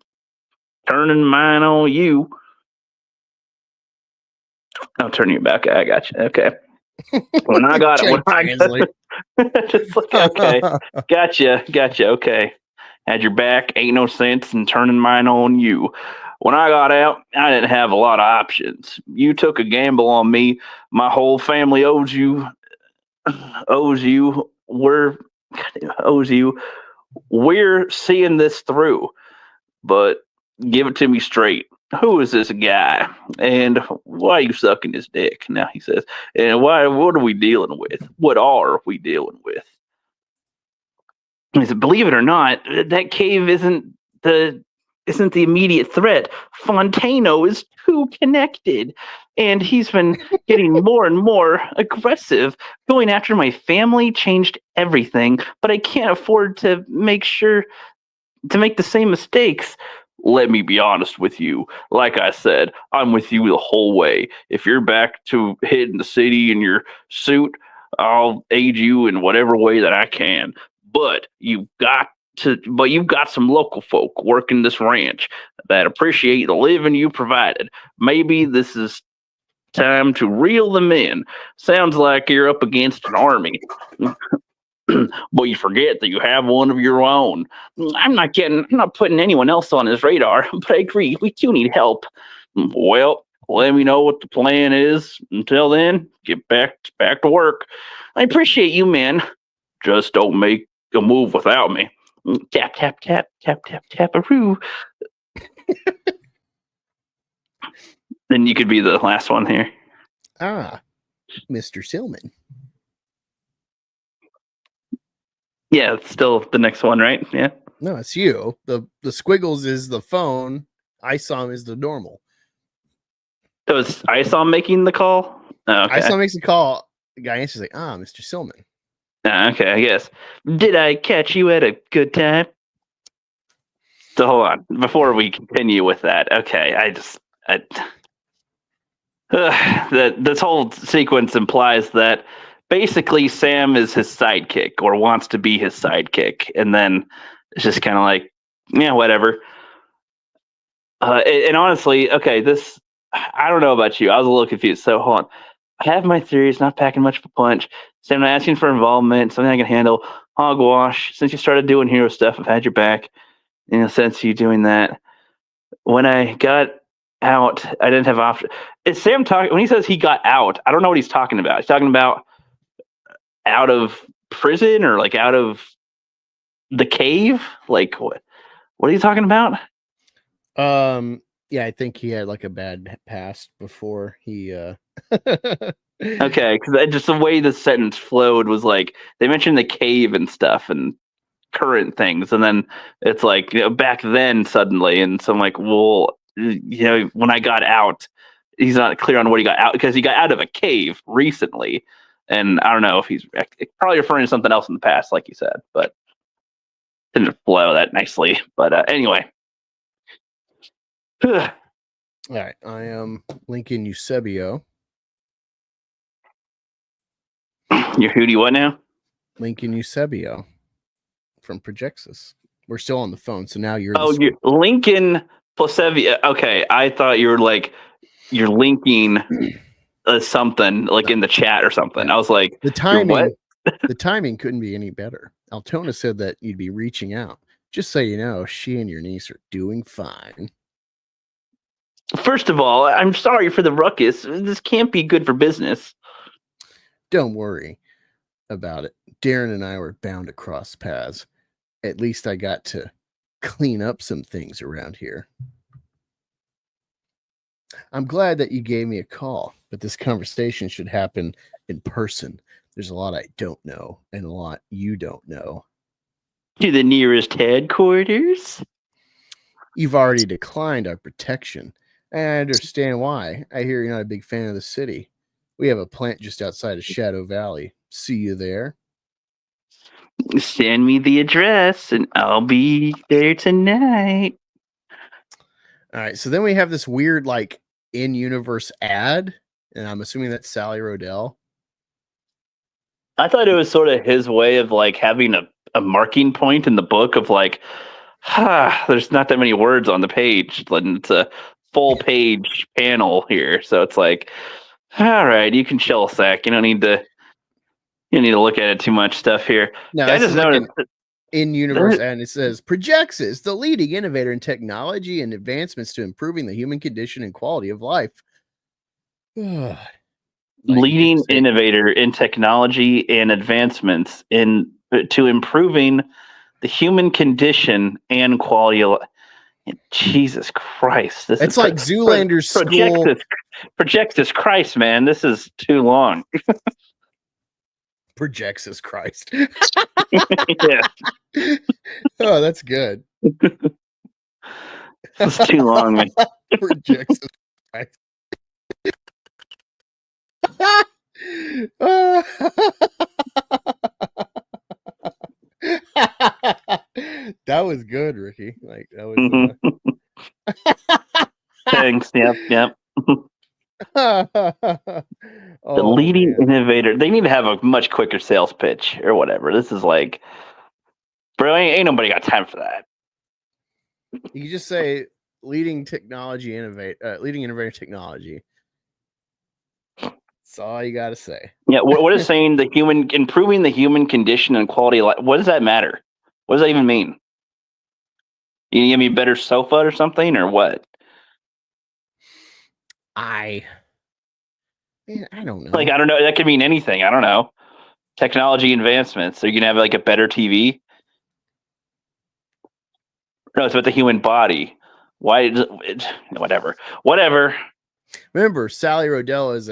turning mine on you. I'll turn your back. I got you. Okay. When I got it, just like, okay, gotcha. Okay, had your back. Ain't no sense in turning mine on you. When I got out, I didn't have a lot of options. You took a gamble on me. My whole family owes you. We're seeing this through, but give it to me straight. Who is this guy? And why are you sucking his dick? Now he says, and what are we dealing with? What are we dealing with? He said, believe it or not, that cave isn't the immediate threat. Fontano is too connected, and he's been getting more and more aggressive. Going after my family changed everything, but I can't afford to make the same mistakes. Let me be honest with you. Like I said, I'm with you the whole way. If you're back to hitting the city in your suit, I'll aid you in whatever way that I can. But you've got some local folk working this ranch that appreciate the living you provided. Maybe this is time to reel them in. Sounds like you're up against an army. But you forget that you have one of your own. I'm not putting anyone else on his radar, but I agree, we do need help. Well, let me know what the plan is. Until then, get back to work. I appreciate you, man. Just don't make a move without me. Tap, tap, tap, tap, tap, tap-a-roo. Then you could be the last one here. Ah, Mr. Silman. Yeah, it's still the next one, right? Yeah. No, it's you. The squiggles is the phone. Isom is the normal. So is Isom making the call? Oh, okay. Isom makes a call. The guy answers like, Mr. Silman. Okay, I guess. Did I catch you at a good time? So hold on. Before we continue with that, okay, this whole sequence implies that basically Sam is his sidekick or wants to be his sidekick, and then it's just kind of like, yeah, whatever. And honestly, okay, I don't know about you. I was a little confused. So hold on. I have my theories, not packing much of a punch. Sam, not asking for involvement, something I can handle. Hogwash. Since you started doing hero stuff, I've had your back. In a sense, you doing that. When I got out, I didn't have option. Is Sam talking when he says he got out? I don't know what he's talking about. He's talking about out of prison or like out of the cave? Like what are you talking about? Yeah, I think he had like a bad past before he Okay, because just the way the sentence flowed was like they mentioned the cave and stuff and current things, and then it's like, back then suddenly, and so I'm like, well, when I got out, he's not clear on what he got out, because he got out of a cave recently, and I don't know if he's probably referring to something else in the past, like you said, but didn't flow that nicely. But anyway. All right, I am Lincoln Eusebio. Your hootie what now? Lincoln Eusebio from Projexus. We're still on the phone, so now you're you're Lincoln Placevia. Okay, I thought you were like you're linking something like in the chat or something. I was like, the "You're what?" timing. The timing couldn't be any better. Altona said that you'd be reaching out. Just so you know, she and your niece are doing fine. First of all, I'm sorry for the ruckus. This can't be good for business. Don't worry about it. Darren and I were bound to cross paths. At least I got to clean up some things around here. I'm glad that you gave me a call, but this conversation should happen in person. There's a lot I don't know and a lot you don't know. To the nearest headquarters? You've already declined our protection. And I understand why. I hear you're not a big fan of the city. We have a plant just outside of Shadow Valley. See you there. Send me the address and I'll be there tonight. All right. So then we have this weird, like, in-universe ad. And I'm assuming that's Sally Rodell. I thought it was sort of his way of like having a marking point in the book of like, there's not that many words on the page. And it's a full page panel here. So it's like, all right, you can chill a sec. You don't need to look at it too much stuff here. No, I just noticed in-universe ad, and it says Projexus, the leading innovator in technology and advancements to improving the human condition and quality of life. Leading innovator in technology and advancements to improving the human condition and quality of life. Jesus Christ. It's like Zoolander's school. Projexus Christ, man. This is too long. Projexus Christ. Yeah. Oh, that's good. It's too long, man. Projexus Christ. That was good, Ricky. Like that was Thanks. Yep. The leading innovator. They need to have a much quicker sales pitch or whatever. This is like, bro, ain't nobody got time for that. You just say leading innovator technology. That's all you got to say. Yeah, what is saying improving the human condition and quality of life? What does that matter? What does that even mean? You give me a better sofa or something, or what? I don't know. Like, I don't know. That could mean anything. I don't know. Technology advancements. So you can have like a better TV. No, it's about the human body. Why? Whatever. Remember, Sally Rodell is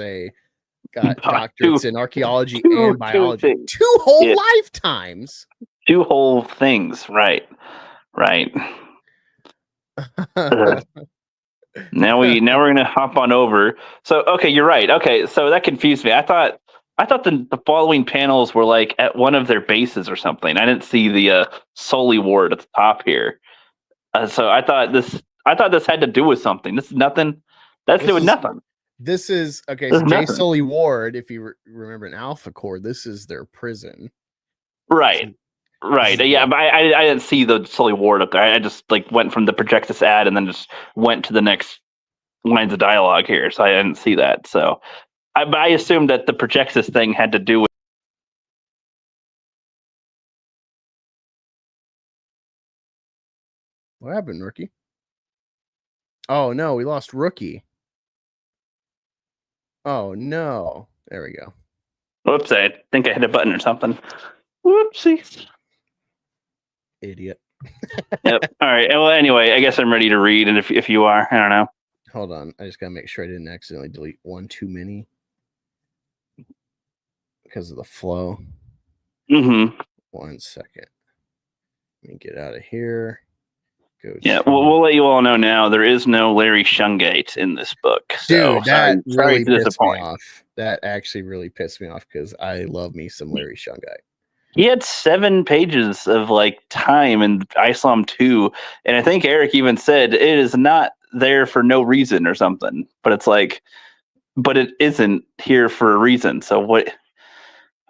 got doctorates in architecture and biology. Two whole lifetimes. Two whole things. Right. Now we're gonna hop on over. So okay, you're right. Okay, so that confused me. I thought the following panels were like at one of their bases or something. I didn't see the Sully Ward at the top here. So I thought this had to do with something. This is nothing. That's doing nothing. This is okay. So J. Sully Ward, if you remember in Alpha Core, this is their prison. Right. Yeah, but I didn't see the Sully Ward up there. I just like went from the Projexus ad and then just went to the next lines of dialogue here, so I didn't see that. So I assumed that the Projexus thing had to do with. What happened, Rookie? Oh no, we lost Rookie. Oh no. There we go. Whoops, I think I hit a button or something. Whoopsies. Idiot. Yep. All right. Well, anyway, I guess I'm ready to read, and if you are, I don't know. Hold on. I just gotta make sure I didn't accidentally delete one too many because of the flow. Mm-hmm. 1 second. Let me get out of here. We'll let you all know now. There is no Larry Shungate in this book. So dude, that sorry really pissed me off. That actually really pissed me off because I love me some Larry Shungate. He had 7 pages of like time in Isom 2, and I think Eric even said it is not there for no reason or something. But it's like, but it isn't here for a reason. So what?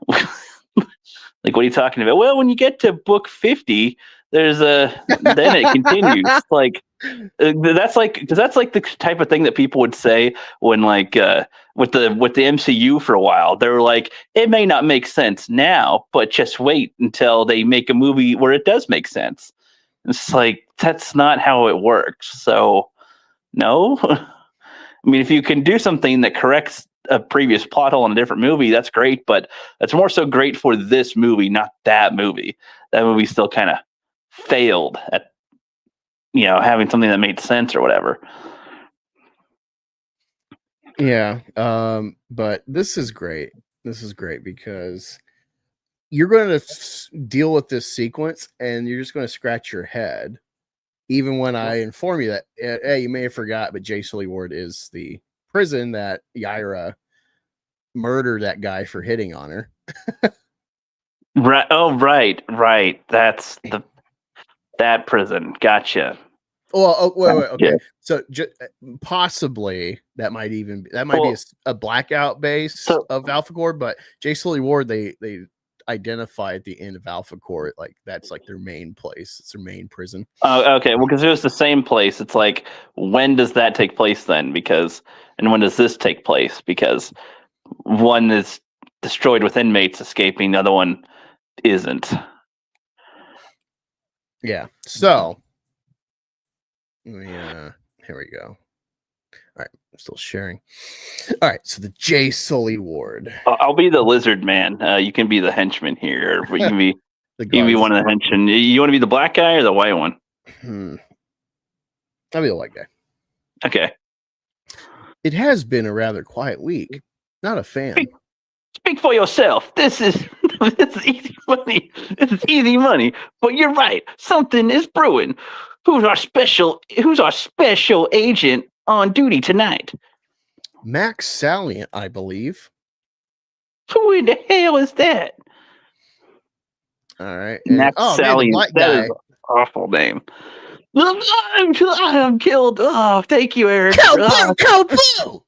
Like, what are you talking about? Well, when you get to book 50, there's then it continues. Like, that's like, because that's like the type of thing that people would say when like with the MCU for a while. They were like, it may not make sense now, but just wait until they make a movie where it does make sense. It's like, that's not how it works. So no. I mean, if you can do something that corrects a previous plot hole in a different movie, that's great, but that's more so great for this movie, not that movie. That movie still kind of failed at, having something that made sense or whatever. Yeah. But this is great. This is great because you're going to deal with this sequence and you're just going to scratch your head. Even when I inform you that, hey, you may have forgot, but J. Sully Ward is the prison that Yaira murdered that guy for hitting on her. Right. Oh, right. That's that prison. Gotcha. Well, wait, okay. Yeah. So possibly that might be a blackout base of Alpha Core, but J. Sully Ward, they identify at the end of Alpha Core, like that's like their main place. It's their main prison. Oh, okay. Well, because it was the same place. It's like, when does that take place then? And when does this take place? Because one is destroyed with inmates escaping, the other one isn't. Yeah. So, here we go. All right, I'm still sharing. All right, so the J. Sully Ward. I'll be the lizard man. You can be the henchman here. Or you can be one of the henchmen. You want to be the black guy or the white one? I'll be the white guy. Okay. It has been a rather quiet week. Not a fan. Speak for yourself. This is easy money. This is easy money. But you're right. Something is brewing. Who's our special agent on duty tonight? Max Salient, I believe. Who in the hell is that? All right. Max Salient. Man, that is an awful name. I am killed. Oh, thank you, Eric. Kaboom!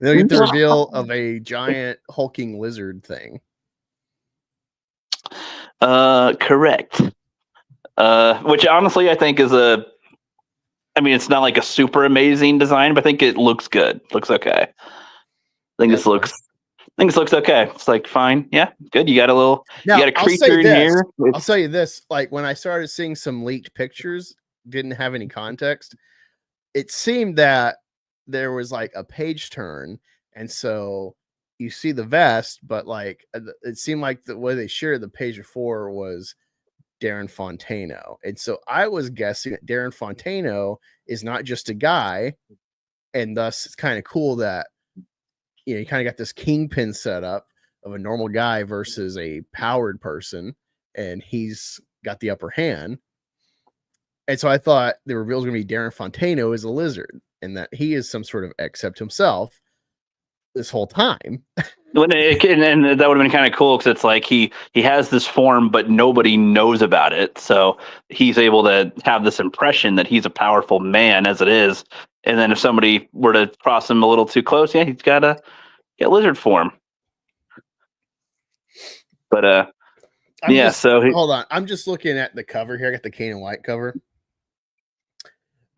They'll get the reveal of a giant hulking lizard thing. Correct. Which honestly I think is it's not like a super amazing design, but I think it looks good. Looks okay. I think this looks okay. It's like fine. Yeah, good. You got a creature in here. I'll tell you this, like when I started seeing some leaked pictures, didn't have any context. It seemed that there was like a page turn, and so you see the vest, but like it seemed like the way they shared the page before was Darren Fontano. And so I was guessing that Darren Fontano is not just a guy, and thus it's kind of cool that you kind of got this kingpin setup of a normal guy versus a powered person, and he's got the upper hand. And so I thought the reveal is going to be Darren Fontano is a lizard, and that he is some sort of except himself this whole time. And that would have been kind of cool because it's like he has this form, but nobody knows about it. So he's able to have this impression that he's a powerful man as it is. And then if somebody were to cross him a little too close, he's got a lizard form. But hold on. I'm just looking at the cover here. I got the Kane and White cover.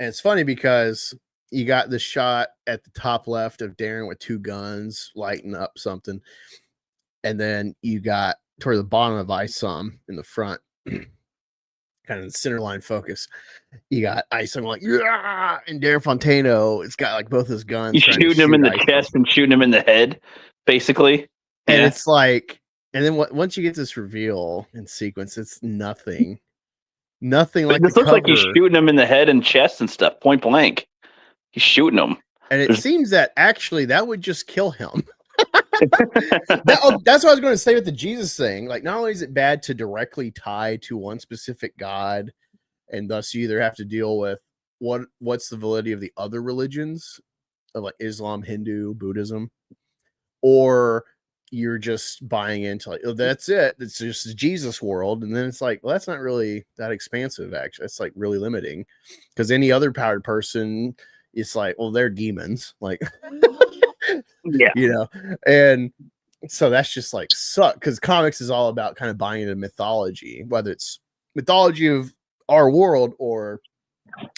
And it's funny because you got the shot at the top left of Darren with 2 guns lighting up something. And then you got toward the bottom of Isom in the front, kind of the center line focus. You got Isom like, yeah, and Darren Fontano, it's got like both his guns. He's shooting him in the chest and shooting him in the head, basically. And it's like, and then once you get this reveal in sequence, it's nothing like this looks like he's shooting him in the head and chest and stuff, point blank. He's shooting him. And it seems that actually that would just kill him. That's what I was going to say with the Jesus thing. Like, not only is it bad to directly tie to one specific God, and thus you either have to deal with what's the validity of the other religions like Islam, Hindu, Buddhism, or you're just buying into like, oh, that's it. It's just a Jesus world. And then it's like, well, that's not really that expansive, actually. It's like really limiting because any other powered person, it's like, well, they're demons, like, Yeah. you know, and so that's just like suck because comics is all about kind of buying into mythology, whether it's mythology of our world or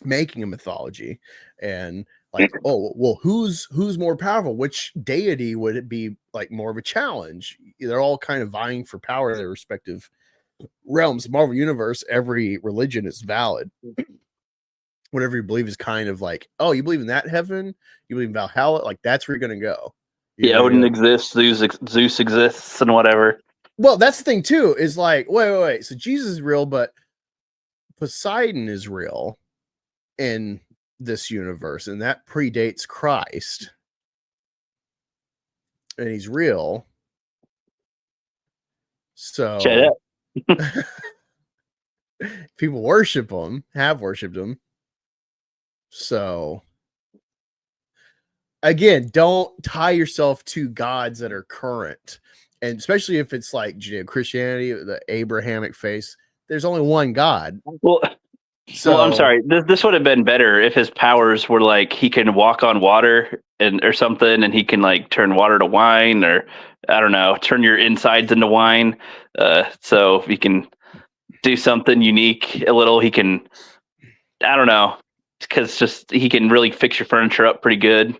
making a mythology. And like, oh well, who's more powerful? Which deity would it be like more of a challenge? They're all kind of vying for power in their respective realms. Marvel Universe, every religion is valid. Whatever you believe is kind of like, oh, you believe in that heaven, you believe in Valhalla, like that's where you're gonna go. Yeah, Odin exists, Zeus exists, and whatever. Well, that's the thing too, is like, wait. So Jesus is real, but Poseidon is real in this universe, and that predates Christ. And he's real. So people worship him, have worshipped him. So again, don't tie yourself to gods that are current. And especially if it's like Judeo-Christianity, the Abrahamic faith, there's only one God. Well, I'm sorry. This would have been better if his powers were like he can walk on water or something, and he can like turn water to wine, or I don't know, turn your insides into wine. So if he can do something unique, a little, he can, I don't know, because just he can really fix your furniture up pretty good,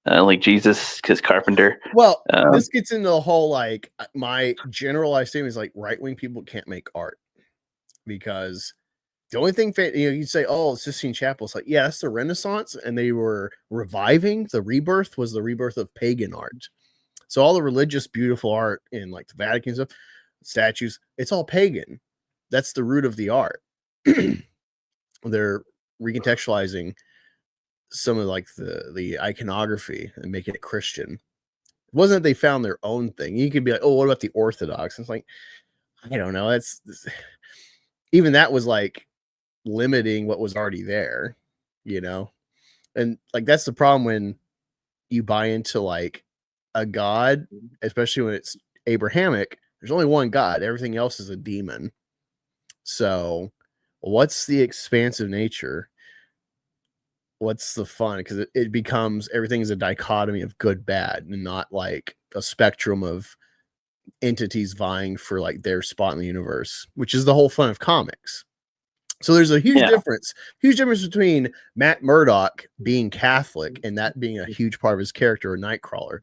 like Jesus, because carpenter. Well, this gets into the whole like my generalized statement is like right-wing people can't make art because the only thing you'd say, oh, Sistine Chapel. It's like, yeah, that's the Renaissance, and they were reviving. The rebirth was the rebirth of pagan art. So all the religious, beautiful art in like the Vatican stuff, statues, it's all pagan. That's the root of the art. They're recontextualizing some of like the iconography and making it Christian. It wasn't that they found their own thing. You could be like, oh, what about the Orthodox? And it's like, I don't know. That's even that was like limiting what was already there, you know? And like that's the problem when you buy into like a god, especially when it's Abrahamic, there's only one God, everything else is a demon. So what's the expansive nature? What's the fun? Because it becomes everything is a dichotomy of good, bad, and not like a spectrum of entities vying for like their spot in the universe, which is the whole fun of comics. So there's a huge difference between Matt Murdock being Catholic and that being a huge part of his character, or Nightcrawler.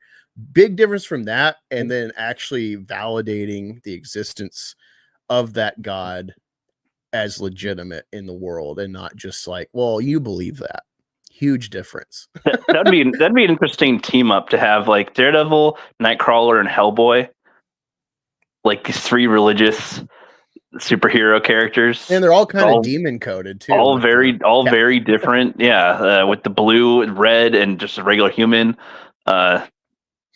Big difference from that, and then actually validating the existence of that God as legitimate in the world, and not just like, well, you believe that. Huge difference. that'd be an interesting team up to have, like Daredevil, Nightcrawler, and Hellboy, like these three religious superhero characters, and they're all kind of demon coded too. All very different. Yeah, with the blue and red and just a regular human. I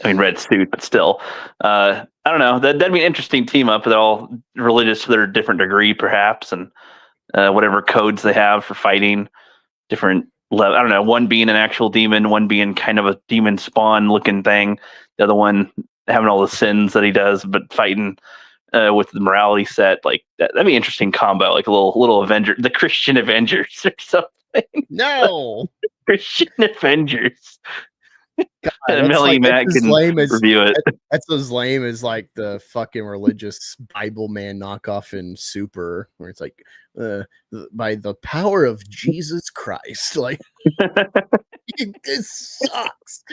mean, red suit, but still. I don't know. That'd be an interesting team up. They're all religious to their different degree, perhaps, and whatever codes they have for fighting different. I don't know. One being an actual demon, one being kind of a demon spawn looking thing. The other one having all the sins that he does, but fighting with the morality set. Like that'd be an interesting combo, like a little Avenger, the Christian Avengers or something. No, Christian Avengers. God, and Millie Matt can review it. That's as lame as like the fucking religious Bible man knockoff in Super, where it's like by the power of Jesus Christ. Like it sucks.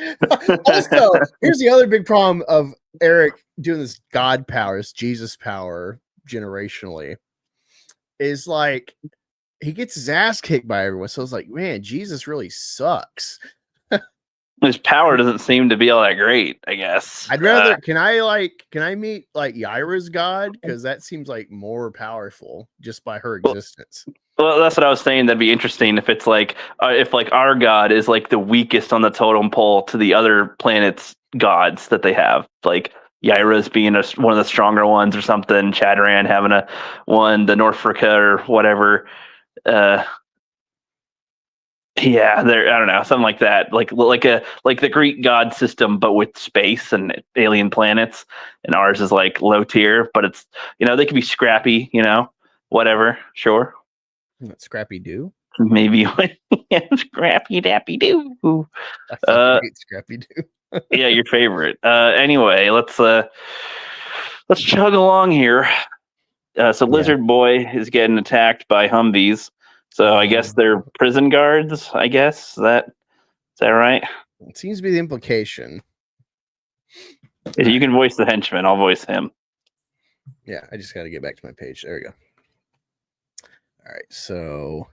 Also, here's the other big problem of Eric doing this God power, this Jesus power generationally, is like he gets his ass kicked by everyone. So it's like, man, Jesus really sucks. His power doesn't seem to be all that great, I guess. I'd rather can I meet like Yaira's God, because that seems like more powerful just by her existence. Well, that's what I was saying. That'd be interesting if it's like if like our God is like the weakest on the totem pole to the other planets' gods that they have, like Yaira's being one of the stronger ones or something, Chadran having one, the North Africa or whatever. Yeah, there. I don't know, something like that, like the Greek god system, but with space and alien planets. And ours is like low tier, but it's they can be scrappy, whatever. Sure, Scrappy Doo. maybe yeah, scrappy dappy doo. I fucking hate Scrappy Doo. Yeah, your favorite. Anyway, let's chug along here. So Lizard Boy is getting attacked by Humvees. So I guess they're prison guards. I guess is that right? It seems to be the implication. You can voice the henchman. I'll voice him. Yeah, I just got to get back to my page. There we go. All right, so,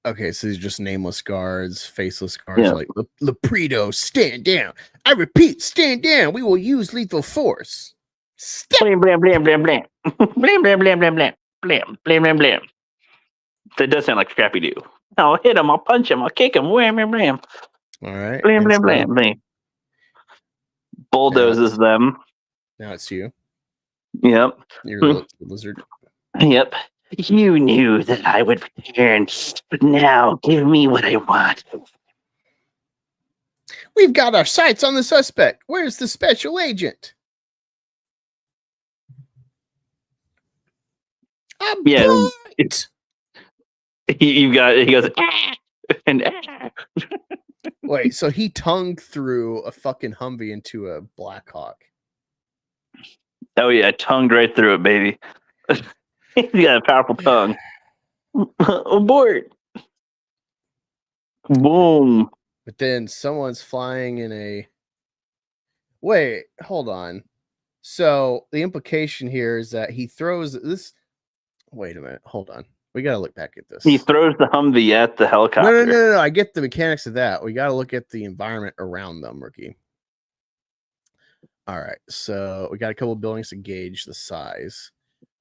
okay, so these are just nameless guards, faceless guards, like Lepredo, stand down. I repeat, stand down. We will use lethal force. Blam blam blam blam blam blam blam blam blam blam blam blam blam blam. That does sound like Scrappy Doo. I'll hit him. I'll punch him. I'll kick him. Wham blam blam. All right. Blam blam blam blam. Bulldozes them. Now it's you. Yep. You're the lizard. Yep. You knew that I would return, but now give me what I want. We've got our sights on the suspect. Where's the special agent? Yeah. He goes, ah! And ah! Wait, so he tongued through a fucking Humvee into a Blackhawk. Oh yeah, tongued right through it, baby. He got a powerful tongue. Abort! Boom! But then someone's flying in a. Wait, hold on. So the implication here is that he throws this. Wait a minute, hold on. We got to look back at this. He throws the Humvee at the helicopter. No. I get the mechanics of that. We got to look at the environment around them, Rookie. All right, so we got a couple of buildings to gauge the size.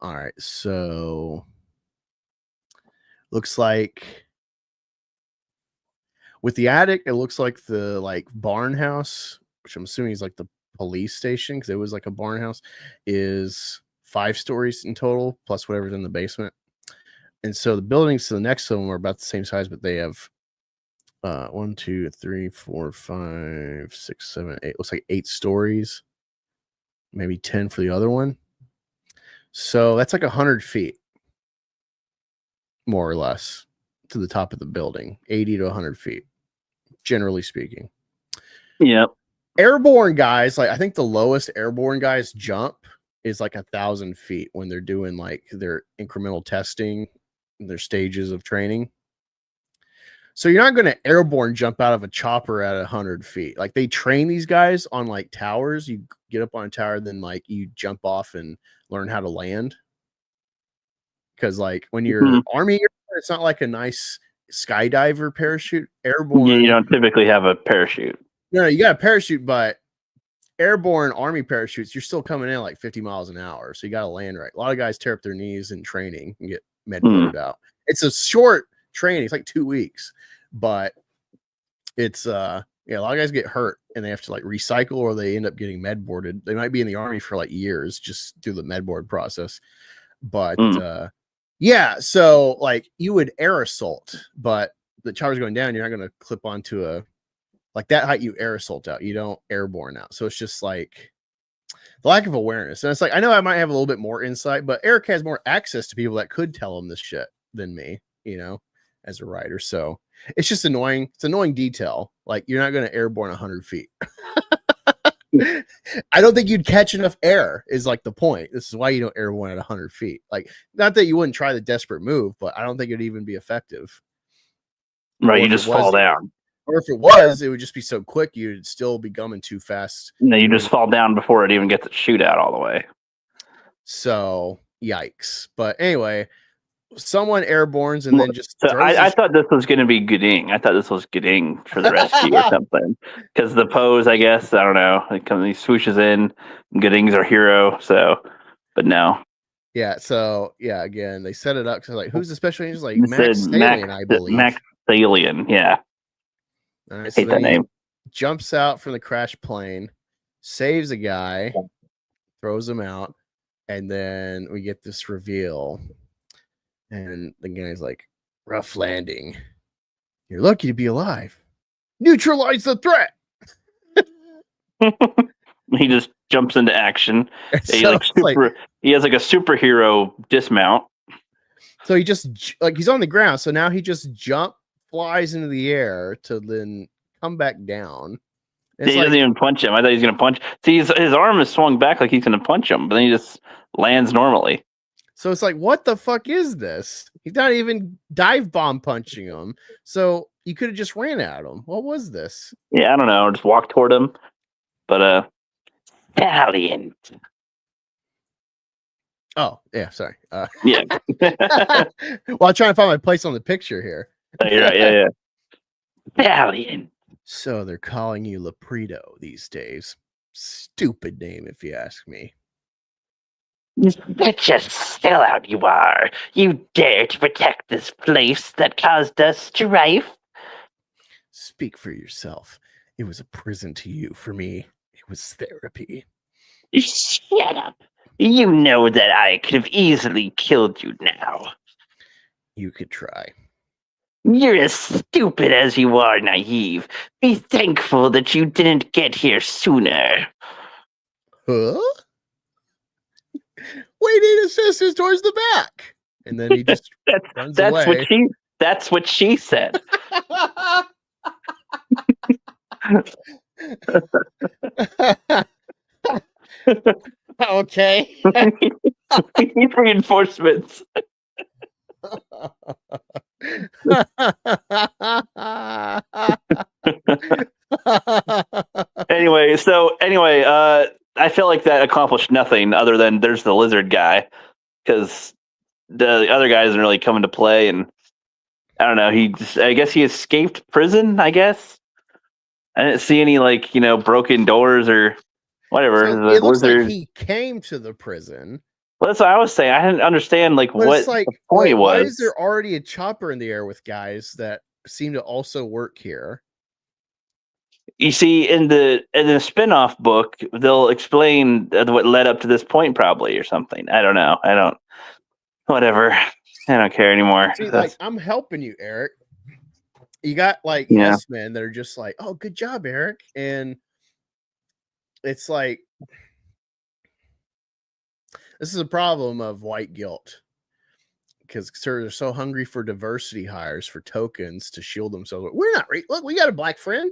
All right, so looks like with the attic, it looks like the barn house, which I'm assuming is like the police station because it was like a barn house, is 5 stories in total plus whatever's in the basement. And so the buildings to the next one are about the same size, but they have 1, 2, 3, 4, 5, 6, 7, 8. Looks like 8 stories, maybe 10 for the other one. So that's like 100 feet, more or less, to the top of the building. 80 to 100 feet, generally speaking. Yep. Airborne guys, like I think the lowest airborne guys jump is like 1,000 feet when they're doing like their incremental testing, their stages of training. So you're not going to airborne jump out of a chopper at 100 feet. Like they train these guys on like towers. You get up on a tower, then like you jump off and learn how to land. Because like when you're Army, it's not like a nice skydiver parachute. Airborne, Yeah, you don't typically have a parachute. No, you got a parachute, but airborne Army parachutes, you're still coming in like 50 miles an hour. So you got to land right. A lot of guys tear up their knees in training and get med-boarded out. It's a short training. It's like 2 weeks, but it's a lot of guys get hurt and they have to like recycle or they end up getting med-boarded. They might be in the Army for like years just through the med-board process. But so like you would air assault, but the chopper's going down, you're not going to clip onto a like that height. You air assault out, you don't airborne out. So it's just like the lack of awareness. And it's like I know I might have a little bit more insight, but Eric has more access to people that could tell him this shit than me, as a writer. So it's just annoying. It's annoying detail. Like you're not going to airborne 100 feet. I don't think you'd catch enough air is like the point. This is why you don't airborne at 100 feet. Like not that you wouldn't try the desperate move, but I don't think it'd even be effective. Right. You just fall down. Or if it was, it would just be so quick. You'd still be gumming too fast. No, you just fall down before it even gets its shoot out all the way. So yikes. But anyway, someone airbornes and then just so I thought this was going to be Gooding. I thought this was Gooding for the rescue or something. Because the pose, I guess, I don't know. He swooshes in. Gooding's our hero. So, but no. Yeah. So yeah, again, they set it up. So like, who's the special agent? Like Max Stallion, I believe. Max Stallion. Yeah. All right, so hate that name. Jumps out from the crash plane, saves a guy, throws him out, and then we get this reveal. And the guy's like, Rough landing. You're lucky to be alive. Neutralize the threat. He just jumps into action. He, So like, it's like- he has like a superhero dismount. So he just like he's on the ground. So now he just flies into the air to then come back down. It's He like, doesn't even punch him. I thought he was going to punch. See, his arm is swung back like he's going to punch him, but then he just lands normally. so it's like, what the fuck is this? He's not even dive bomb punching him. So you could have just ran at him. What was this? Yeah, I don't know. Just walk toward him. But valiant. Oh, yeah, sorry. Yeah. Well, I'm trying to find my place on the picture here. You're right. Yeah. Valiant. So they're calling you Lepredo these days. Stupid name, if you ask me. Such a sellout you are. You dare to protect this place that caused us strife? Speak for yourself. It was a prison to you. For me, it was therapy. Shut up. You know that I could have easily killed you now. You could try. You're as stupid as you are naive. Be thankful that you didn't get here sooner. Huh? Waving his sisters towards the back. And then he just runs That's away. what she said. Okay. We need reinforcements. Anyway, I feel like that accomplished nothing other than there's the lizard guy, because the other guy isn't really coming to play, and I don't know. I guess he escaped prison. I guess I didn't see any broken doors or whatever. So The it looks lizard. like he came to the prison. Well, that's what I was saying. I didn't understand But what it's like, the point wait, why was. is there already a chopper in the air with guys that seem to also work here? You see, in the spin-off book, they'll explain what led up to this point, probably, or something. I don't know. Whatever. I don't care anymore. See, like, I'm helping you, Eric. You got like Yeah. yes men that are just like, oh, good job, Eric. And it's like, this is a problem of white guilt. Because they're so hungry for diversity hires, for tokens to shield themselves. We're not look, we got a black friend.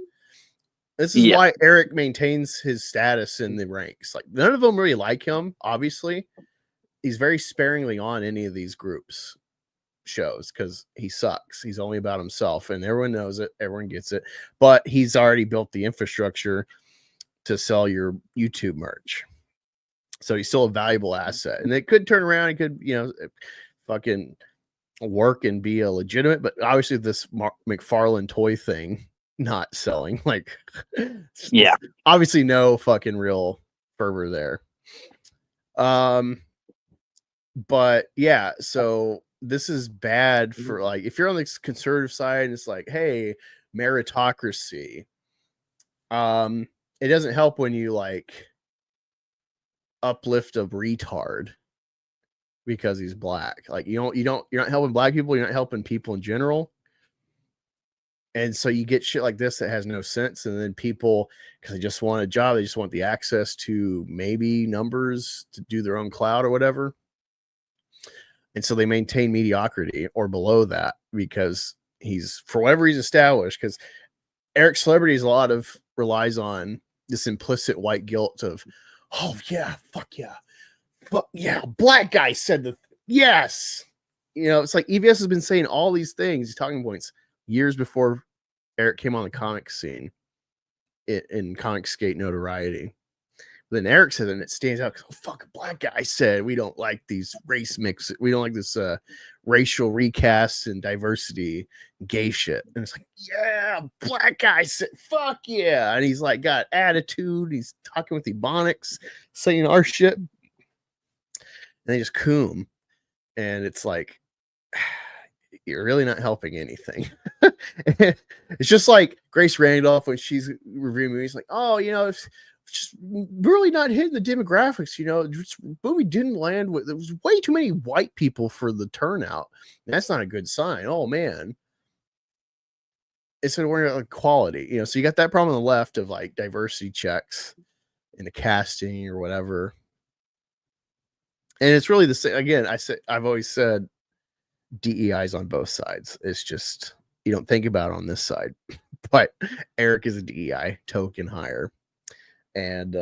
This is why Eric maintains his status in the ranks. Like, none of them really like him, obviously. He's very sparingly on any of these groups shows because he sucks. He's only about himself, and everyone knows it. Everyone gets it. But he's already built the infrastructure to sell your YouTube merch. So he's still a valuable asset. And it could turn around. It could, fucking work and be a legitimate, but obviously this McFarlane toy thing not selling, like, obviously no fucking real fervor there. But yeah, so this is bad for, like, if you're on the conservative side and it's like, hey, meritocracy, it doesn't help when you like uplift a retard because he's black. Like, you're not helping black people, you're not helping people in general. And so you get shit like this that has no sense. And then people, because they just want a job, they just want the access to maybe numbers to do their own cloud or whatever. And so they maintain mediocrity or below that because he's, for whatever he's established, because Eric's celebrity relies on this implicit white guilt of, oh yeah, fuck yeah, black guy said yes. It's like EVS has been saying all these things, these talking points, years before Eric came on the comic scene in comic skate notoriety. But then Eric said it and it stands out because, oh, fuck, a black guy said we don't like these race mix. We don't like this racial recast and diversity gay shit. And it's like, yeah, black guy said, fuck yeah. And he's like got attitude. He's talking with Ebonics, saying our shit. And they just coom. And it's like, you're really not helping anything. It's just like Grace Randolph when she's reviewing movies, like, oh, if just really not hitting the demographics. Movie didn't land with. There was way too many white people for the turnout. That's not a good sign. Oh man. Instead of worrying about like quality, so you got that problem on the left of like diversity checks in the casting or whatever. And it's really the same. Again, I've always said DEI's on both sides. It's just you don't think about it on this side. But Eric is a DEI token hire. And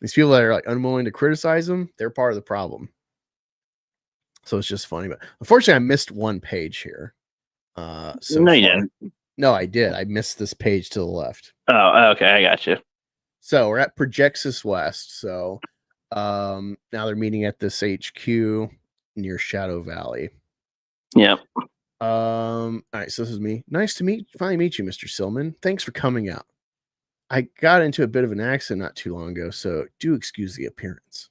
these people that are like unwilling to criticize him, they're part of the problem. So it's just funny. But unfortunately, I missed one page here. No, you didn't. No, I did. I missed this page to the left. Oh, okay. I got you. So we're at Projexus West. So now they're meeting at this HQ near Shadow Valley. Yep. All right, so this is me. Nice to finally meet you, Mr. Silman. Thanks for coming out. I got into a bit of an accident not too long ago, so do excuse the appearance.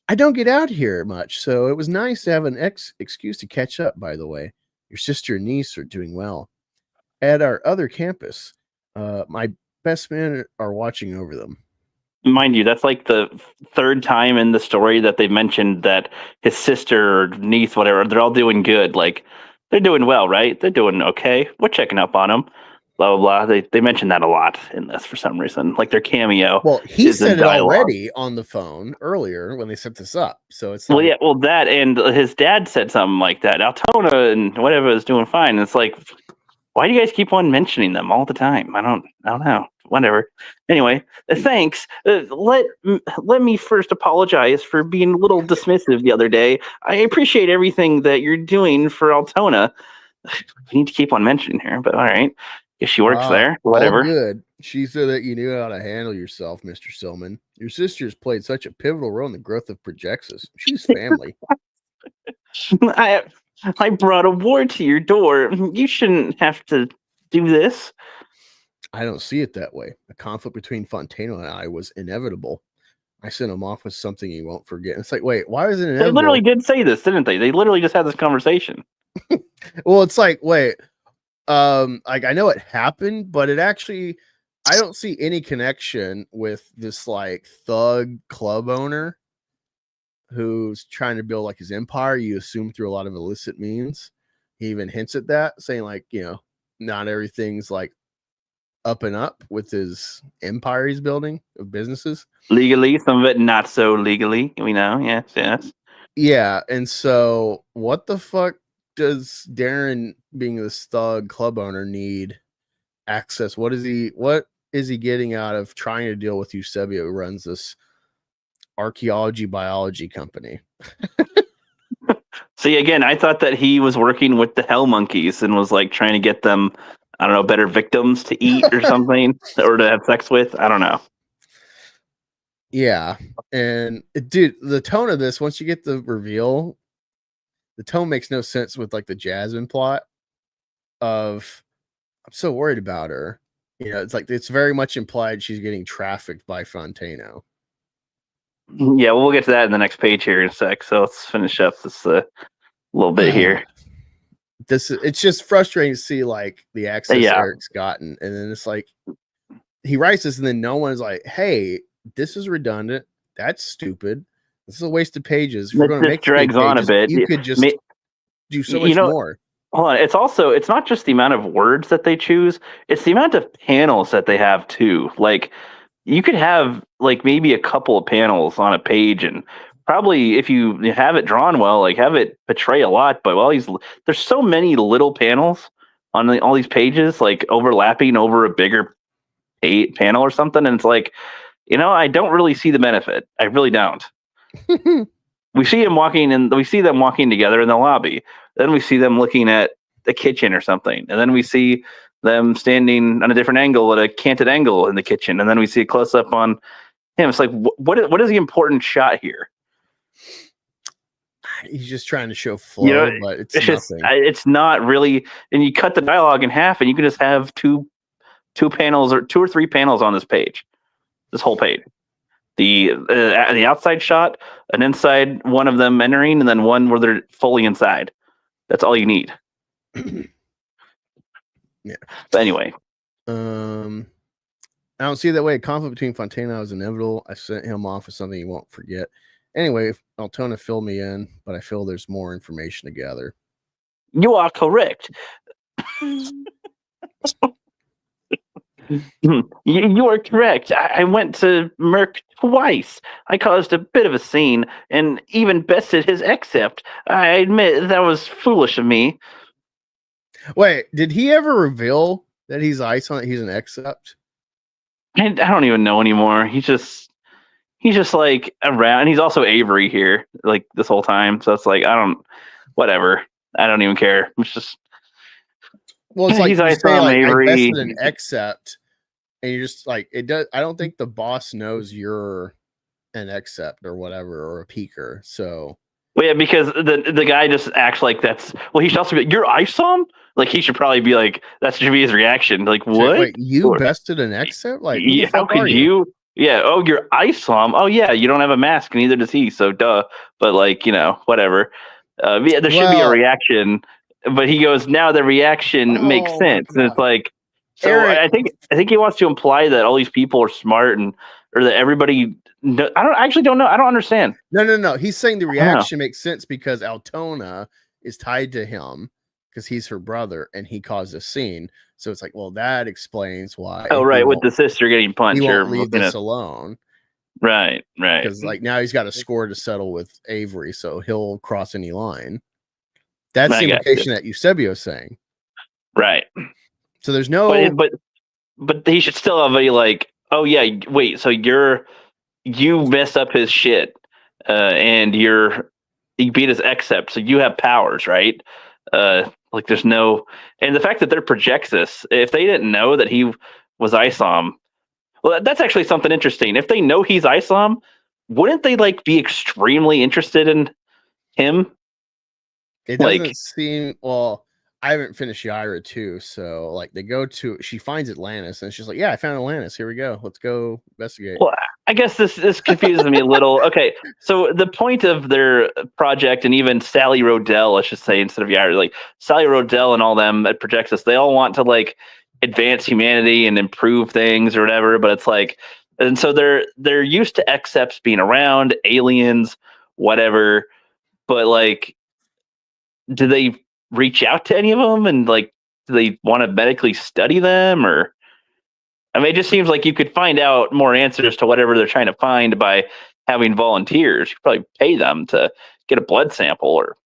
I don't get out here much, so it was nice to have an excuse to catch up, by the way. Your sister and niece are doing well. At our other campus, my best men are watching over them. Mind you, that's like the third time in the story that they've mentioned that his sister or niece, whatever, they're all doing good. Like, they're doing well, right? They're doing okay. We're checking up on them. Blah, blah, blah. They mention that a lot in this for some reason. Like their cameo. Well, he said it already on the phone earlier when they set this up. So it's well, yeah, well, that and his dad said something like that. Altona and whatever is doing fine. And it's like, why do you guys keep on mentioning them all the time? I don't know. Whatever. Anyway, thanks. Let me first apologize for being a little dismissive the other day. I appreciate everything that you're doing for Altona. We need to keep on mentioning her, but all right. If she works there, whatever. All good. She said that you knew how to handle yourself, Mr. Silman. Your sister's played such a pivotal role in the growth of Projexus. She's family. I brought a war to your door. You shouldn't have to do this. I don't see it that way. The conflict between Fontano and I was inevitable. I sent him off with something he won't forget. And it's like, wait, why is it inevitable? They literally did say this, didn't they? They literally just had this conversation. Well, it's like, wait, like I know it happened, but it actually, I don't see any connection with this like thug club owner who's trying to build like his empire. You assume through a lot of illicit means. He even hints at that, saying like, not everything's like up and up with his empire he's building of businesses. Legally, some of it not so legally. We know, yes. Yeah, and so what the fuck does Darren, being this thug club owner, need access? What is he getting out of trying to deal with Eusebio, who runs this archaeology biology company? See, again, I thought that he was working with the Hell Monkeys and was like trying to get them, I don't know, better victims to eat or something, or to have sex with. I don't know. Yeah, and dude, the tone of this, once you get the reveal, the tone makes no sense with like the Jasmine plot of, I'm so worried about her. It's like it's very much implied she's getting trafficked by Fontano. Yeah, we'll get to that in the next page here in a sec. So let's finish up this little bit here. It's just frustrating to see like the access Eric's gotten, and then it's like he writes this, and then no one's like, "Hey, this is redundant. That's stupid. This is a waste of pages. If we're going to make drags pages, on a bit. You could just do so much more." Hold on. It's not just the amount of words that they choose; it's the amount of panels that they have too. Like you could have like maybe a couple of panels on a page, and probably if you have it drawn well, like have it portray a lot. But there's so many little panels on all these pages, like overlapping over a bigger panel or something, and it's like, I don't really see the benefit. I really don't. We see them walking together in the lobby. Then we see them looking at the kitchen or something, and then we see them standing on a different angle at a canted angle in the kitchen, and then we see a close up on him. It's like, what is the important shot here? He's just trying to show flow, but it's nothing. It's not really. And you cut the dialogue in half, and you can just have two panels or 2 or 3 panels on this page, this whole page. The outside shot, an inside one of them entering, and then one where they're fully inside. That's all you need. Yeah. But anyway. I don't see it that way. A conflict between Fontana is inevitable. I sent him off with something he won't forget. Anyway, Altona filled me in, but I feel there's more information to gather. You are correct. You are correct. I went to Merc twice. I caused a bit of a scene and even bested his accept. I admit that was foolish of me. Wait, did he ever reveal that he's Isom? He's an accept? I don't even know anymore. He's just like around. He's also Avery here, like this whole time. So it's like whatever. I don't even care. It's just Well, it's like he's you say, like, Avery. I bested an accept, and you're just like it does. I don't think the boss knows you're an accept or whatever or a peaker. So well, yeah, because the guy just acts like that's. Well, he should also be. You're Isom. Like he should probably be like that should be his reaction. Like what? Wait, you bested an accept? Like who the how fuck are could you? Yeah. Oh, you're Isom. Oh yeah, you don't have a mask, neither does he. So duh. But like whatever. Yeah, there should be a reaction. But he goes, now the reaction makes sense. And it's like, so Eric, I think he wants to imply that all these people are smart or that everybody, I actually don't know. I don't understand. No. He's saying the reaction makes sense because Altona is tied to him because he's her brother and he caused a scene. So it's like, well, that explains why. Oh, right. With the sister getting punched. He won't leave this alone. Right. Because like now he's got a score to settle with Avery, so he'll cross any line. That's the implication that Eusebio's saying. Right. So there's no but he should still have a like, oh yeah, wait, so you messed up his shit, and you beat his accept, so you have powers, right? Like there's no, and the fact that they're Projexis, if they didn't know that he was Isom, well, that's actually something interesting. If they know he's Isom, wouldn't they like be extremely interested in him? It doesn't seem well. I haven't finished Yaira too, so like they go to. She finds Atlantis, and she's like, "Yeah, I found Atlantis. Here we go. Let's go investigate." Well, I guess this confuses me a little. Okay, so the point of their project, and even Sally Rodell, I should say, instead of Yaira, like Sally Rodell and all them at Projexis, they all want to like advance humanity and improve things or whatever. But it's like, and so they're used to accepts being around, aliens, whatever. But like, do they reach out to any of them, and like, do they want to medically study them? Or I mean, it just seems like you could find out more answers to whatever they're trying to find by having volunteers. You could probably pay them to get a blood sample or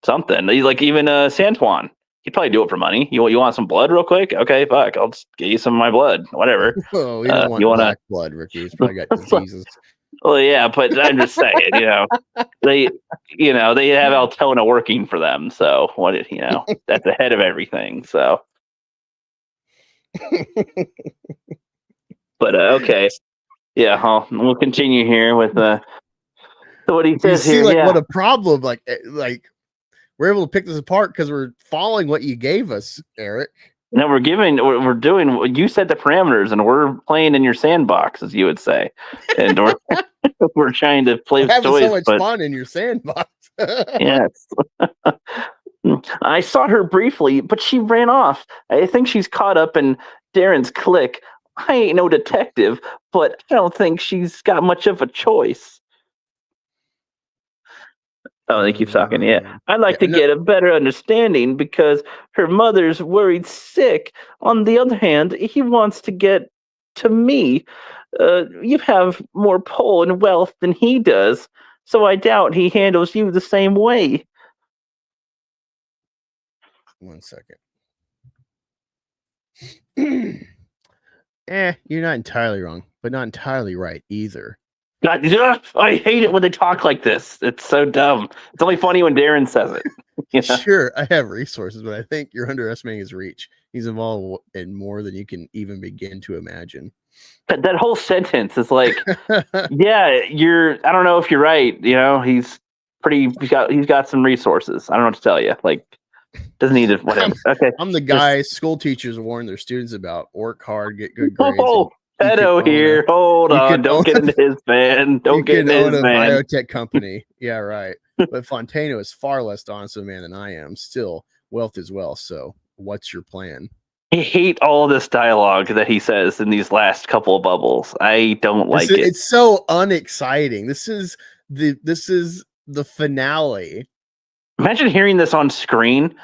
something. Like even Santuan, he'd probably do it for money. You want some blood real quick? Okay, fuck, I'll just get you some of my blood, whatever. Oh, you don't want black blood, Ricky. He's probably got diseases. Well, yeah, but I'm just saying, they have Altona working for them, so that's ahead of everything. So, but okay, yeah, we'll continue here with so what he says here. Like what a problem! Like we're able to pick this apart because we're following what you gave us, Eric. No, we're doing. You set the parameters, and we're playing in your sandbox, as you would say, and we're trying to play with having toys. So much fun in your sandbox. Yes. I saw her briefly, but she ran off. I think she's caught up in Darren's clique. I ain't no detective, but I don't think she's got much of a choice. Oh, they keep talking. Yeah, I'd like to get a better understanding because her mother's worried sick. On the other hand, he wants to get to me. You have more pull and wealth than he does, so I doubt he handles you the same way. 1 second. You're not entirely wrong, but not entirely right either. God, I hate it when they talk like this. It's so dumb. It's only funny when Darren says it. Sure, I have resources, but I think you're underestimating his reach. He's involved in more than you can even begin to imagine. That whole sentence is like, yeah, I don't know if you're right. He's got some resources. I don't know what to tell you. Like, doesn't need it. Whatever. Okay. I'm the guy school teachers warn their students about. Work hard, get good grades. Pedo here. Hold on. Don't get into his van. Don't get into his van. Biotech company. Yeah, right. But Fontano is far less honest of a man than I am. Still, wealth is wealth. So, what's your plan? I hate all this dialogue that he says in these last couple of bubbles. I don't like it. It's so unexciting. This is the finale. Imagine hearing this on screen.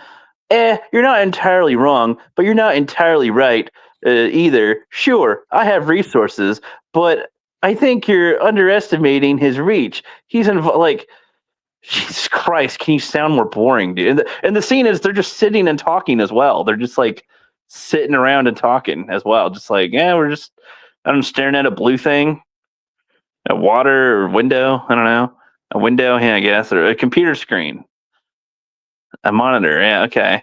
You're not entirely wrong, but you're not entirely right either. Sure, I have resources, but I think you're underestimating his reach. He's like, Jesus Christ, can you sound more boring, dude? And the scene is they're just sitting and talking as well. They're just like sitting around and talking as well. Just like, yeah, I'm staring at a blue thing, a water or window. I don't know. A window, yeah, I guess, or a computer screen, a monitor. Yeah, okay.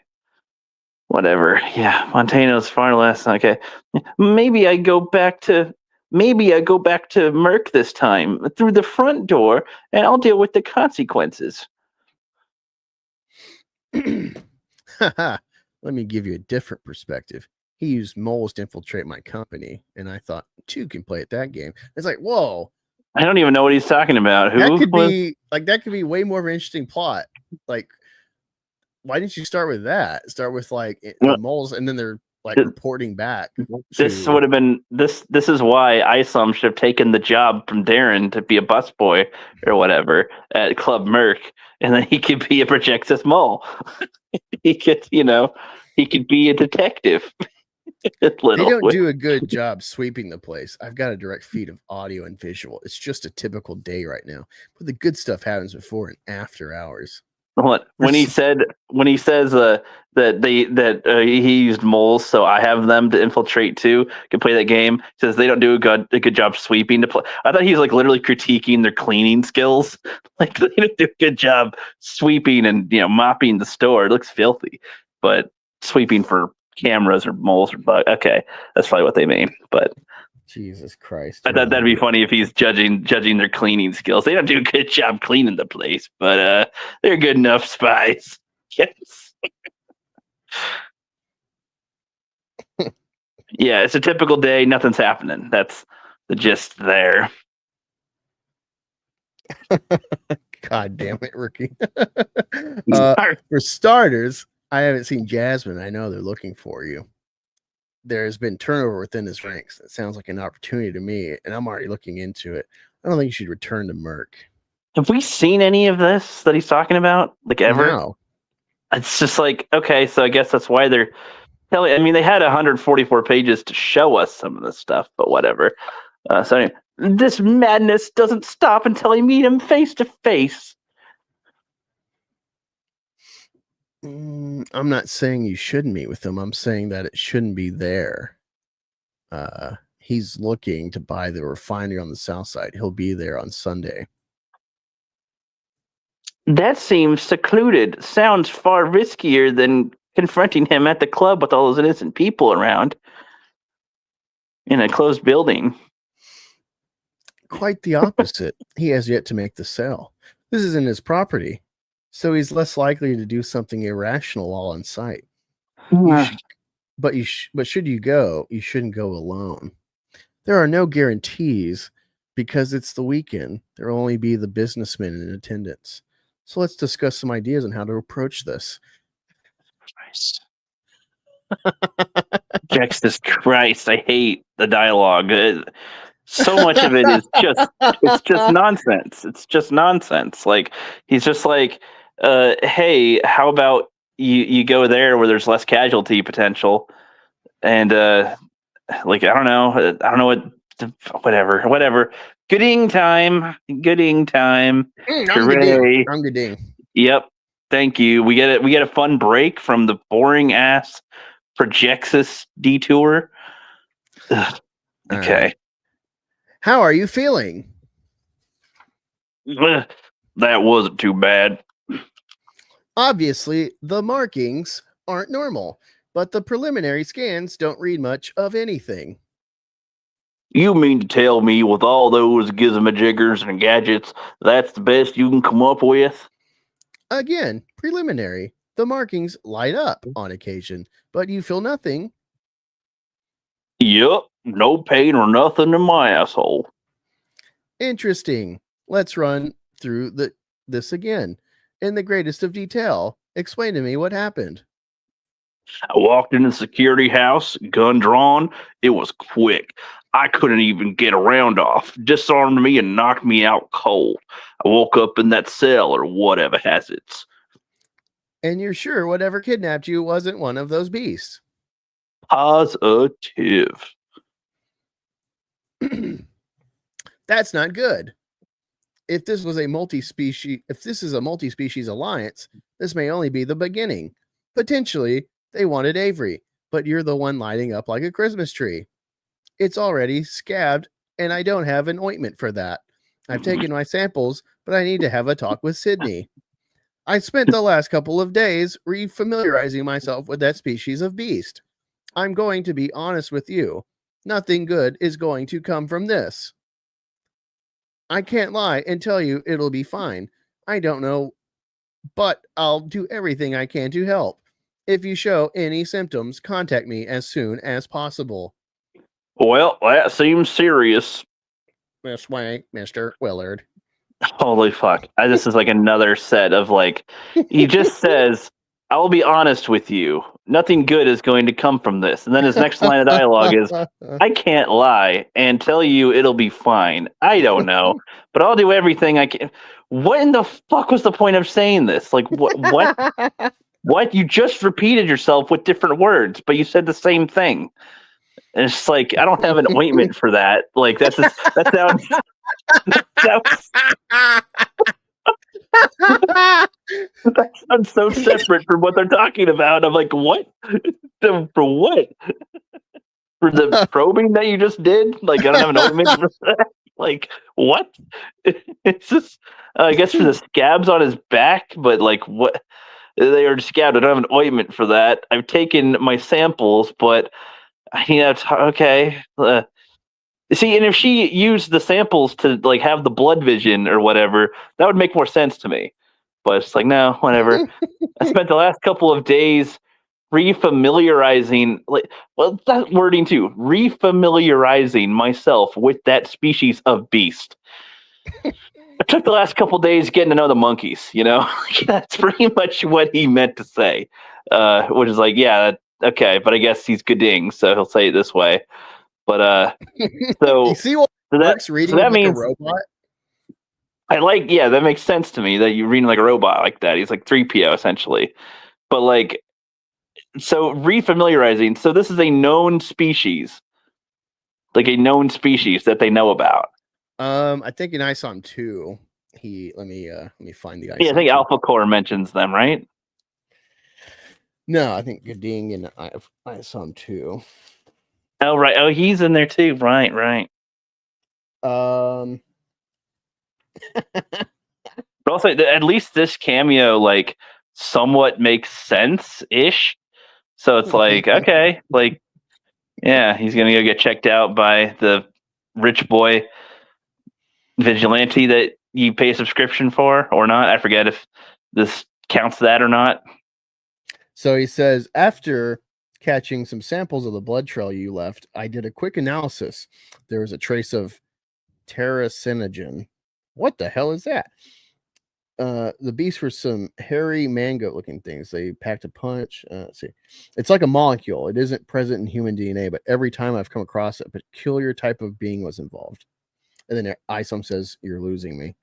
Whatever. Yeah, Montano's far less. Okay. Maybe I go back to Merc this time through the front door and I'll deal with the consequences. Let me give you a different perspective. He used moles to infiltrate my company, and I thought two can play at that game. It's like, whoa. I don't even know what he's talking about. That could be way more of an interesting plot. Like, why didn't you start with that? Start with like the moles, and then they're like reporting back. This would have been this. This is why Isom should have taken the job from Darren to be a busboy or whatever at Club Merc, and then he could be a Projectus mole. He could be a detective. They don't do a good job sweeping the place. I've got a direct feed of audio and visual. It's just a typical day right now, but the good stuff happens before and after hours. What when he says that he used moles, so I have them to infiltrate too, can play that game. Says they don't do a good job sweeping to play. I thought he's like literally critiquing their cleaning skills. Like they don't do a good job sweeping and mopping the store. It looks filthy, but sweeping for cameras or moles or bugs. Okay, that's probably what they mean. But Jesus Christ, I thought that'd be funny if he's judging their cleaning skills. They don't do a good job cleaning the place, but they're good enough spies. Yes. Yeah, it's a typical day. Nothing's happening. That's the gist there. God damn it, Ricky. For starters, I haven't seen Jasmine. I know they're looking for you. There's been turnover within his ranks. It sounds like an opportunity to me, and I'm already looking into it. I don't think you should return to Merc. Have we seen any of this that he's talking about? Like ever? No. It's just like, okay, so I guess that's why they're telling. I mean, they had 144 pages to show us some of this stuff, but whatever. So anyway, this madness doesn't stop until I meet him face to face. I'm not saying you shouldn't meet with him. I'm saying that it shouldn't be there. He's looking to buy the refinery on the south side. He'll be there on Sunday. That seems secluded. Sounds far riskier than confronting him at the club with all those innocent people around in a closed building. Quite the opposite. He has yet to make the sale. This isn't his property, so he's less likely to do something irrational while on site. But should you go, you shouldn't go alone. There are no guarantees because it's the weekend. There will only be the businessmen in attendance. So let's discuss some ideas on how to approach this. Jesus Christ, I hate the dialogue. So much of it is it's just nonsense. It's just nonsense. Like he's just like, hey, how about you go there where there's less casualty potential? And like I don't know whatever. Gooding time. I'm gooding. Yep. Thank you. We get a fun break from the boring ass Projectus detour. Ugh. Okay. How are you feeling? That wasn't too bad. Obviously, the markings aren't normal, but the preliminary scans don't read much of anything. You mean to tell me with all those gizmojiggers and gadgets, that's the best you can come up with? Again, preliminary. The markings light up on occasion, but you feel nothing. Yep, no pain or nothing in my asshole. Interesting. Let's run through this again in the greatest of detail. Explain to me what happened. I walked in the security house, gun drawn. It was quick. I couldn't even get a round off. Disarmed me and knocked me out cold. I woke up in that cell or whatever has it. And you're sure whatever kidnapped you wasn't one of those beasts? Positive. That's not good. If this is a multi-species alliance, this may only be the beginning. Potentially, they wanted Avery, but you're the one lighting up like a Christmas tree. It's already scabbed, and I don't have an ointment for that. I've taken my samples, but I need to have a talk with Sydney. I spent the last couple of days refamiliarizing myself with that species of beast. I'm going to be honest with you. Nothing good is going to come from this. I can't lie and tell you it'll be fine. I don't know, but I'll do everything I can to help. If you show any symptoms, contact me as soon as possible. Well, that seems serious. This way, Mr. Willard. Holy fuck. This is like another set of like, he just says, I will be honest with you. Nothing good is going to come from this. And then his next line of dialogue is, I can't lie and tell you it'll be fine. I don't know, but I'll do everything I can. What in the fuck was the point of saying this? Like, what? What? You just repeated yourself with different words, but you said the same thing. And it's like, I don't have an ointment for that. Like, that sounds... That sounds so separate from what they're talking about. I'm like, what? For what? For the probing that you just did? Like, I don't have an ointment for that. Like, what? It's just, I guess, for the scabs on his back, but like, what? They are scabbed. I don't have an ointment for that. I've taken my samples, but okay. See, and if she used the samples to like have the blood vision or whatever, that would make more sense to me. But it's like, no, whatever. I spent the last couple of days refamiliarizing, that wording too, refamiliarizing myself with that species of beast. I took the last couple of days getting to know the monkeys, That's pretty much what he meant to say, which is like, yeah, okay, but I guess he's Gooding, so he'll say it this way. But so you see what works reading so that like means a robot? That makes sense to me that you're reading like a robot like that. He's like 3PO essentially. But like, so refamiliarizing. So this is a known species, like a known species that they know about. I think in Isom 2, let me find the Isom. Yeah, I think Alpha Core mentions them, right? No, I think Gooding in Isom 2. Oh, right. Oh, he's in there too. Right. But also, at least this cameo like somewhat makes sense-ish. So it's like, okay, like, yeah, he's gonna go get checked out by the rich boy vigilante that you pay a subscription for or not. I forget if this counts that or not. So he says, after catching some samples of the blood trail you left, I did a quick analysis. There was a trace of terracinogen. What the hell is that? The beasts were some hairy mango looking things. They packed a punch. Let's see. It's like a molecule. It isn't present in human DNA, but every time I've come across a peculiar type of being was involved. And then Isom says, you're losing me.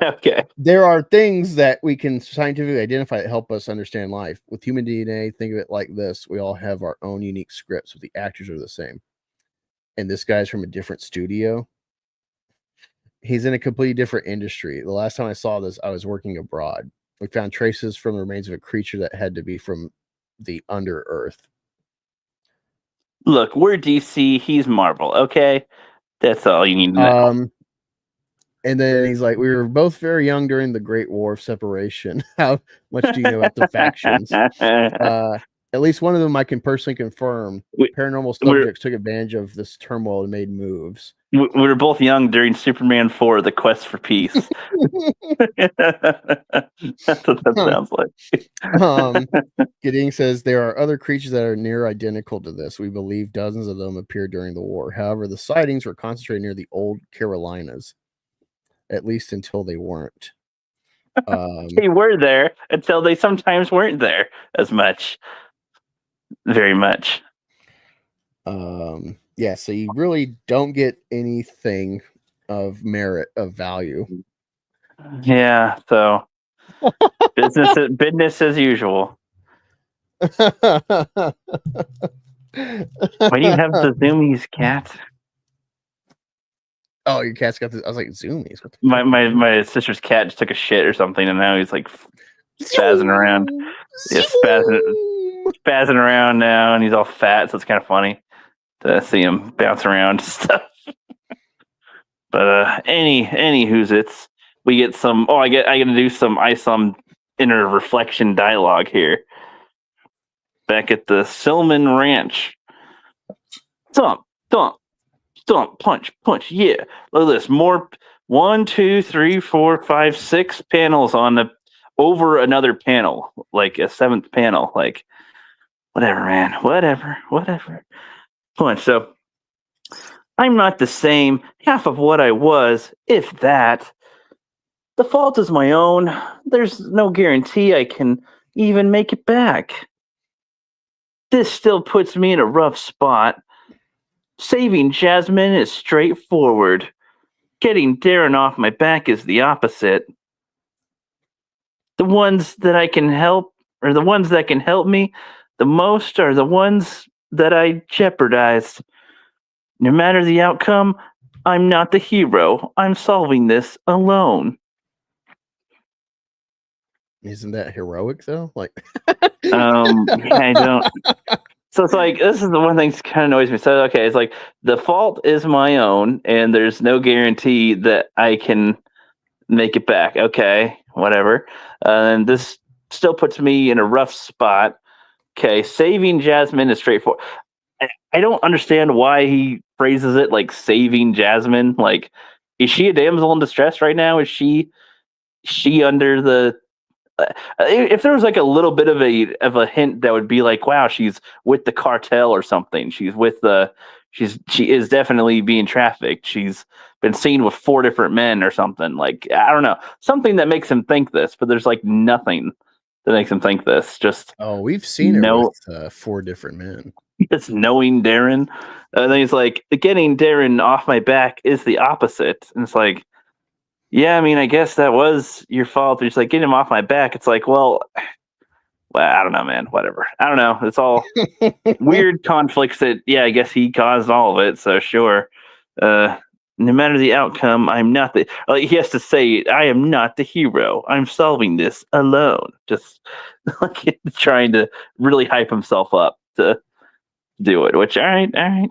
Okay. There are things that we can scientifically identify that help us understand life. With human DNA, think of it like this. We all have our own unique scripts, but the actors are the same. And this guy's from a different studio. He's in a completely different industry. The last time I saw this, I was working abroad. We found traces from the remains of a creature that had to be from the under earth. Look, we're DC. He's Marvel. Okay. That's all you need to know. And then he's like, we were both very young during the Great War of Separation. How much do you know about the factions? At least one of them I can personally confirm. Paranormal subjects took advantage of this turmoil and made moves. We were both young during Superman 4, The Quest for Peace. That's what that sounds like. Gooding says there are other creatures that are near identical to this. We believe dozens of them appeared during the war. However, the sightings were concentrated near the old Carolinas, at least until they weren't. They were there until they sometimes weren't there as much. very much. Yeah, so you really don't get anything of merit, of value. Yeah, so business as usual. Why do you have the zoomies, cat? Oh, your cat's got this. I was like, zoomies. What the My sister's cat just took a shit or something, and now he's like spazzing around. Yeah, spazzing around now, and he's all fat, so it's kind of funny to see him bounce around and stuff. But any who's it's, we get some. Oh, I get to do some Isom inner reflection dialogue here. Back at the Silman Ranch. Thump, thump, thump, punch, punch. Yeah, look at this. More 1, 2, 3, 4, 5, 6 panels on the over another panel, like a 7th panel. Like whatever, man. Whatever. Punch. So I'm not the same half of what I was, if that. The fault is my own. There's no guarantee I can even make it back. This still puts me in a rough spot. Saving Jasmine is straightforward. Getting Darren off my back is the opposite. The ones that I can help, or the ones that can help me the most, are the ones that I jeopardized. No matter the outcome, I'm not the hero. I'm solving this alone. Isn't that heroic though? Like, I don't. So it's like, this is the one thing that kind of annoys me. So okay, it's like the fault is my own, and there's no guarantee that I can make it back. Okay, whatever. And this still puts me in a rough spot. Okay, saving Jasmine is straightforward. I don't understand why he phrases it like saving Jasmine. Like, is she a damsel in distress right now? Is she under the? If there was like a little bit of a hint that would be like, wow, she's with the cartel or something. She's with the. She is definitely being trafficked. She's been seen with 4 different men or something. Like, I don't know, something that makes him think this. But there's like nothing that makes him think this. Just we've seen it with 4 different men. Just knowing Darren, and then he's like, getting Darren off my back is the opposite. And it's like, yeah, I mean, I guess that was your fault. It's like, get him off my back. It's like, well, I don't know, man. Whatever. I don't know. It's all weird conflicts that, yeah, I guess he caused all of it. So sure. No matter the outcome, I'm not the. He has to say, I am not the hero. I'm solving this alone. Just like trying to really hype himself up to do it. Which, all right.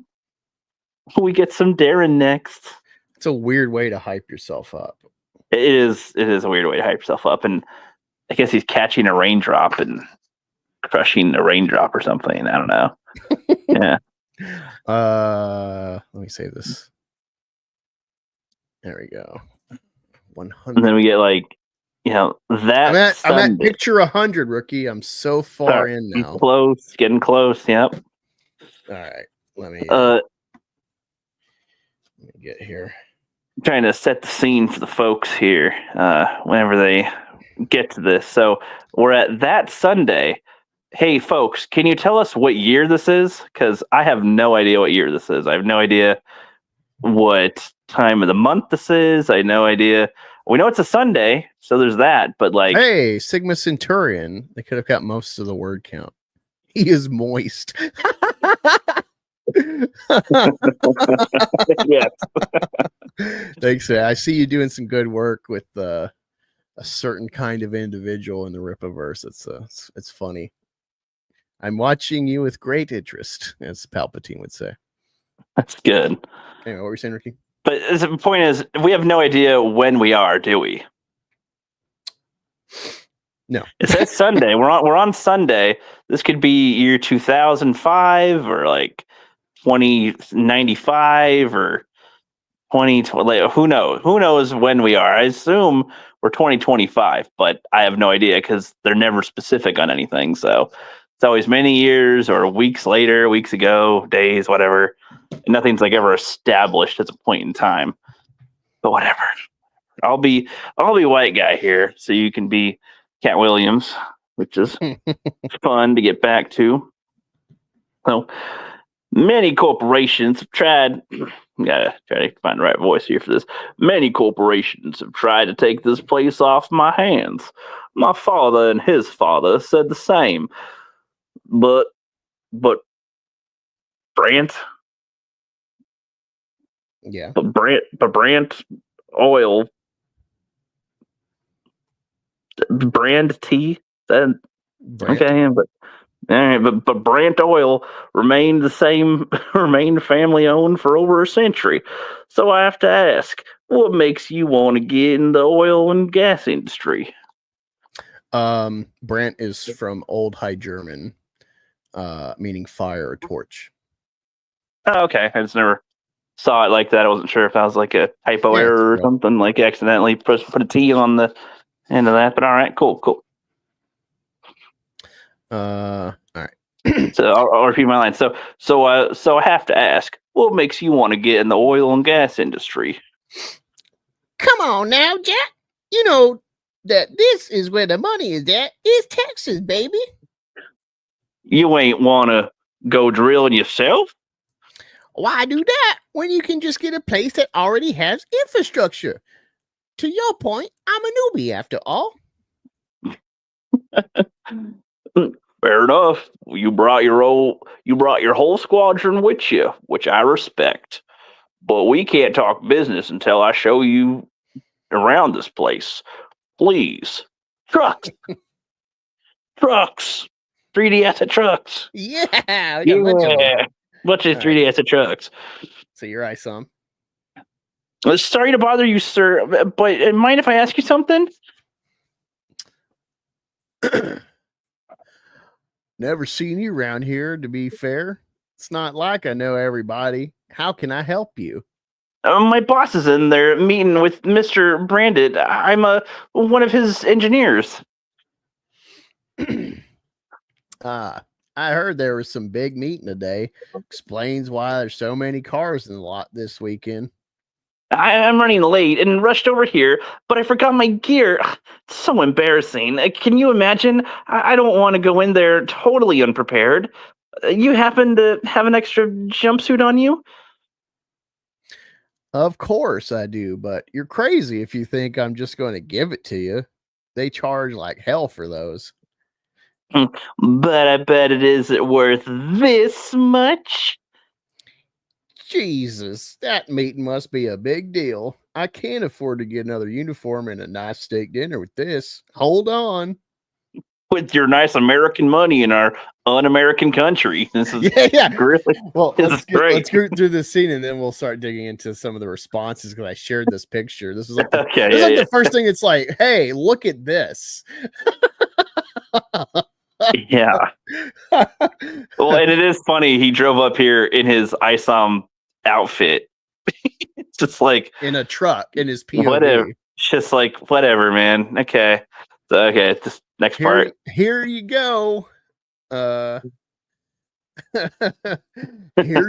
We get some Darren next. It's a weird way to hype yourself up. It is a weird way to hype yourself up, and I guess he's catching a raindrop and crushing a raindrop or something. I don't know. Yeah. Let me save this. There we go. 100. And then we get like, that. I'm at picture 100, rookie. I'm so far in now. Getting close. Yep. All right. Let me get here. I'm trying to set the scene for the folks here whenever they get to this. So we're at that Sunday. Hey, folks, can you tell us what year this is? Because I have no idea what year this is. I have no idea what time of the month this is. I have no idea. We know it's a Sunday, so there's that. But like, hey, Sigma Centurion. They could have got most of the word count. He is moist. Yes. Thanks. I see you doing some good work with a certain kind of individual in the Rippaverse. It's funny. I'm watching you with great interest, as Palpatine would say. That's good. Anyway, what were you saying, Ricky? But the point is, we have no idea when we are, do we? No. It says Sunday. We're on Sunday. This could be year 2005 or like 2095 or 2020. Like, who knows? Who knows when we are? I assume we're 2025, but I have no idea because they're never specific on anything. So it's always many years or weeks later, weeks ago, days, whatever. And nothing's like ever established as a point in time. But whatever. I'll be white guy here, so you can be Cat Williams, which is fun to get back to. So many corporations have tried. Gotta try to find the right voice here for this. Many corporations have tried to take this place off my hands. My father and his father said the same. But Brant, Yeah. but Brant Oil, brand T. That Brant. okay, yeah, but all right, but Brant Oil remained the same, remained family owned for over a century. So I have to ask, what makes you want to get in the oil and gas industry? Brant is from Old High German, meaning fire or torch. Oh, okay, I just never saw it like that. I wasn't sure if that was like a typo Yeah, error or right. something, like accidentally put a T on the end of that. But all right, cool. All right. So I'll repeat my line. So I have to ask, what makes you want to get in the oil and gas industry? Come on now, Jack. You know that this is where the money is at. It's Texas, baby. You ain't want to go drilling yourself? Why do that when you can just get a place that already has infrastructure? To your point, I'm a newbie after all. Fair enough. You brought your whole squadron with you, which I respect. But we can't talk business until I show you around this place. Please. Trucks. 3D asset trucks. Yeah, we got a bunch of them. Yeah. Bunch of All 3D asset trucks. So you're Isom. Sorry to bother you, sir, but mind if I ask you something? Never seen you around here, to be fair. It's not like I know everybody. How can I help you? My boss is in there meeting with Mr. Branded. I'm one of his engineers. I heard there was some big meeting today. Explains why there's so many cars in the lot this weekend. I'm running late and rushed over here, but I forgot my gear. It's so embarrassing. Can you imagine? I don't want to go in there totally unprepared. You happen to have an extra jumpsuit on you? Of course I do, but you're crazy if you think I'm just going to give it to you. They charge like hell for those. But I bet it isn't worth this much. Jesus, that meeting must be a big deal. I can't afford to get another uniform and a nice steak dinner with this. Hold on. With your nice American money in our un-American country. This is Yeah. really, Well, this let's is great. let's go through this scene and then we'll start digging into some of the responses because I shared this picture. This is like the, Okay, this is yeah, like yeah. the first thing. It's like, hey, look at this. Yeah. Well, and it is funny. He drove up here in his Isom outfit. It's just like In a truck in his POV. whatever. It's just like whatever, man. Okay. So, okay. This next part. Here you go. Here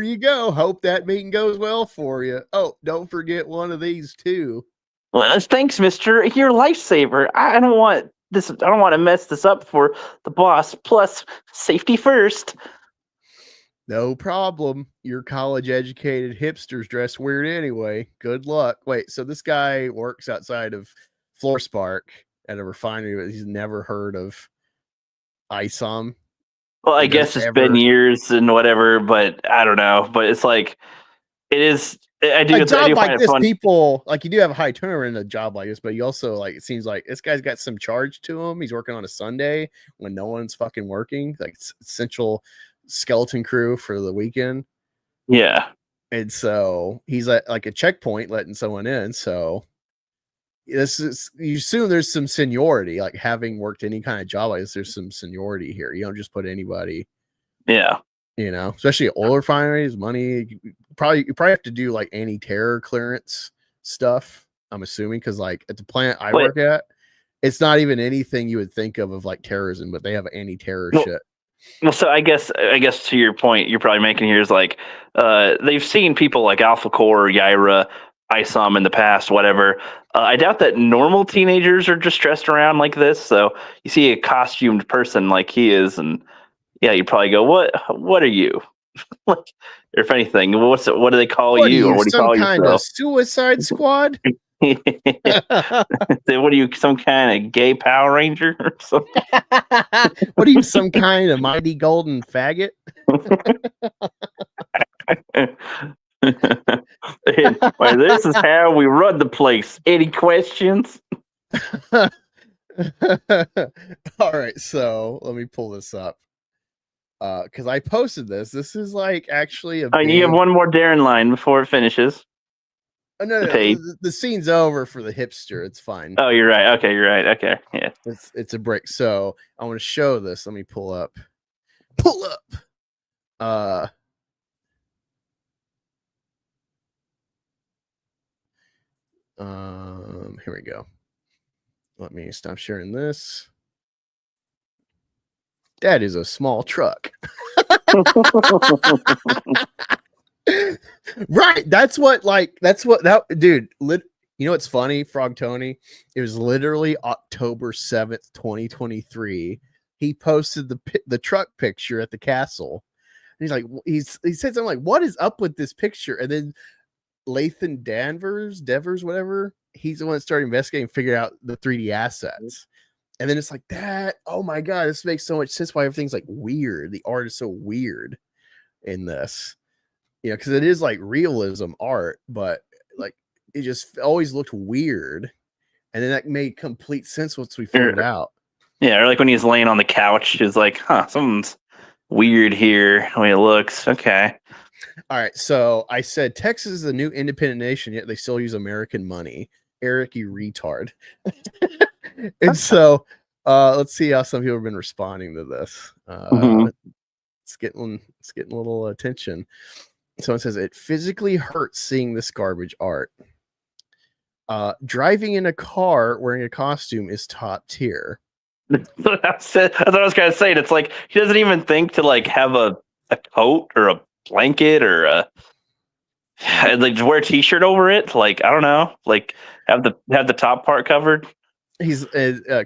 you go. Hope that meeting goes well for you. Oh, don't forget one of these too. Well, thanks, Mister. You're a lifesaver. I don't want this. I don't want to mess this up for the boss. Plus, safety first. No problem. Your college educated hipsters dress weird anyway. Good luck. Wait, so this guy works outside of Floor Spark at a refinery, but he's never heard of Isom. Well, I He guess doesn't it's been ever- years and whatever, but I don't know. But it's like it is. I do. A job I do like find it this, fun. people like you do have a high turnover in a job like this, but you also like it seems like this guy's got some charge to him. He's working on a Sunday when no one's fucking working, like essential skeleton crew for the weekend. Yeah. And so he's at like a checkpoint letting someone in. So this is you assume there's some seniority, like having worked any kind of job like this, there's some seniority here. You don't just put anybody, Yeah. you know, especially oil refineries, money. You probably have to do like anti-terror clearance stuff, I'm assuming, because like at the plant I Wait. work at, it's not even anything you would think of like terrorism, but they have anti-terror Well, shit. Well, so I guess to your point, you're probably making here is like they've seen people like Alpha Core, Yaira, Isom in the past, whatever. I doubt that normal teenagers are just dressed around like this. So you see a costumed person like he is, and Yeah, you probably go, what are you? Like, or if anything, what do they call What are you, or you, what do you some call kind of yourself? Suicide Squad? What are you, some kind of gay Power Ranger or something? What are you, some kind of mighty golden faggot? Well, this is how we run the place. Any questions? All right, so let me pull this up. Because I posted this. This is like actually a big. You have one more Darren line before it finishes. Oh, no, The page. the scene's over for the hipster. It's fine. Oh, you're right. Okay, you're right. Okay, yeah. It's a break. So I want to show this. Let me pull up. Pull up. Here we go. Let me stop sharing this. That is a small truck. Right. That's what that dude. You know what's funny, Frog Tony? It was literally October 7th, 2023. He posted the truck picture at the castle. And he's like, he said something like, "What is up with this picture?" And then Lathan Devers, whatever. He's the one that started investigating and figured out the 3D assets. And then it's like that. Oh my god, this makes so much sense why everything's like weird. The art is so weird in this. You know, because it is like realism art, but like it just always looked weird. And then that made complete sense once we figured out. Yeah, or like when he's laying on the couch, he's like, something's weird here. The way it looks. Okay. All right, so I said Texas is a new independent nation, yet they still use American money. Eric, you retard. And so let's see how some people have been responding to this. It's getting a little attention. Someone says it physically hurts seeing this garbage art. Driving in a car wearing a costume is top tier. That's what I was gonna say. It's like he doesn't even think to like have a coat or a blanket or like just wear a t-shirt over it. Like, I don't know, like have the top part covered. He's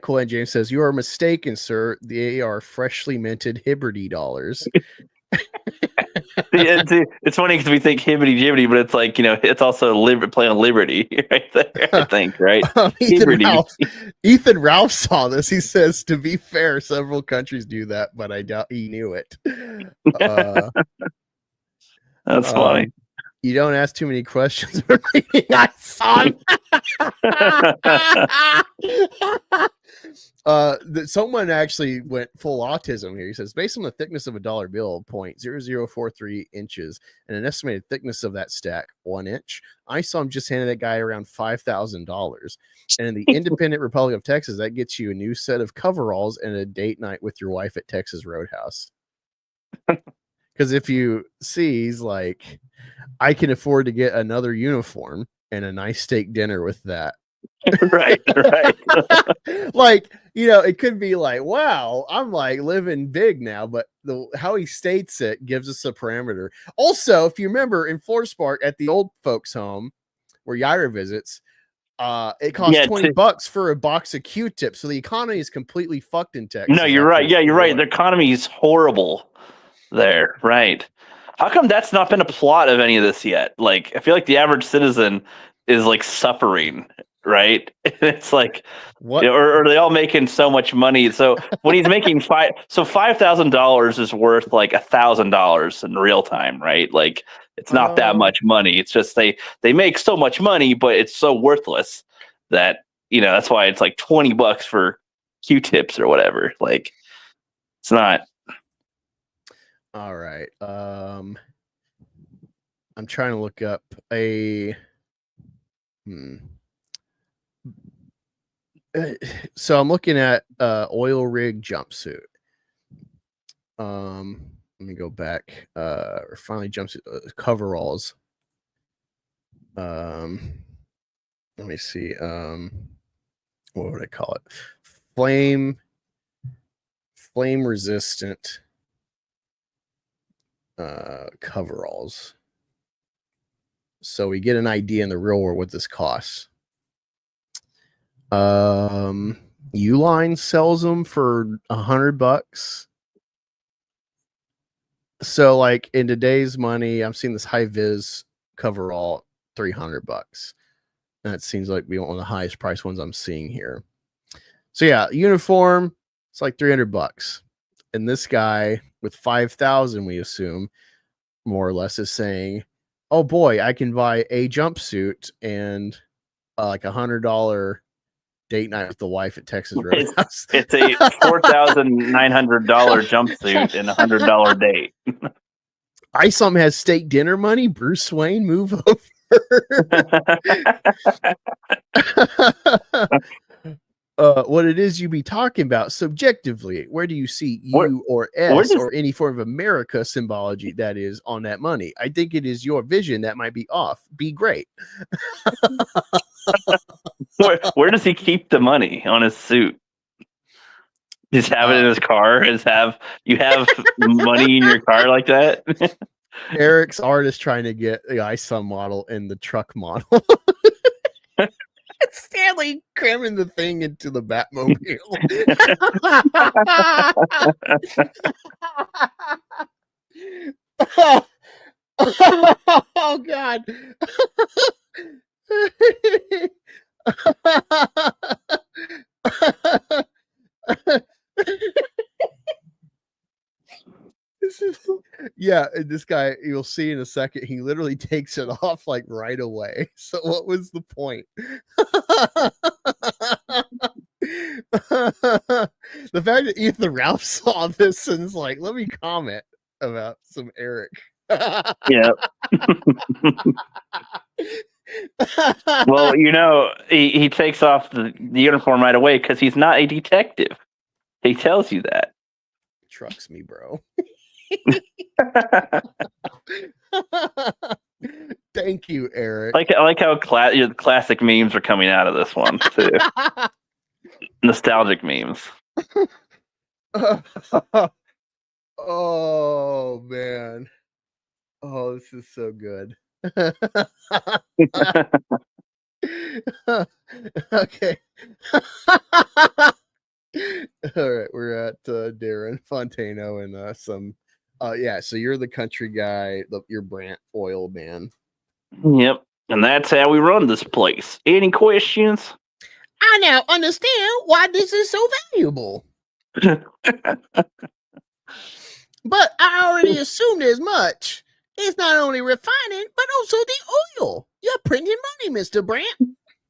Cool. And James says, "You are mistaken, sir. They are freshly minted Hibberty dollars." It's funny because we think hibbity jibbity, but it's like, it's also play on Liberty right there, I think, right? Ethan Ralph saw this. He says, "To be fair, several countries do that, but I doubt he knew it." That's funny. You don't ask too many questions. Isom. Someone actually went full autism here. He says, based on the thickness of a dollar bill, 0.0043 inches, and an estimated thickness of that stack, 1 inch, Isom just handed that guy around $5,000. And in the independent Republic of Texas, that gets you a new set of coveralls and a date night with your wife at Texas Roadhouse. Because if you see, he's like, I can afford to get another uniform and a nice steak dinner with that. Right. Like, it could be like, wow, I'm like living big now, but how he states it gives us a parameter. Also, if you remember in Florida Spark at the old folks home where Yaira visits, it costs $20 for a box of Q-tips. So the economy is completely fucked in Texas. No, you're right. Yeah, you're right. The economy is horrible there. Right. How come that's not been a plot of any of this yet? Like, I feel like the average citizen is like suffering, right? It's like, what? Or are they all making so much money? So when he's making $5,000 is worth like $1,000 in real time, right? Like, it's not that much money. It's just they make so much money, but it's so worthless that that's why it's like $20 for Q-tips or whatever. Like, it's not. All right. I'm trying to look up so I'm looking at oil rig jumpsuit. Let me go back. Or finally jumpsuit coveralls. Let me see. What would I call it? Flame resistant coveralls. So we get an idea in the real world what this costs. Uline sells them for $100. So like in today's money, I'm seeing this high vis coverall, $300. That seems like one of the highest price ones I'm seeing here. So yeah, uniform, it's like $300. And this guy with 5,000, we assume, more or less, is saying, "Oh boy, I can buy a jumpsuit and like $100 date night with the wife at Texas Roadhouse." It's a $4,900 jumpsuit and $100 date. Isom has steak dinner money. Bruce Wayne, move over. What it is you be talking about subjectively? Where do you see U or S or any form of America symbology that is on that money? I think it is your vision that might be off. Be great. Where does he keep the money on his suit? Just have it in his car? You have money in your car like that? Eric's artist trying to get the Isom model in the truck model. Stanley cramming the thing into the Batmobile. Oh God. This guy, you'll see in a second, he literally takes it off like right away. So what was the point? The fact that Ethan Ralph saw this and is like, let me comment about some Eric. Yeah. Well, he takes off the uniform right away because he's not a detective. He tells you that. Trucks me, bro. Thank you, Eric. I like how classic memes are coming out of this one too. Nostalgic memes. Oh man. Oh, this is so good. Okay. All right, we're at Darren Fontano and some so you're the country guy, you're Brant oil man. Yep, and that's how we run this place. Any questions? I now understand why this is so valuable. But I already assumed as much. It's not only refining, but also the oil. You're printing money, Mr. Brant.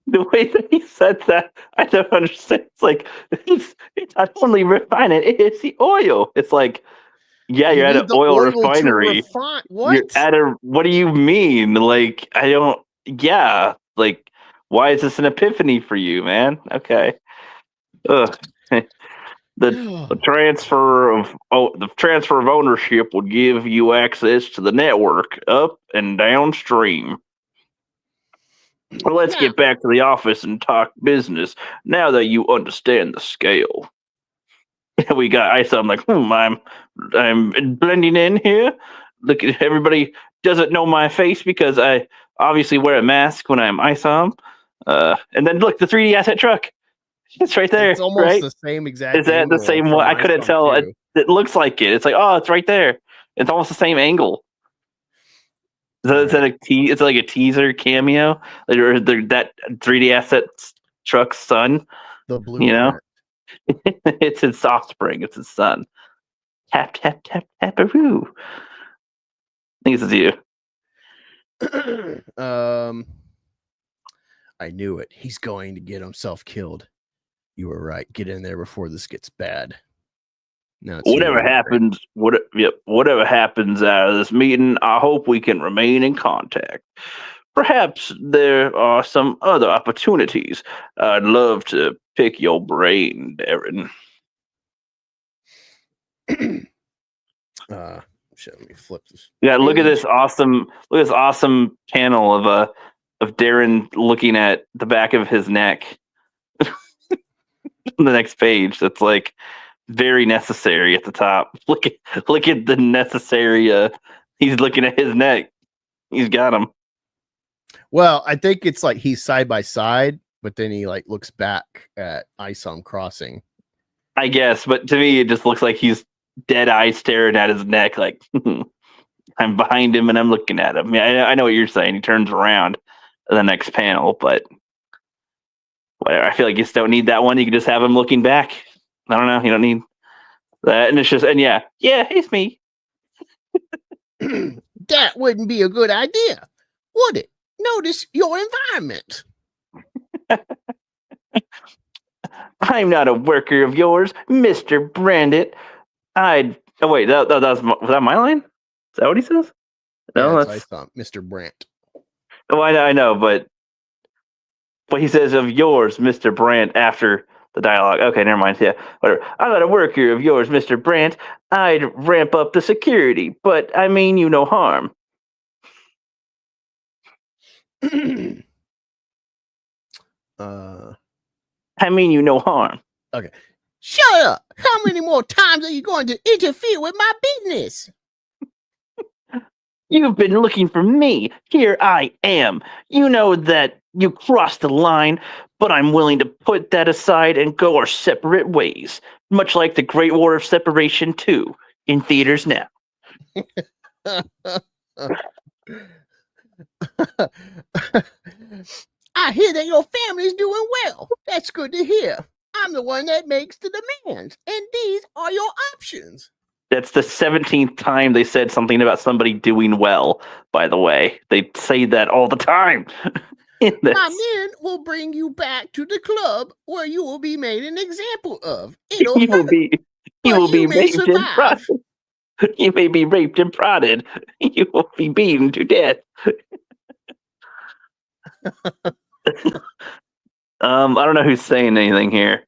The way that he said that, I don't understand. It's like, it's not only refining, it's the oil. It's like, yeah, you're at an oil refinery. What? What do you mean? Like, like, why is this an epiphany for you, man? Okay. Ugh. The transfer of ownership would give you access to the network up and downstream. Well, let's get back to the office and talk business now that you understand the scale. We got Isom like, I'm blending in here. Look, everybody doesn't know my face because I obviously wear a mask when I'm Isom. And then look, the 3D asset truck. It's right there. It's almost right? The same exact. Is that the same one? I couldn't tell. It looks like it. It's like, oh, it's right there. It's almost the same angle. Is that it's like a teaser cameo, or that 3D asset truck's son? The blue. It's his offspring. It's his son. Tap tap tap taparoo. I think it's you. I knew it. He's going to get himself killed. You were right. Get in there before this gets bad. No, whatever happens out of this meeting, I hope we can remain in contact. Perhaps there are some other opportunities. I'd love to pick your brain, Darren. Shit, let me flip this. Yeah, look at this awesome panel of Darren looking at the back of his neck. On the next page, that's like very necessary at the top. Look at the necessary. He's looking at his neck. He's got him. Well, I think it's like he's side by side, but then he like looks back at Isom crossing. I guess, but to me, it just looks like he's dead eye staring at his neck, like I'm behind him and I'm looking at him. Yeah, I know what you're saying. He turns around in the next panel, but whatever. I feel like you just don't need that one. You can just have him looking back. I don't know. You don't need that. And it's just, and yeah, it's me. That wouldn't be a good idea, would it? Notice your environment. I'm not a worker of yours, Mr. Brandit. Oh wait, was that my line? Is that what he says? No, Yeah, that's Mr. Brandt. oh, I know, but he says of yours, Mr. Brandt, after the dialogue. Okay, never mind. Yeah, whatever. I'm not a worker of yours, Mr. Brandt. I'd ramp up the security, but I mean you no harm. I mean you no harm. Okay. Shut up! How many more times are you going to interfere with my business? You've been looking for me. Here I am. You know that you crossed the line, but I'm willing to put that aside and go our separate ways. Much like the Great War of Separation 2, in theaters now. I hear that your family's doing well. That's good to hear. I'm the one that makes the demands, and these are your options. That's the 17th time they said something about somebody doing well, by the way. They say that all the time. My men will bring you back to the club where you will be made an example of. You will be raped and prodded. You may be raped and prodded. You will be beaten to death. I don't know who's saying anything here.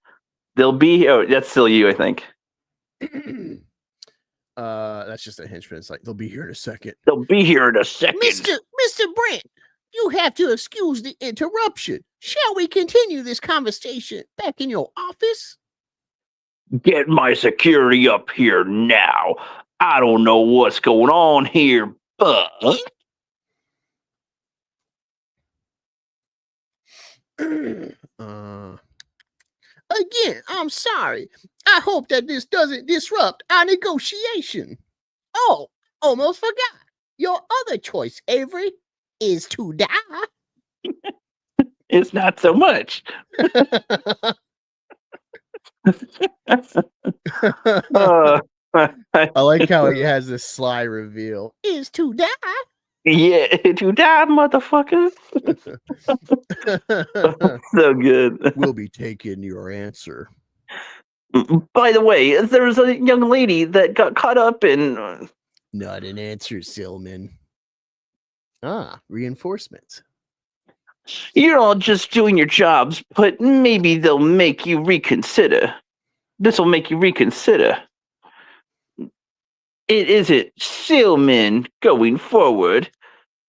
They'll be. Oh, that's still you, I think. That's just a henchman. It's like they'll be here in a second. They'll be here in a second. Mr. Brent, you have to excuse the interruption. Shall we continue this conversation back in your office? Get my security up here now. I don't know what's going on here, but Again, I'm sorry. I hope that this doesn't disrupt our negotiation. Oh, almost forgot. Your other choice, Avery, is to die. It's not so much. I like how he has this sly reveal. Is to die. Yeah, to die, motherfucker. So good. We'll be taking your answer. By the way, there was a young lady that got caught up in... Not an answer, Silman. Reinforcements. You're all just doing your jobs, but maybe they'll make you reconsider. This will make you reconsider. It isn't Silman going forward.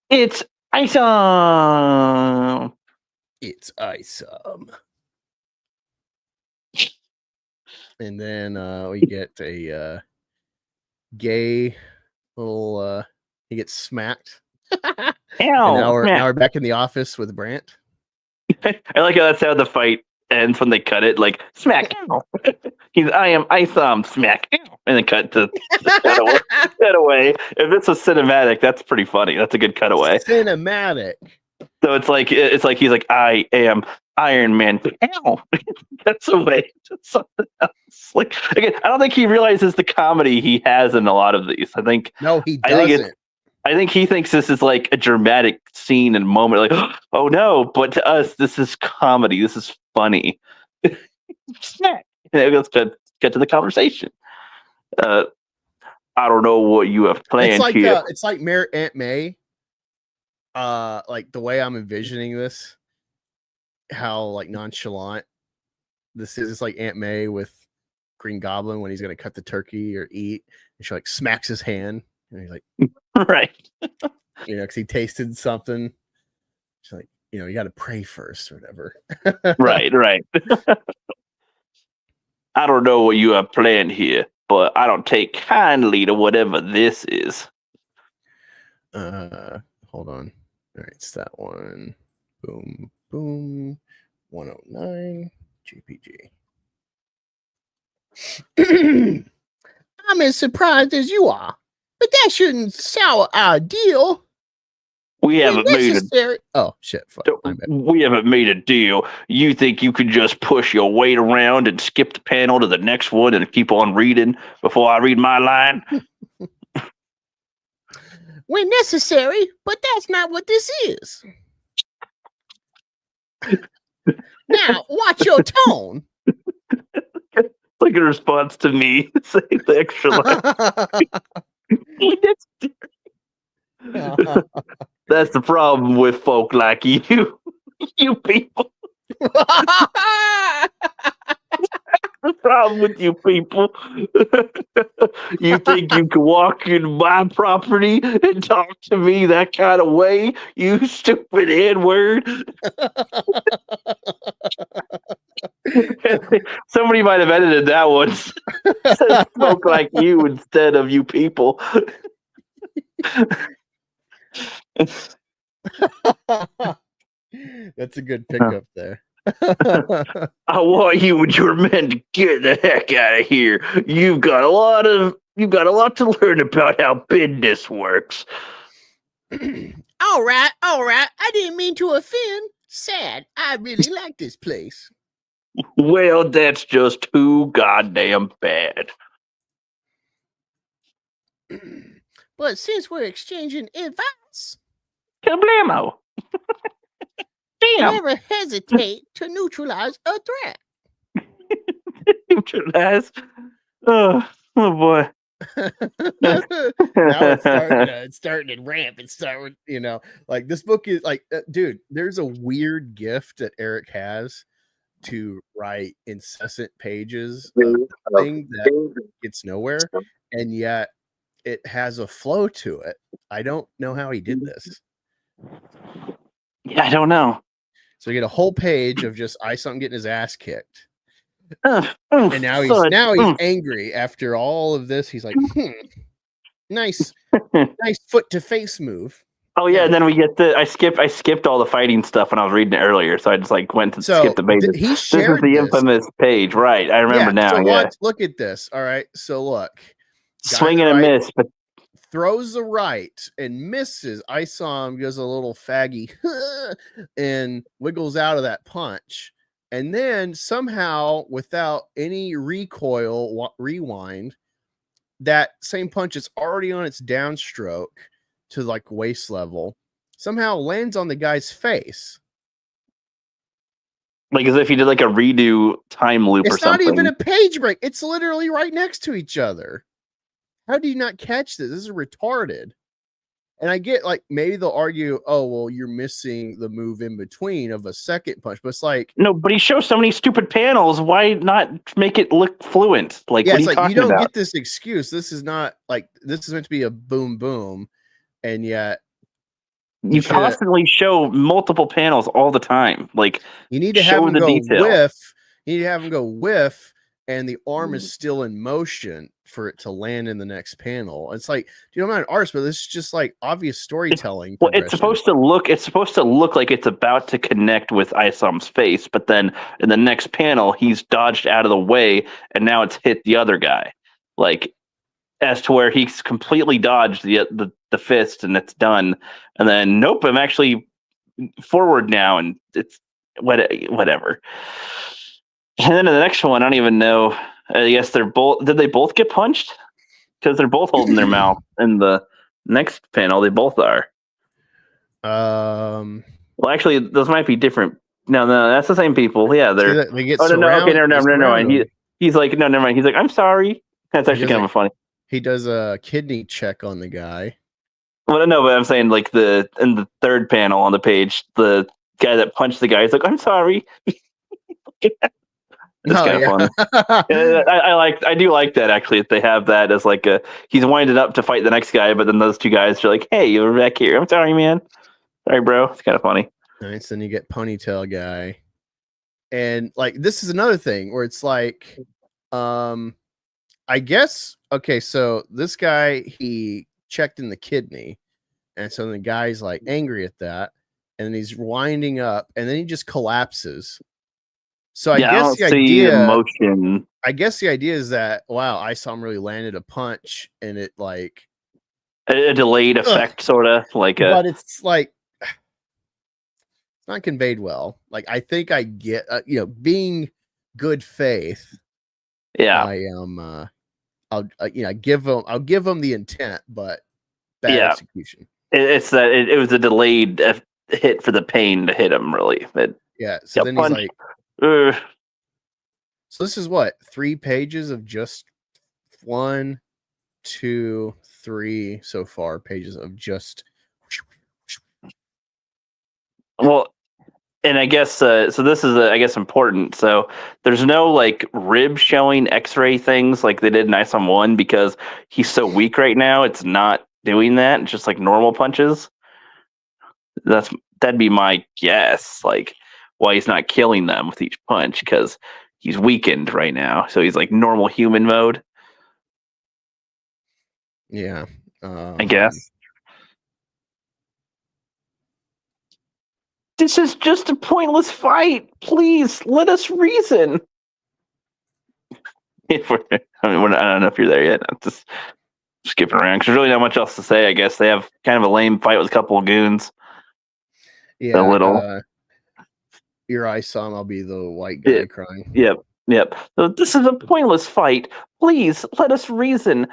It's Isom. It's Isom. And then we get a gay little he gets smacked. Ow, now we're back in the office with Brandt. I like how that's how the fight ends when they cut it, like smack. I am Isom, smack, and then cut to cutaway. If it's a cinematic, that's pretty funny. That's a good cutaway. Cinematic. So it's like he's like, I am Iron Man. Ow. That's a way. That's something else. Like again, I don't think he realizes the comedy he has in a lot of these. No, he doesn't. I think he thinks this is like a dramatic scene and moment, like, oh no, but to us, this is comedy. This is funny. Let's get to the conversation. I don't know what you have planned here. It's like Aunt May. Like the way I'm envisioning this, how like nonchalant this is. It's like Aunt May with Green Goblin when he's gonna cut the turkey or eat, and she like smacks his hand, and he's like, right, because he tasted something. She's like, you got to pray first or whatever. right. I don't know what you have planned here, but I don't take kindly to whatever this is. Hold on. All right, it's that one. Boom, boom. 109 GPG. I'm as surprised as you are, but that shouldn't sour our deal. We When haven't made a necessary. Oh shit! Fuck. I'm bad. we haven't made a deal. You think you could just push your weight around and skip the panel to the next one and keep on reading before I read my line? When necessary, but that's not what this is. Now, watch your tone. Like a response to me saying the extra line. That's the problem with folk like you. You people. The problem with you people. You think you can walk in my property and talk to me that kind of way, you stupid N-word? Somebody might have edited that one. Said smoke like you instead of you people. That's a good pickup there. I want you and your men to get the heck out of here. You've got a lot to learn about how business works. All right. I didn't mean to offend. Sad. I really like this place. Well, that's just too goddamn bad. But since we're exchanging advice, Kablamo. Damn. never hesitate to neutralize a threat. Neutralize. Oh boy. Now it's starting to ramp. It's starting, like this book is like, dude, there's a weird gift that Eric has to write incessant pages of thing that gets nowhere, and yet it has a flow to it. I don't know how he did this. Yeah, I don't know. So you get a whole page of just Isom getting his ass kicked. And And now he's angry after all of this. He's like, nice foot to face move. Oh yeah, and then we get I skipped all the fighting stuff when I was reading it earlier, so I just like went to skip the pages. He This shared is the this. infamous page, right? I remember now. So yeah, look at this. All right, so look, swing and a miss, but throws the right and misses. Isom goes a little faggy and wiggles out of that punch. And then somehow, without any rewind, that same punch is already on its downstroke to like waist level, somehow lands on the guy's face. Like as if he did like a redo time loop or something. It's not even a page break. It's literally right next to each other. How do you not catch this? This is retarded. And I get like maybe they'll argue, oh, well, you're missing the move in between of a second punch. But it's like, no, but he shows so many stupid panels. Why not make it look fluent? Like, yeah, what are it's you like talking you don't about? get this excuse. This is not like this is meant to be a boom boom, and yet You constantly show multiple panels all the time. Like you need to have show him the go detail. whiff. You need to have him go whiff, and the arm is still in motion for it to land in the next panel. It's like, I'm not an artist, but this is just like obvious storytelling. Well, it's supposed to look like it's about to connect with Isom's face, but then in the next panel, he's dodged out of the way, and now it's hit the other guy. Like as to where he's completely dodged the fist, and it's done. And then nope, I'm actually forward now, and it's whatever. And then in the next one, I don't even know. I guess they're both. Did they both get punched? Because they're both holding their mouth. In the next panel, they both are. Well, actually, those might be different. No, that's the same people. Yeah, they're. They get no. Okay, never mind. He's like, no, never mind. He's like, I'm sorry. That's actually kind of funny. He does a kidney check on the guy. Well, no, but I'm saying like in the third panel on the page, the guy that punched the guy is like, I'm sorry. It's kind of fun. I do like that actually. If they have that as like he's winded up to fight the next guy, but then those two guys are like, "Hey, you're back here. I'm sorry, man. Sorry, bro." It's kind of funny. Nice. Then you get ponytail guy, and like this is another thing where it's like, I guess okay. So this guy he checked in the kidney, and so the guy's like angry at that, and then he's winding up, and then he just collapses. So I Yeah, I guess don't the see idea. emotion. I guess the idea is that Isom really landed a punch, and it like. A delayed effect, sort of like a. But it's like it's not conveyed well. Like I think I get, being good faith. Yeah, I am. I'll give them the intent, but bad Yeah. execution. It's that it was a delayed hit for the pain to hit him. Really, Yeah. So then punch. he's like, uh, so this is what 3 pages of just 1, 2, 3 so far pages of just. well, and I guess so. This is I guess important. So there's no like rib showing X-ray things like they did in Isom 1 because he's so weak right now. It's not doing that. It's just like normal punches. That'd be my guess. Like why he's not killing them with each punch because he's weakened right now. So he's like normal human mode. Yeah. I guess. This is just a pointless fight. Please let us reason. I don't know if you're there yet. I'm just skipping around because there's really not much else to say. I guess they have kind of a lame fight with a couple of goons. Yeah. A little. Your Isom, I'll be the white guy crying. Yep. So this is a pointless fight. Please let us reason.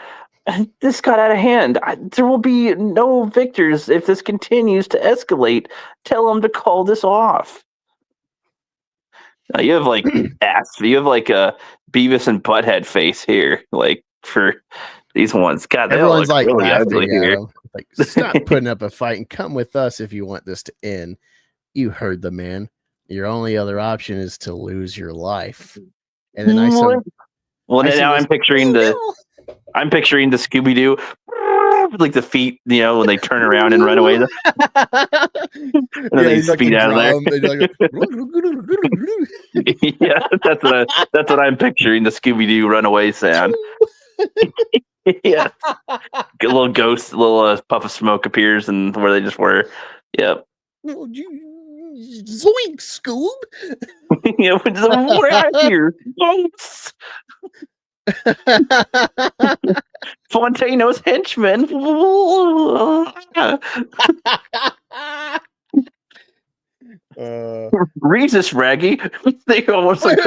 This got out of hand. There will be no victors if this continues to escalate. Tell them to call this off. You have like you have like a Beavis and Butthead face here, like for these ones. God, they Everyone's all look like really laughing ugly at here. him. Like, stop putting up a fight and come with us if you want this to end. You heard the man. Your only other option is to lose your life. And then Well, now I'm picturing the Scooby Doo, like the feet, when they turn around and run away. And then they speed out of there. Yeah, that's what I'm picturing. The Scooby Doo runaway sound. Yeah, a little ghost, a little puff of smoke appears, and where they just were. Yep. Zoink, Scoob. Yeah, we're out here. Yes. Fontano's henchmen. Regis Raggy. They almost wait.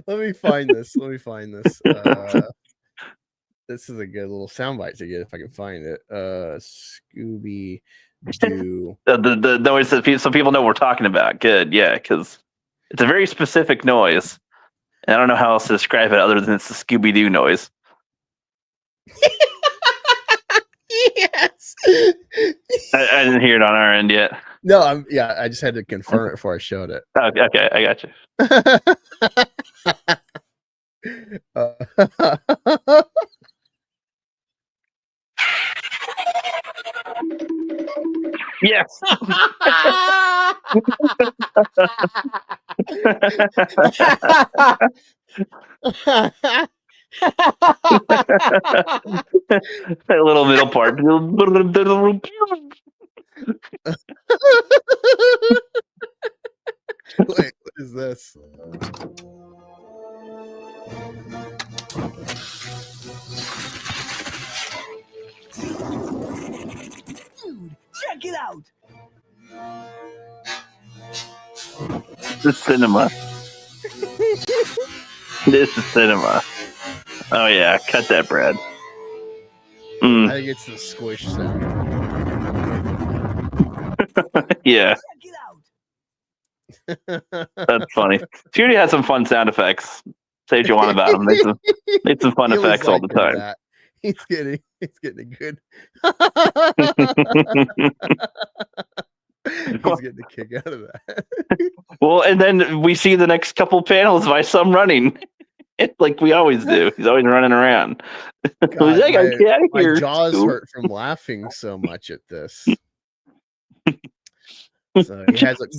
Let me find this. This is a good little soundbite to get if I can find it. Scooby Doo. the noise that some people know what we're talking about. Good, yeah, because it's a very specific noise. And I don't know how else to describe it other than it's the Scooby Doo noise. Yes. I didn't hear it on our end yet. No, I just had to confirm it before I showed it. Oh, okay, I got you. Yes. That little middle part. Wait, what is this? Dude, check it out. This is cinema. This is cinema. Oh yeah, cut that, Brad. I think it's the squish sound. Yeah. Check it out. That's funny. Judy has some fun sound effects. Say what you want about them. Made some fun effects all the time. That. He's getting good. He's getting a kick out of that. Well, and then we see the next couple panels by Isom running. Like we always do. He's always running around. God, my jaws hurt from laughing so much at this. So he has like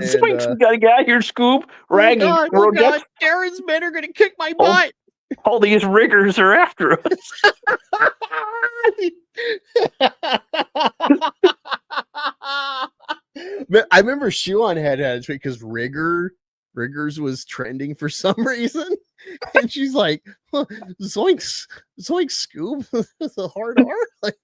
Swings, we gotta get out here, Scoob. Raggy. Oh God, Darren's men are gonna kick my butt. All these riggers are after us. But I remember Shoe on Head had it because Riggers was trending for some reason. And she's like, huh, zoinks, Scoob, the hard R. Like,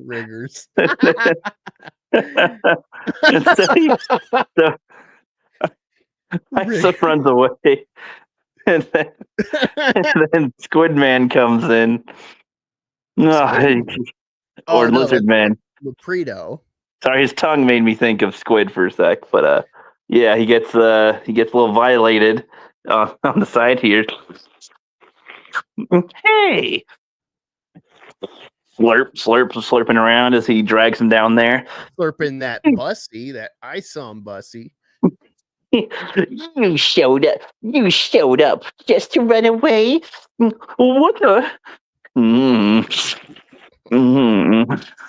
Riggers. So Isom runs away, and then Squid Man comes in. Or Lizard Man. Lupredo. Sorry, his tongue made me think of Squid for a sec, but yeah, he gets a little violated on the side here. Hey, slurping around as he drags him down there. Slurping that bussy, that Isom bussy. You showed up just to run away. What the?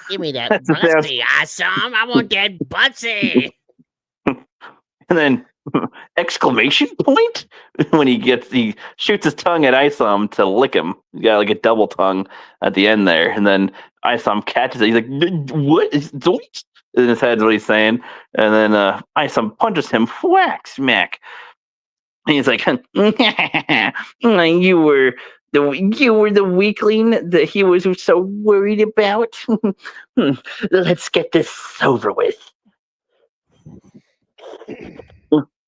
Give me that bussy, Isom. I want that bussy. And then exclamation point when he shoots his tongue at Isom to lick him. He's got like a double tongue at the end there, and then Isom catches it. He's like, "What is zoinks?" In his head's what he's saying, and then Isom punches him, whack, smack. And he's like, "You were the weakling that he was so worried about. Let's get this over with."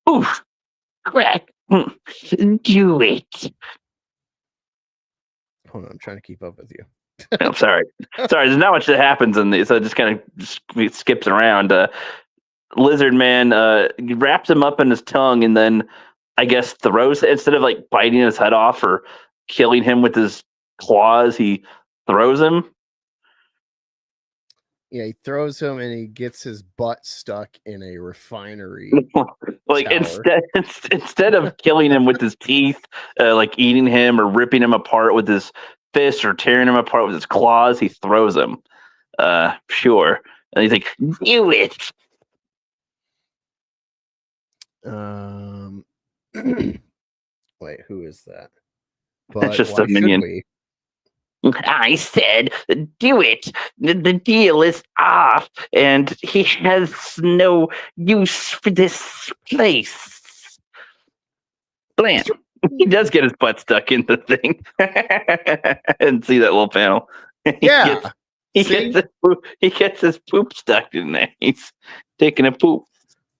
Oof! Crack! Do it. Hold on, I'm trying to keep up with you. I'm sorry. There's not much that happens in these, so it just kind of skips around. Lizard Man wraps him up in his tongue, and then I guess throws instead of like biting his head off or killing him with his claws, he throws him. Yeah, he throws him and he gets his butt stuck in a refinery. Like tower. instead of killing him with his teeth, like eating him or ripping him apart with his fist or tearing him apart with his claws, he throws him. Sure. And he's like, "Do it." Wait, who is that? That's just a minion. I said, do it. The deal is off, and he has no use for this place. Blam. He does get his butt stuck in the thing. And see that little panel. Yeah. He gets his poop stuck in there. He's taking a poop.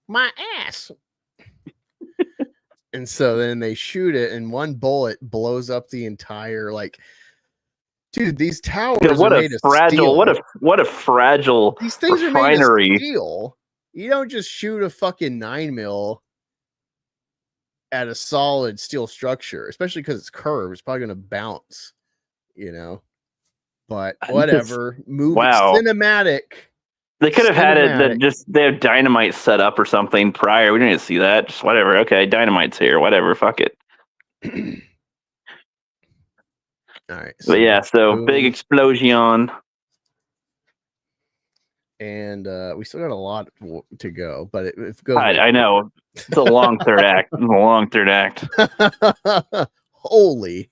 My ass. And so then they shoot it, and one bullet blows up the entire Dude, these towers are made of steel. What a fragile these things refinery. Are made of steel. You don't just shoot a fucking 9mm at a solid steel structure, especially because it's curved. It's probably going to bounce, But whatever. Cinematic. They could have had it that they have dynamite set up or something prior. We didn't need to see that. Just whatever. Okay, dynamite's here. Whatever. Fuck it. All right. So, but yeah, so big explosion. And we still got a lot to go, but it goes. I know. It's a long third act. Holy.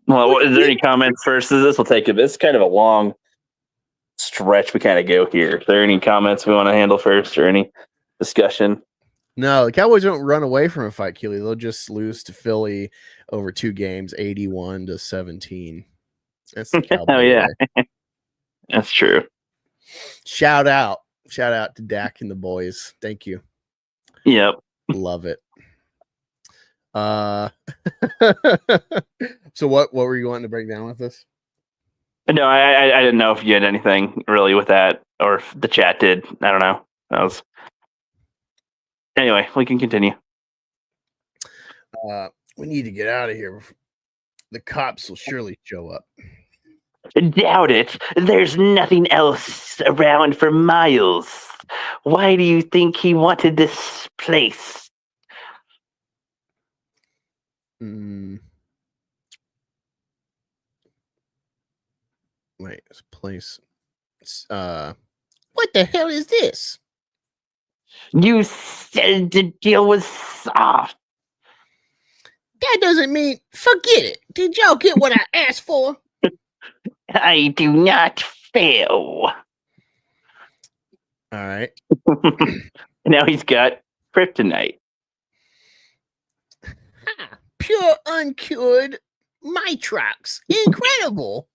Well, is there any comments first? We'll take it. It's kind of a long stretch we kind of go here. Is there any comments we want to handle first or any discussion? No, the Cowboys don't run away from a fight, Keely. They'll just lose to Philly over 2 games, 81-17. That's the Cowboys. Oh, yeah. That's true. Shout out to Dak and the boys. Thank you. Yep. Love it. So what were you wanting to break down with this? No, I didn't know if you had anything really with that or if the chat did. I don't know. Anyway, we can continue. We need to get out of here. The cops will surely show up. Doubt it. There's nothing else around for miles. Why do you think he wanted this place? Wait, this place. What the hell is this? You said the deal was soft. That doesn't mean forget it. Did y'all get what I asked for? I do not fail. All right. Now he's got kryptonite. Pure uncured Mitrox. Incredible.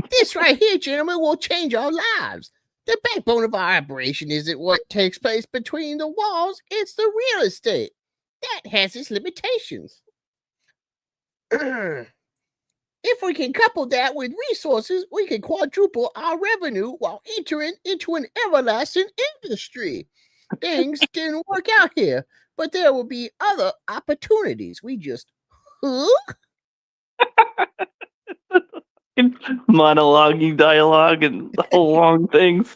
This right here, gentlemen, will change our lives. The backbone of our operation isn't what takes place between the walls, it's the real estate. That has its limitations. If we can couple that with resources, we can quadruple our revenue while entering into an everlasting industry. Things didn't work out here, but there will be other opportunities. We just Monologuing dialogue and the whole long things.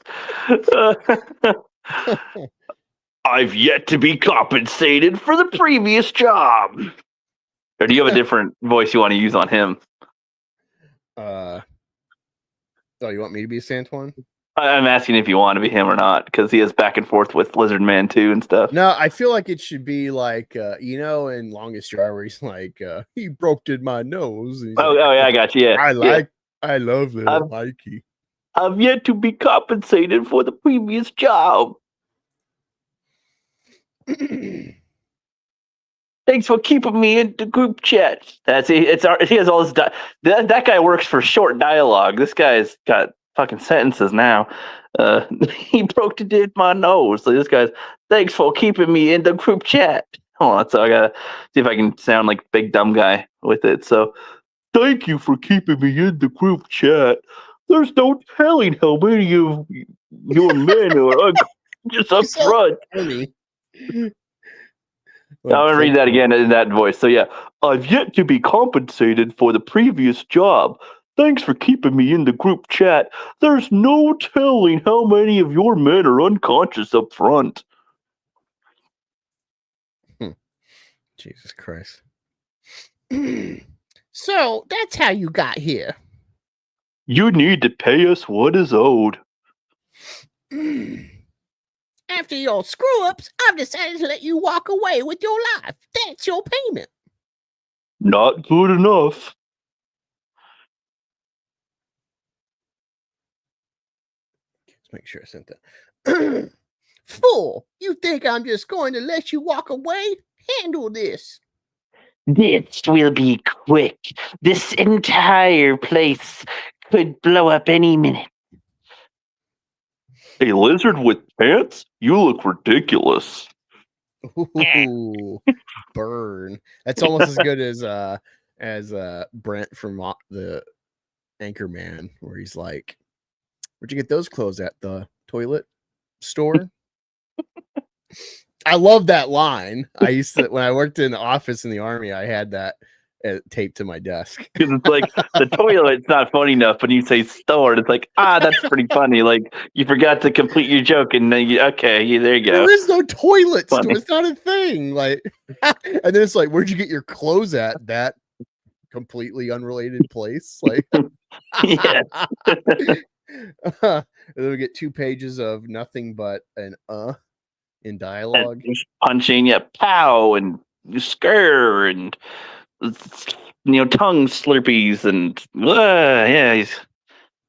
I've yet to be compensated for the previous job. Or do you have a different voice you want to use on him? Oh, you want me to be Santuan? I'm asking if you want to be him or not, because he is back and forth with Lizard Man too and stuff. No, I feel like it should be like in Longest Yard where he's like, he broke my nose. And he's Oh, like, yeah, I got you. Yeah. I love little Mikey. I've yet to be compensated for the previous job. Thanks for keeping me in the group chat. He has all this. That guy works for short dialogue. This guy's got fucking sentences now. He broke my nose. So this guy's, thanks for keeping me in the group chat. Hold on, so I gotta see if I can sound like big dumb guy with it. So, thank you for keeping me in the group chat. There's no telling how many of your men are just up front. I'm going to read that again in that voice. So, yeah, I've yet to be compensated for the previous job. Thanks for keeping me in the group chat. There's no telling how many of your men are unconscious up front. Jesus Christ. So, that's how you got here. You need to pay us what is owed. After your screw-ups, I've decided to let you walk away with your life. That's your payment. Not good enough. Let's make sure I sent that. Fool, you think I'm just going to let you walk away? Handle this. This will be quick. This entire place could blow up any minute. A lizard with pants? You look ridiculous. Ooh, burn. That's almost as good as Brent from the Anchorman, where he's like, "Where'd you get those clothes at? The toilet store?" I love that line. I used to, when I worked in the office in the Army, I had that taped to my desk. Because it's like the toilet's not funny enough when you say store. It's like, that's pretty funny. Like you forgot to complete your joke, and then there you go. There is no toilet store. It's not a thing. Like, and then it's like, where'd you get your clothes at? That completely unrelated place. Like, yeah. And then we get 2 pages of nothing but an in dialogue. And punching, pow, and scare, and tongue slurpees, and he's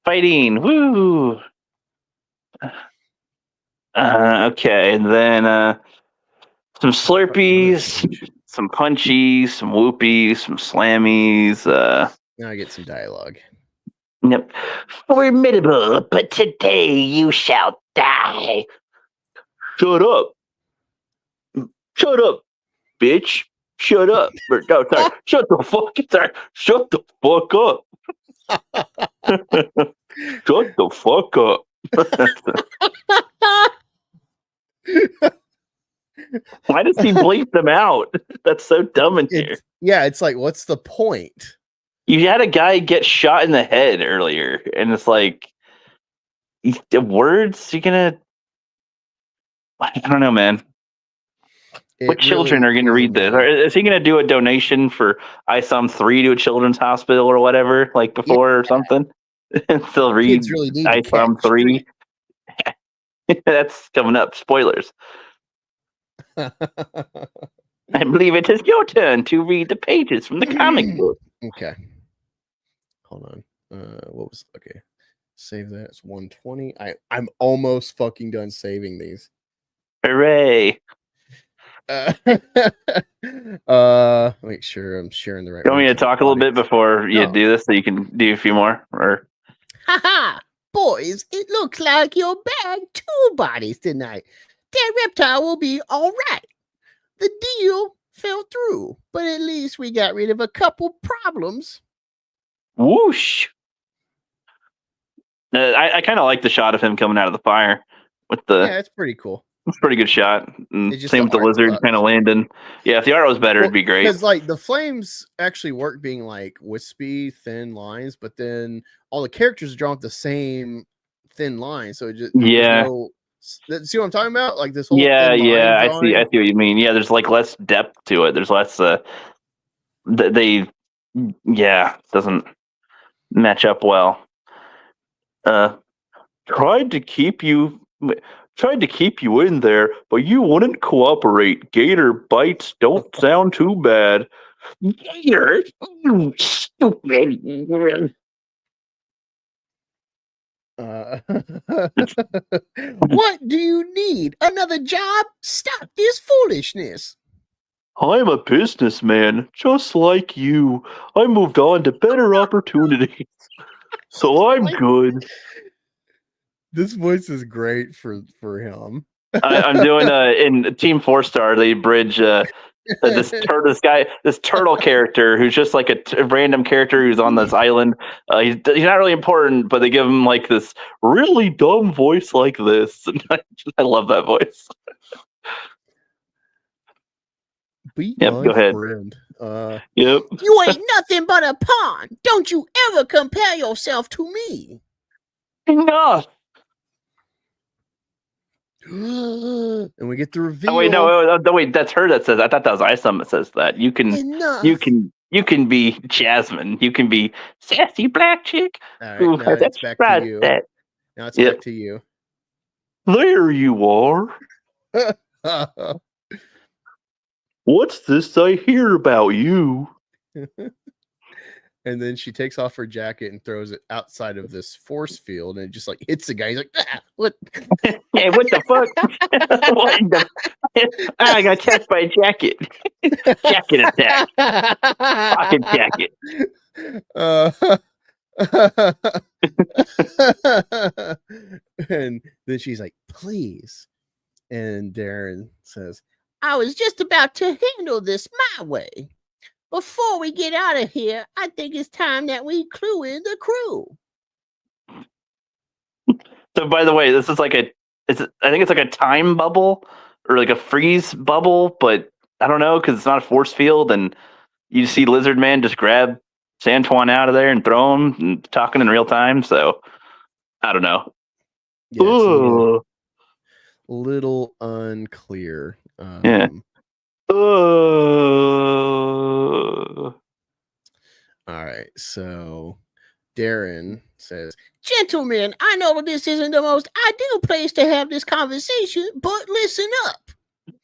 fighting. Woo. Okay, and then some slurpees, some punchies, some whoopies, some slammies. Now I get some dialogue. Yep. Formidable, but today you shall die. Shut up. Shut up, bitch. Shut up. No, sorry. Shut the fuck up. Sorry. Shut the fuck up. Shut the fuck up. Why does he bleep them out? That's so dumb in here. Yeah, it's like, what's the point? You had a guy get shot in the head earlier, and it's like, the words you're gonna. I don't know, man. What children are going to read this? Or is he going to do a donation for Isom 3 to a children's hospital or whatever, like before or something? And still read really Isom 3. That's coming up. Spoilers. I believe it is your turn to read the pages from the comic book. Okay. Hold on. What was okay? Save that. It's 120. I'm almost fucking done saving these. Hooray! Make sure I'm sharing the right. You want me to ones. talk a little bit before you No. do this, so you can do a few more? Or Ha! Boys, it looks like you're back 2 bodies tonight. That reptile will be all right. The deal fell through, but at least we got rid of a couple problems. whoosh! I kind of like the shot of him coming out of the fire with the. Yeah, it's pretty cool. It's a pretty good shot. And It's just same the with the art lizard sucks. kind of landing. Yeah, if the art was better, it'd be great. Because like the flames actually work being like wispy, thin lines, but then all the characters are drawn with the same thin lines. So it just Yeah. see what I'm talking about? Like this whole Yeah, thin line yeah, I drawing. see what you mean. Yeah, there's like less depth to it. There's less. Doesn't match up well. Tried to keep you in there, but you wouldn't cooperate. Gator bites don't sound too bad. Gator, you stupid. What do you need? Another job? Stop this foolishness. I'm a businessman, just like you. I moved on to better opportunities, so I'm good. This voice is great for him. I'm doing in Team 4-Star. They bridge this turtle character who's just like a random character who's on this island. He's not really important, but they give him like this really dumb voice like this, and I love that voice. Be Yep, my go ahead. friend. Yep. You ain't nothing but a pawn. Don't you ever compare yourself to me. Enough. And we get the reveal. Oh wait, no, wait, that's her that says. I thought that was Isom that says that. You can be Jasmine. You can be sassy black chick. All right, Ooh, now it's back to you. that. Now it's Yep. back to you. There you are. What's this I hear about you? And then she takes off her jacket and throws it outside of this force field, and it just like hits the guy. He's like, ah, what? Hey, what the fuck? What the? I got attacked by a jacket. Jacket attack. Pocket jacket. And then she's like, please. And Darren says, I was just about to handle this my way. Before we get out of here, I think it's time that we clue in the crew. So, by the way, this is like I think it's like a time bubble or like a freeze bubble, but I don't know because it's not a force field, and you see Lizard Man just grab Santuan out of there and throw him and talking in real time. So, I don't know. yeah, it's a little unclear. Yeah. All right, so Darren says, Gentlemen, I know that this isn't the most ideal place to have this conversation, but listen up.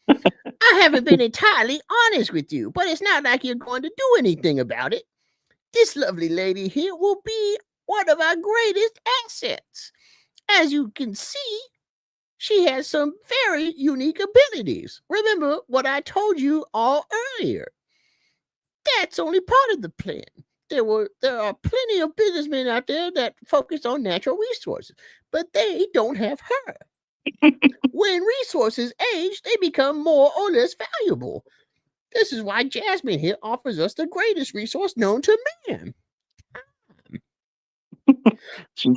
I haven't been entirely honest with you, but it's not like you're going to do anything about it. This lovely lady here will be one of our greatest assets. As you can see, she has some very unique abilities. Remember what I told you all earlier. That's only part of the plan. There are plenty of businessmen out there that focus on natural resources, but they don't have her. When resources age, they become more or less valuable. This is why Jasmine here offers us the greatest resource known to man.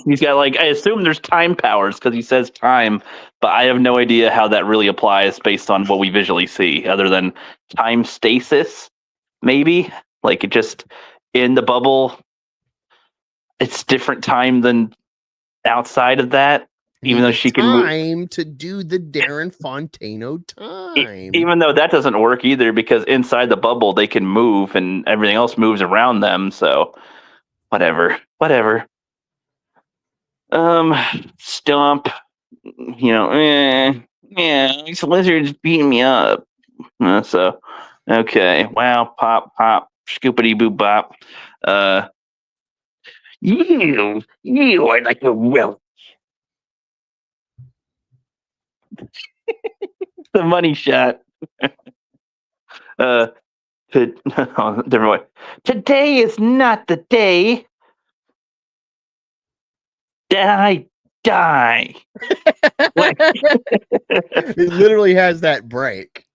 He's got like, I assume there's time powers because he says time, but I have no idea how that really applies based on what we visually see, other than time stasis, maybe. Like it just in the bubble, it's different time than outside of that. Even though she can move time to do the Darren Fontano time. Even though that doesn't work either, because inside the bubble they can move and everything else moves around them. So whatever. Stomp. Yeah, these lizards beating me up. So Okay. Wow. Pop. Pop. Scoopity boop bop. You are like a well. The money shot. uh, different way. Today is not the day that I die. It literally has that break.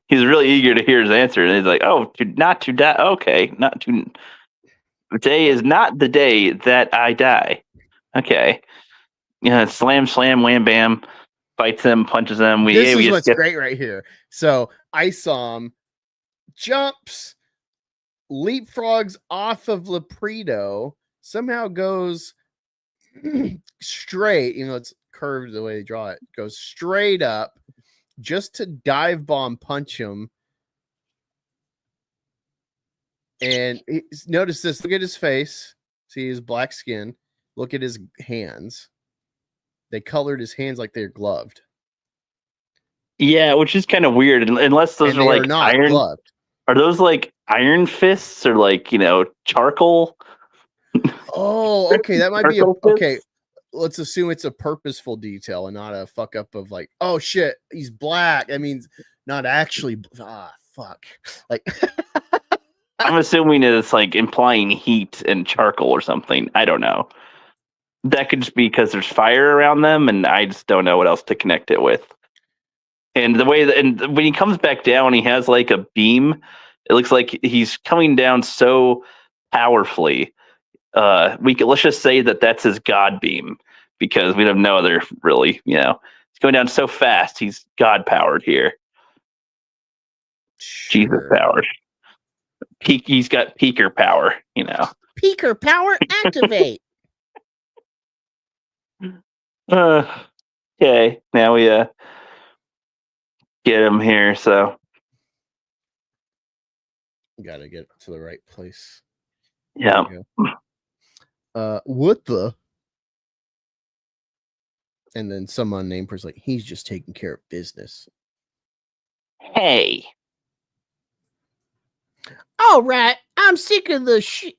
He's really eager to hear his answer, and he's like, "Oh, not to die. Okay, not to. Today is not the day that I die. Okay, yeah. Slam, slam, wham, bam. Fights him, punches him. This We is just what's get great right here. So Isom jumps, leapfrogs off of Lepredo, somehow goes straight, it's curved the way they draw it, goes straight up just to dive bomb punch him. And notice this, look at his face, see his black skin, look at his hands. They colored his hands like they're gloved. Yeah, which is kind of weird, unless those And are they like are not iron. gloved. Are those like iron fists or like charcoal? Oh, okay, that might be Charcoal okay. fists? Let's assume it's a purposeful detail and not a fuck up of like, oh shit, he's black. I mean, not actually. Fuck. Like, I'm assuming it's like implying heat and charcoal or something. I don't know. That could just be because there's fire around them, and I just don't know what else to connect it with. And the way and when he comes back down, he has like a beam. It looks like he's coming down so powerfully. Let's just say that's his god beam, because we have no other really. He's going down so fast. He's god powered here. sure. Jesus powered. He's got peaker power. Peaker power activate. Okay, now we get him here. So Gotta get to the right place. yeah. What the? And then some unnamed person's like, he's just taking care of business. Hey. All right, I'm sick of the shit.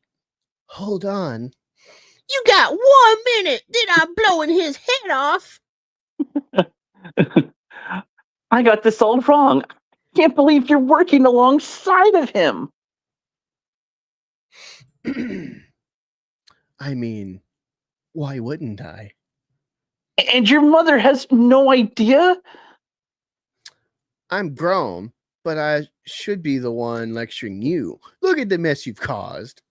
Hold on. You got 1 minute, then I'm blowing his head off. I got this all wrong. Can't believe you're working alongside of him. I mean, why wouldn't I? And your mother has no idea? I'm grown, but I should be the one lecturing you. Look at the mess you've caused.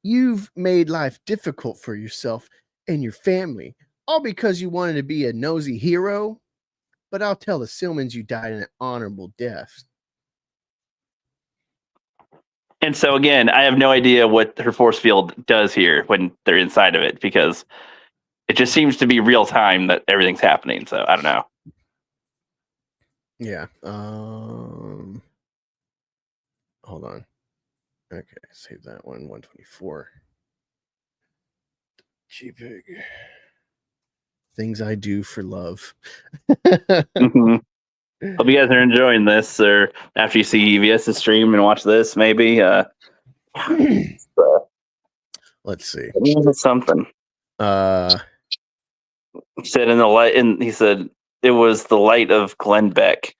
You've made life difficult for yourself and your family, all because you wanted to be a nosy hero. But I'll tell the Silmans you died an honorable death. And so again, I have no idea what her force field does here when they're inside of it, because it just seems to be real time that everything's happening. So I don't know. Yeah. Hold on. Okay, save that one. 124. JPEG. Things I do for love. Hope you guys are enjoying this, or after you see EVS's stream and watch this, maybe. Let's see. Something. He said in the light, and he said it was the light of Glenn Beck.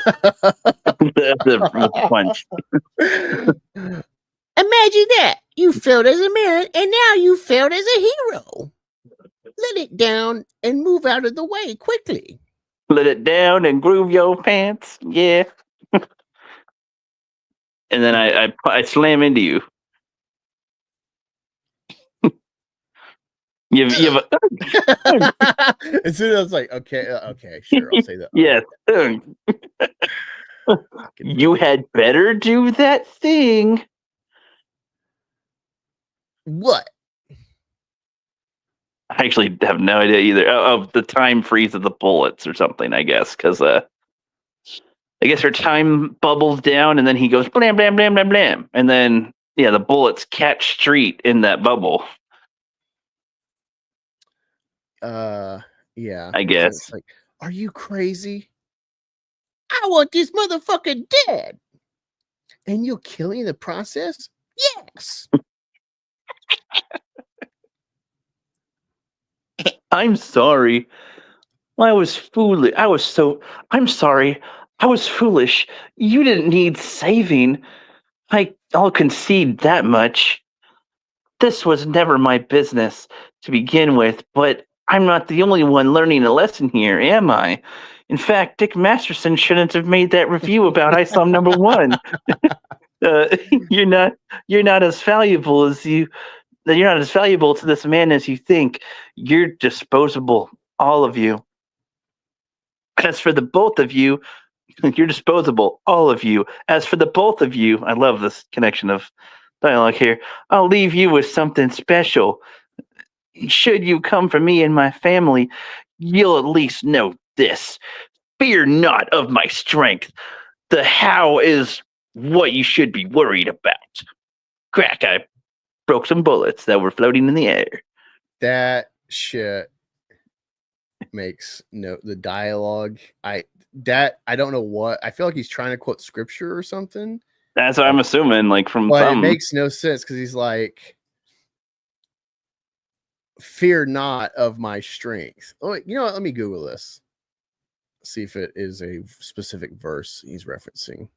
the punch. Imagine that. You failed as a man, and now you failed as a hero. Let it down and move out of the way quickly. Let it down and groove your pants. Yeah. And then I slam into you. You have as soon as I was like, okay, sure, I'll say that. Yes. You had better do that thing. What? I actually have no idea either. Of the time freeze of the bullets or something, I guess, because I guess her time bubbles down, and then he goes blam blam blam blam blam, and then the bullets catch street in that bubble. Yeah. I guess. It's like, Are you crazy? I want this motherfucker dead. And you'll kill me in the process? Yes. I'm sorry. I was foolish. I'm sorry. I was foolish. You didn't need saving. I'll concede that much. This was never my business to begin with, but I'm not the only one learning a lesson here, am I? In fact, Dick Masterson shouldn't have made that review about Isom number 1. Uh, you're not you're not as valuable as you you're not as valuable to this man as you think. You're disposable, all of you. As for the both of you, you're disposable, all of you. As for the both of you, I love this connection of dialogue here. I'll leave you with something special. Should you come for me and my family, you'll at least know this. Fear not of my strength. The how is what you should be worried about. Crack, I broke some bullets that were floating in the air. That shit makes the dialogue. I don't know what. I feel like he's trying to quote scripture or something. That's what I'm assuming, like from But some. it makes no sense because he's like, fear not of my strength. Oh, you know what? Let me Google this. See if it is a specific verse he's referencing.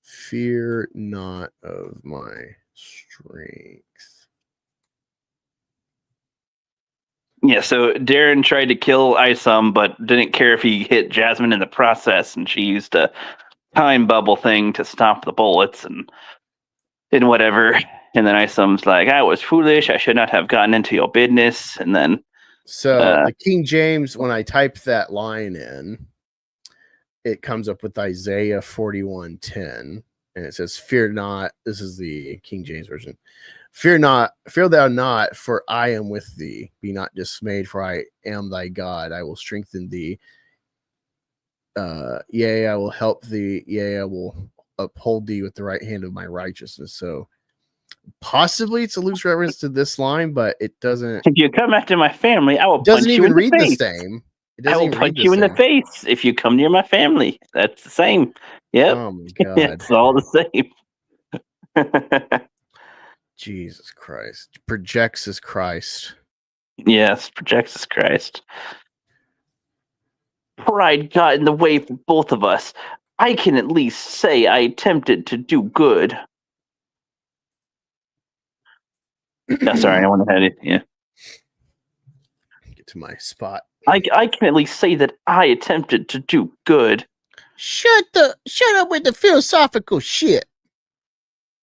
Fear not of my strength. Yeah, so Darren tried to kill Isom, but didn't care if he hit Jasmine in the process, and she used a time bubble thing to stop the bullets and whatever. And then Isom's like, I was foolish. I should not have gotten into your business. And then so the King James, when I type that line in, it comes up with Isaiah 41:10, and it says, "Fear not." This is the King James version. Fear not, fear thou not, for I am with thee. Be not dismayed, for I am thy God. I will strengthen thee. Yea, I will help thee. Yea, I will uphold thee with the right hand of my righteousness. So possibly it's a loose reference to this line, but it doesn't. If you come after my family, I will punch Doesn't you even in read the the face. same. I will punch you in the face if you come near my family. That's the same. Yep. Oh my God. It's all the same. Jesus Christ. Projects as Christ. Yes, projects as Christ. Pride got in the way for both of us. I can at least say I attempted to do good. Sorry, I went ahead. Yeah. Get to my spot. I can at least say that I attempted to do good. Shut up with the philosophical shit.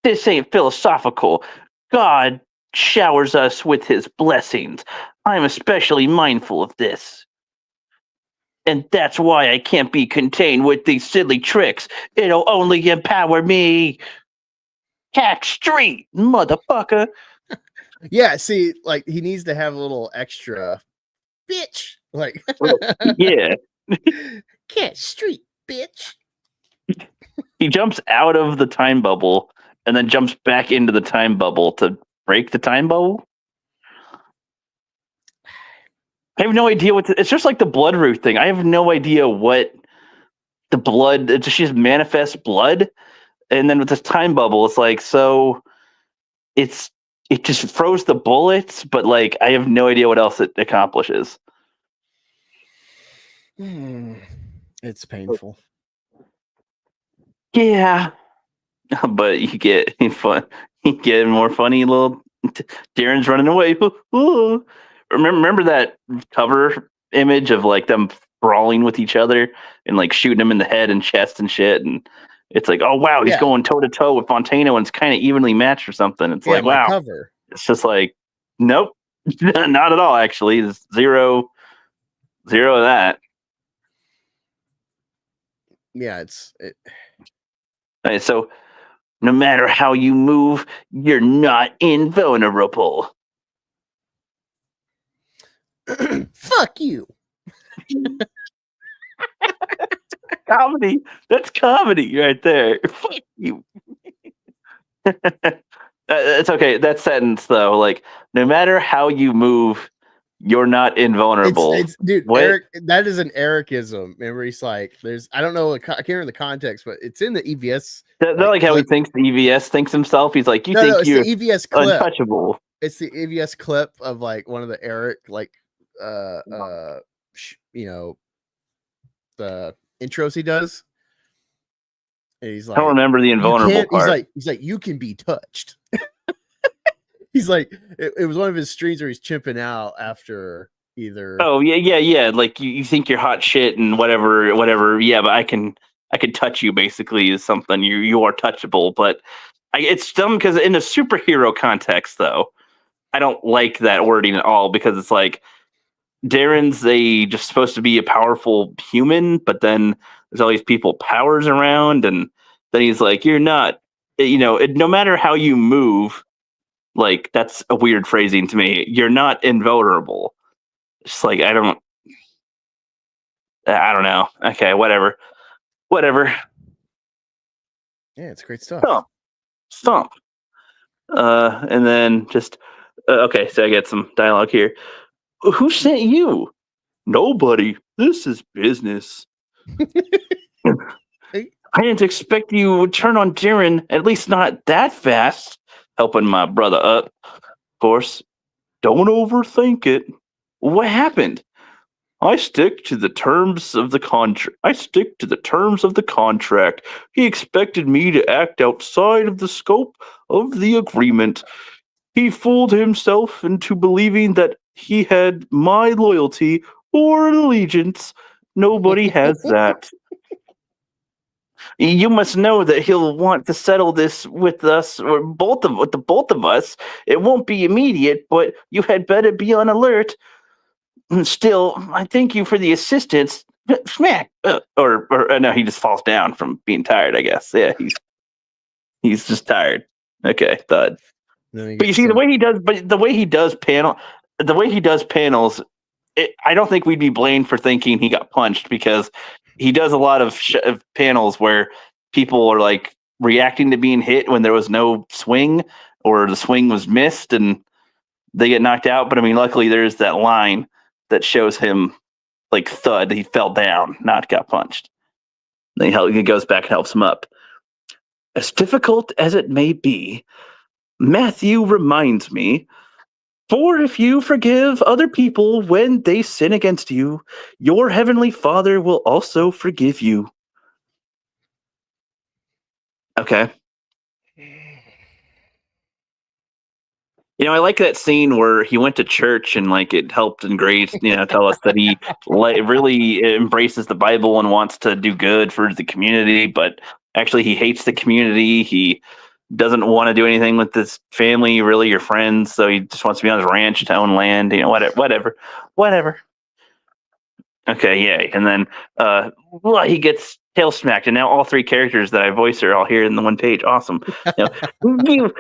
This ain't philosophical. God showers us with his blessings. I'm especially mindful of this. And that's why I can't be contained with these silly tricks. It'll only empower me. Cat Street, motherfucker. Yeah, see, like he needs to have a little extra bitch. Like Yeah. Cat Street, bitch. He jumps out of the time bubble and then jumps back into the time bubble to break the time bubble. I have no idea what it's just like the blood root thing. I have no idea what the blood. It's just manifest blood, and then with this time bubble, it's like so. It just froze the bullets, but like I have no idea what else it accomplishes. It's painful. Yeah, but you get fun. You get more funny little. Darren's running away. Remember that cover image of like them brawling with each other and like shooting him in the head and chest and shit, and it's like, oh wow, he's going toe to toe with Fontano and it's kind of evenly matched or something. It's like, wow, cover. It's just like, nope, not at all. Actually, it's zero of that. Yeah, it's. Right, so no matter how you move, you're not invulnerable. Fuck you. Comedy. That's comedy right there. Fuck you. It's okay. That sentence though, like no matter how you move, You're not invulnerable. It's dude, What? Eric. That is an Ericism. Remember, he's like, there's. I don't know. I can't remember the context, but it's in the EVS. They're like how he thinks the EVS thinks himself. He's like, you No, think it's you're the EVS clip. untouchable. It's the EVS clip of like one of the Eric the intros he does. And he's like, I don't remember the invulnerable part. He's like, you can be touched. He's like, it was one of his streams where he's chimping out after either. Oh yeah. Like you think you're hot shit and whatever. Yeah, but I can touch you. Basically, is something you are touchable. But it's dumb because in a superhero context, though, I don't like that wording at all because it's like Darren's just supposed to be a powerful human, but then there's all these people powers around, and then he's like, you're not. No matter how you move. Like, that's a weird phrasing to me. You're not invulnerable. It's like, I don't know. Okay, whatever. Yeah, it's great stuff. Stomp. And then just, okay, so I get some dialogue here. Who sent you? Nobody. This is business. I didn't expect you would turn on Darren, at least not that fast. Helping my brother up. Of course, don't overthink it. What happened? I stick to the terms of the contract. He expected me to act outside of the scope of the agreement. He fooled himself into believing that he had my loyalty or allegiance. Nobody has that. You must know that he'll want to settle this with us, or with the both of us. It won't be immediate, but you had better be on alert. Still, I thank you for the assistance. Smack, or no, he just falls down from being tired. I guess. Yeah, he's just tired. Okay, thud. But you see the way he does panels. I don't think we'd be blamed for thinking he got punched because he does a lot of panels where people are like reacting to being hit when there was no swing or the swing was missed and they get knocked out. But I mean, luckily there's that line that shows him like thud. He fell down, not got punched. Then he goes back and helps him up. As difficult as it may be, Matthew reminds me, for if you forgive other people when they sin against you, your heavenly Father will also forgive you. Okay. I like that scene where he went to church and like it helped and grace, tell us that he really embraces the Bible and wants to do good for the community, but actually he hates the community. He doesn't want to do anything with his family, really, or friends. So he just wants to be on his ranch to own land, whatever. Okay, yay. And then he gets tail smacked, and now all three characters that I voice are all here in the one page. Awesome. You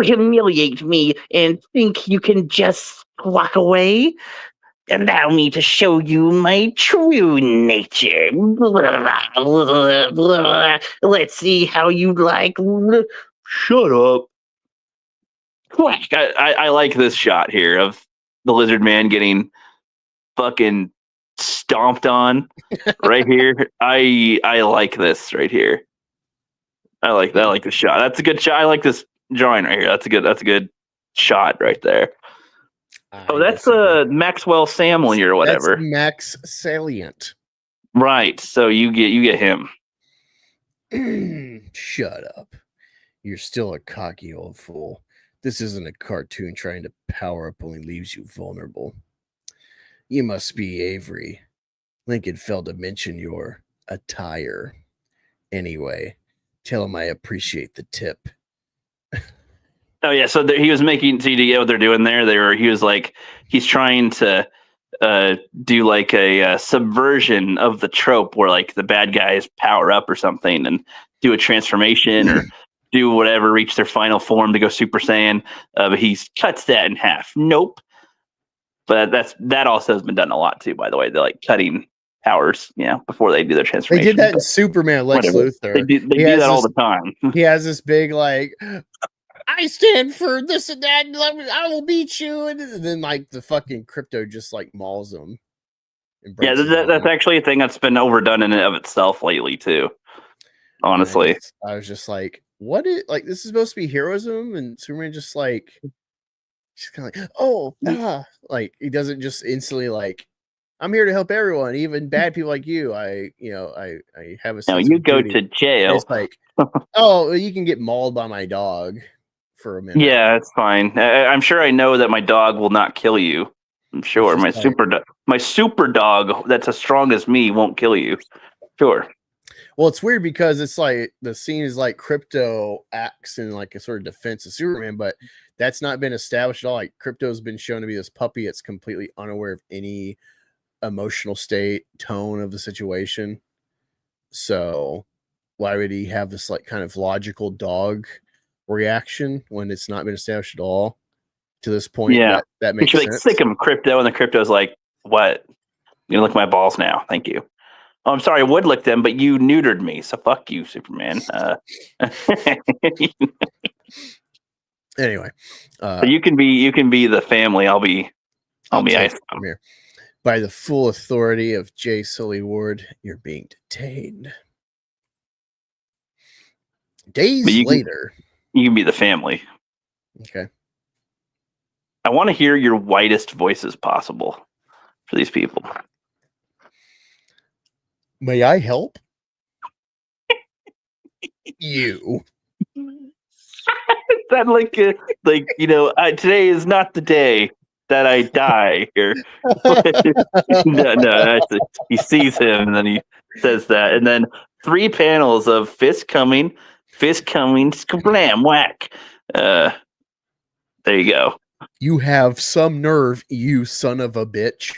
humiliate me and think you can just walk away? Allow me to show you my true nature. Let's see how you like. Shut up. I like this shot here of the lizard man getting fucking stomped on right here. I like this right here. I like that. I like the shot. That's a good shot. I like this drawing right here. That's a good shot right there. That's Maxwell Samley or whatever. That's Max Salient. Right. So you get him. Shut up. You're still a cocky old fool. This isn't a cartoon. Trying to power up only leaves you vulnerable. You must be Avery. Lincoln failed to mention your attire. Anyway, tell him I appreciate the tip. Oh yeah, so he was making. So you get what they're doing there. He was like, he's trying to do like a subversion of the trope where like the bad guys power up or something and do a transformation or do whatever, reach their final form to go Super Saiyan. But he cuts that in half. Nope. But that also has been done a lot too, by the way. They're like cutting powers, before they do their transformation. They did that in Superman, Lex Luthor. They do that all the time. He has this big I stand for this and that, and I will beat you. And then like the fucking crypto just like mauls him. Yeah, that's actually a thing that's been overdone in and of itself lately too. Honestly, I was just like, what is like this is supposed to be heroism, and Superman just like she's kind of like, oh, like he doesn't just instantly like, I'm here to help everyone, even bad people like you. I have a sense you of go duty. to jail. It's like, oh, you can get mauled by my dog for a minute. Yeah, it's fine. I'm sure I know that my dog will not kill you. I'm sure my super dog that's as strong as me won't kill you. Sure. Well, it's weird because it's like the scene is like Crypto acts in like a sort of defense of Superman, but that's not been established at all. Like Crypto's been shown to be this puppy that's completely unaware of any emotional state, tone of the situation. So why would he have this like kind of logical dog reaction when it's not been established at all to this point? Yeah, that makes sense. Like sick of Crypto, and the Crypto's like, "What? You gonna lick my balls now? Thank you." Oh, I'm sorry, I would lick them, but you neutered me, so fuck you, Superman. Anyway, so you can be the family. I'll be Isom. Here. By the full authority of J. Sully Ward, you're being detained. Days later, you can be the family. Okay. I want to hear your whitest voices possible for these people. May I help? You. That today is not the day that I die here. no, he sees him and then he says that, and then 3 panels of fist coming, blam, whack. There you go. You have some nerve, you son of a bitch.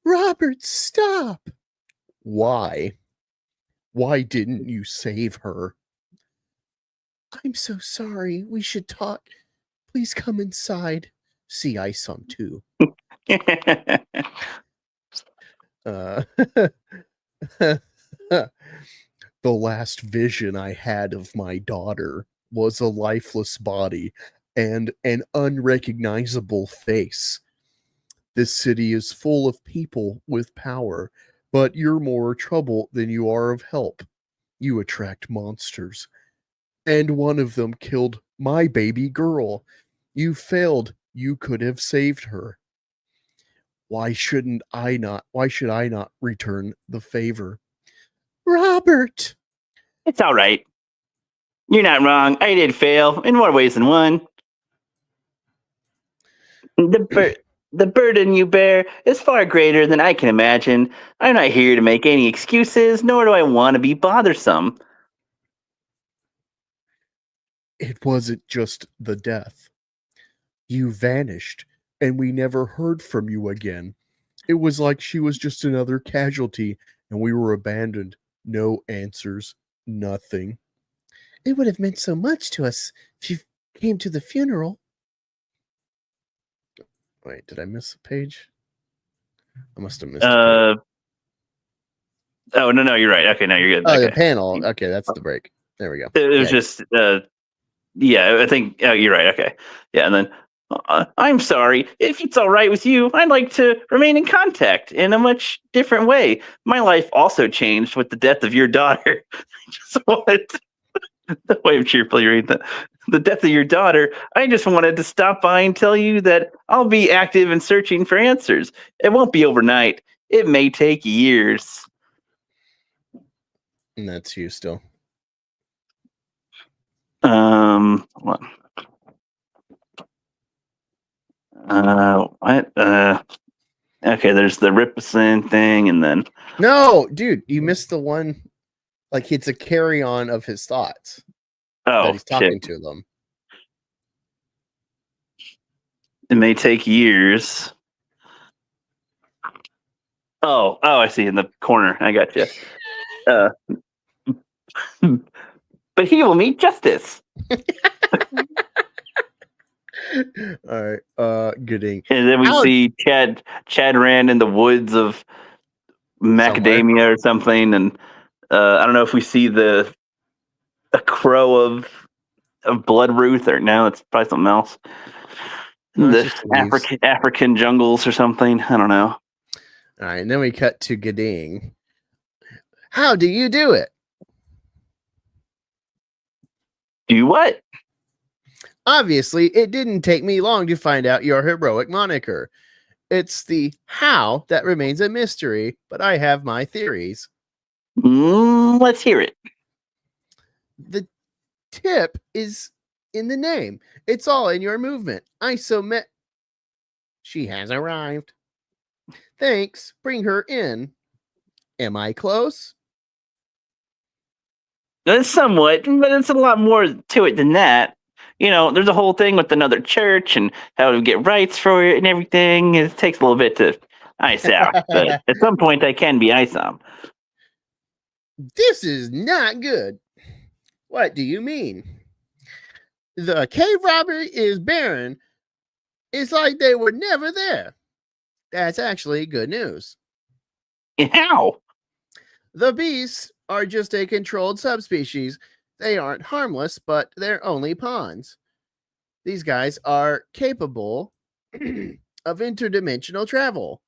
Robert, stop. Why? Why didn't you save her? I'm so sorry. We should talk. Please come inside. See Isom too. The last vision I had of my daughter was a lifeless body and an unrecognizable face. This city is full of people with power, but you're more trouble than you are of help. You attract monsters. And one of them killed my baby girl. You failed. You could have saved her. Why should I not return the favor? Robert! It's all right. You're not wrong. I did fail in more ways than one. The burden you bear is far greater than I can imagine. I'm not here to make any excuses, nor do I want to be bothersome. It wasn't just the death. You vanished, and we never heard from you again. It was like she was just another casualty, and we were abandoned. No answers, nothing. It would have meant so much to us if you came to the funeral. Wait, did I miss a page? I must have missed a page. Oh, no, you're right. Okay, no, you're good. Oh, okay. The panel. Okay, that's the break. There we go. It was just, I think you're right. Okay. Yeah, and then, I'm sorry. If it's all right with you, I'd like to remain in contact in a much different way. My life also changed with the death of your daughter. Just wanted the way of cheerfully read that. The death of your daughter, I just wanted to stop by and tell you that I'll be active in searching for answers. It won't be overnight. It may take years. And that's you still. What? What? Okay, there's the Rippaverse thing, and then no, dude, you missed the one. Like it's a carry on of his thoughts. Oh, that he's talking to them. It may take years. Oh, I see in the corner. I got you. But he will meet justice. All right, gooding. And then we see Chad ran in the woods of macadamia or something, and I don't know if we see the a crow of Bloodruth, or no, it's probably something else. No, it's The just leaves. African jungles or something. I don't know. All right, and then we cut to Gading. How do you do it? Do what? Obviously, it didn't take me long to find out your heroic moniker. It's the how that remains a mystery, but I have my theories. Let's hear it. The tip is in the name. It's all in your movement. Isom. She has arrived. Thanks. Bring her in. Am I close? It's somewhat, but it's a lot more to it than that. You know, there's a whole thing with another church and how to get rights for it and everything. It takes a little bit to ice out, but at some point I can be Isom. This is not good. What do you mean? The cave robbery is barren. It's like they were never there. That's actually good news. How? The beasts are just a controlled subspecies. They aren't harmless, but they're only pawns. These guys are capable of interdimensional travel.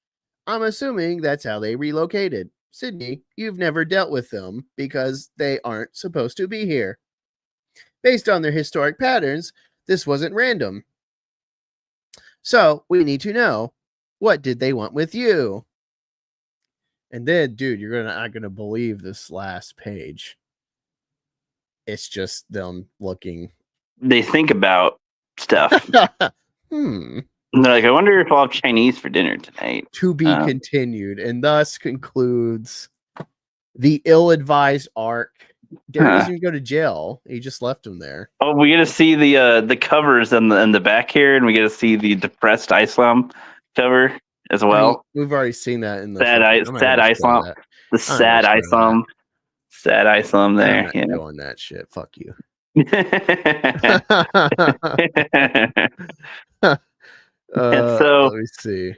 I'm assuming that's how they relocated. Sydney, you've never dealt with them because they aren't supposed to be here. Based on their historic patterns, this wasn't random. So we need to know, what did they want with you? And then, dude, you're not gonna believe this last page. It's just them looking. They think about stuff. And And they're like, I wonder if I'll have Chinese for dinner tonight. to be continued, and thus concludes the ill-advised arc. Derek doesn't even go to jail. He just left him there. Oh, we get to see the covers in the back here, and we get to see the depressed Isom cover as well. We've already seen that in the Sad Isom, the sad Isom, sad Isom there. I'm not doing that shit. Fuck you. So, let me see.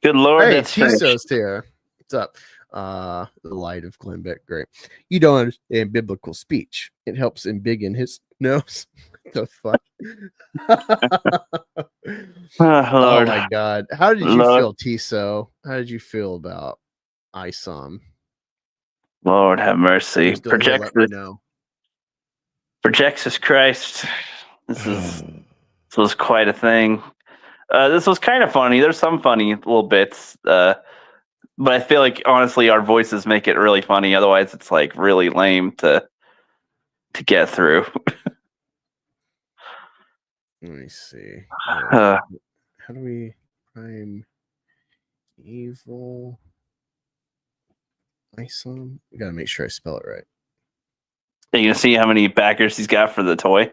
good lord, Hey, that's French. Tiso's here. What's up? The light of Glenbeck. Great. You don't understand biblical speech. It helps embiggen his nose. The fuck? Oh, Oh Lord. my god. How did you Lord. feel, Tiso? How did you feel about Isom? Lord have mercy. You're still here, let me know. Projectus Christ. This was quite a thing. This was kind of funny. There's some funny little bits. But I feel like honestly our voices make it really funny. Otherwise it's like really lame to get through. Let me see. Uh, How do we prime evil Isom? We gotta make sure I spell it right. Are you gonna see how many backers he's got for the toy?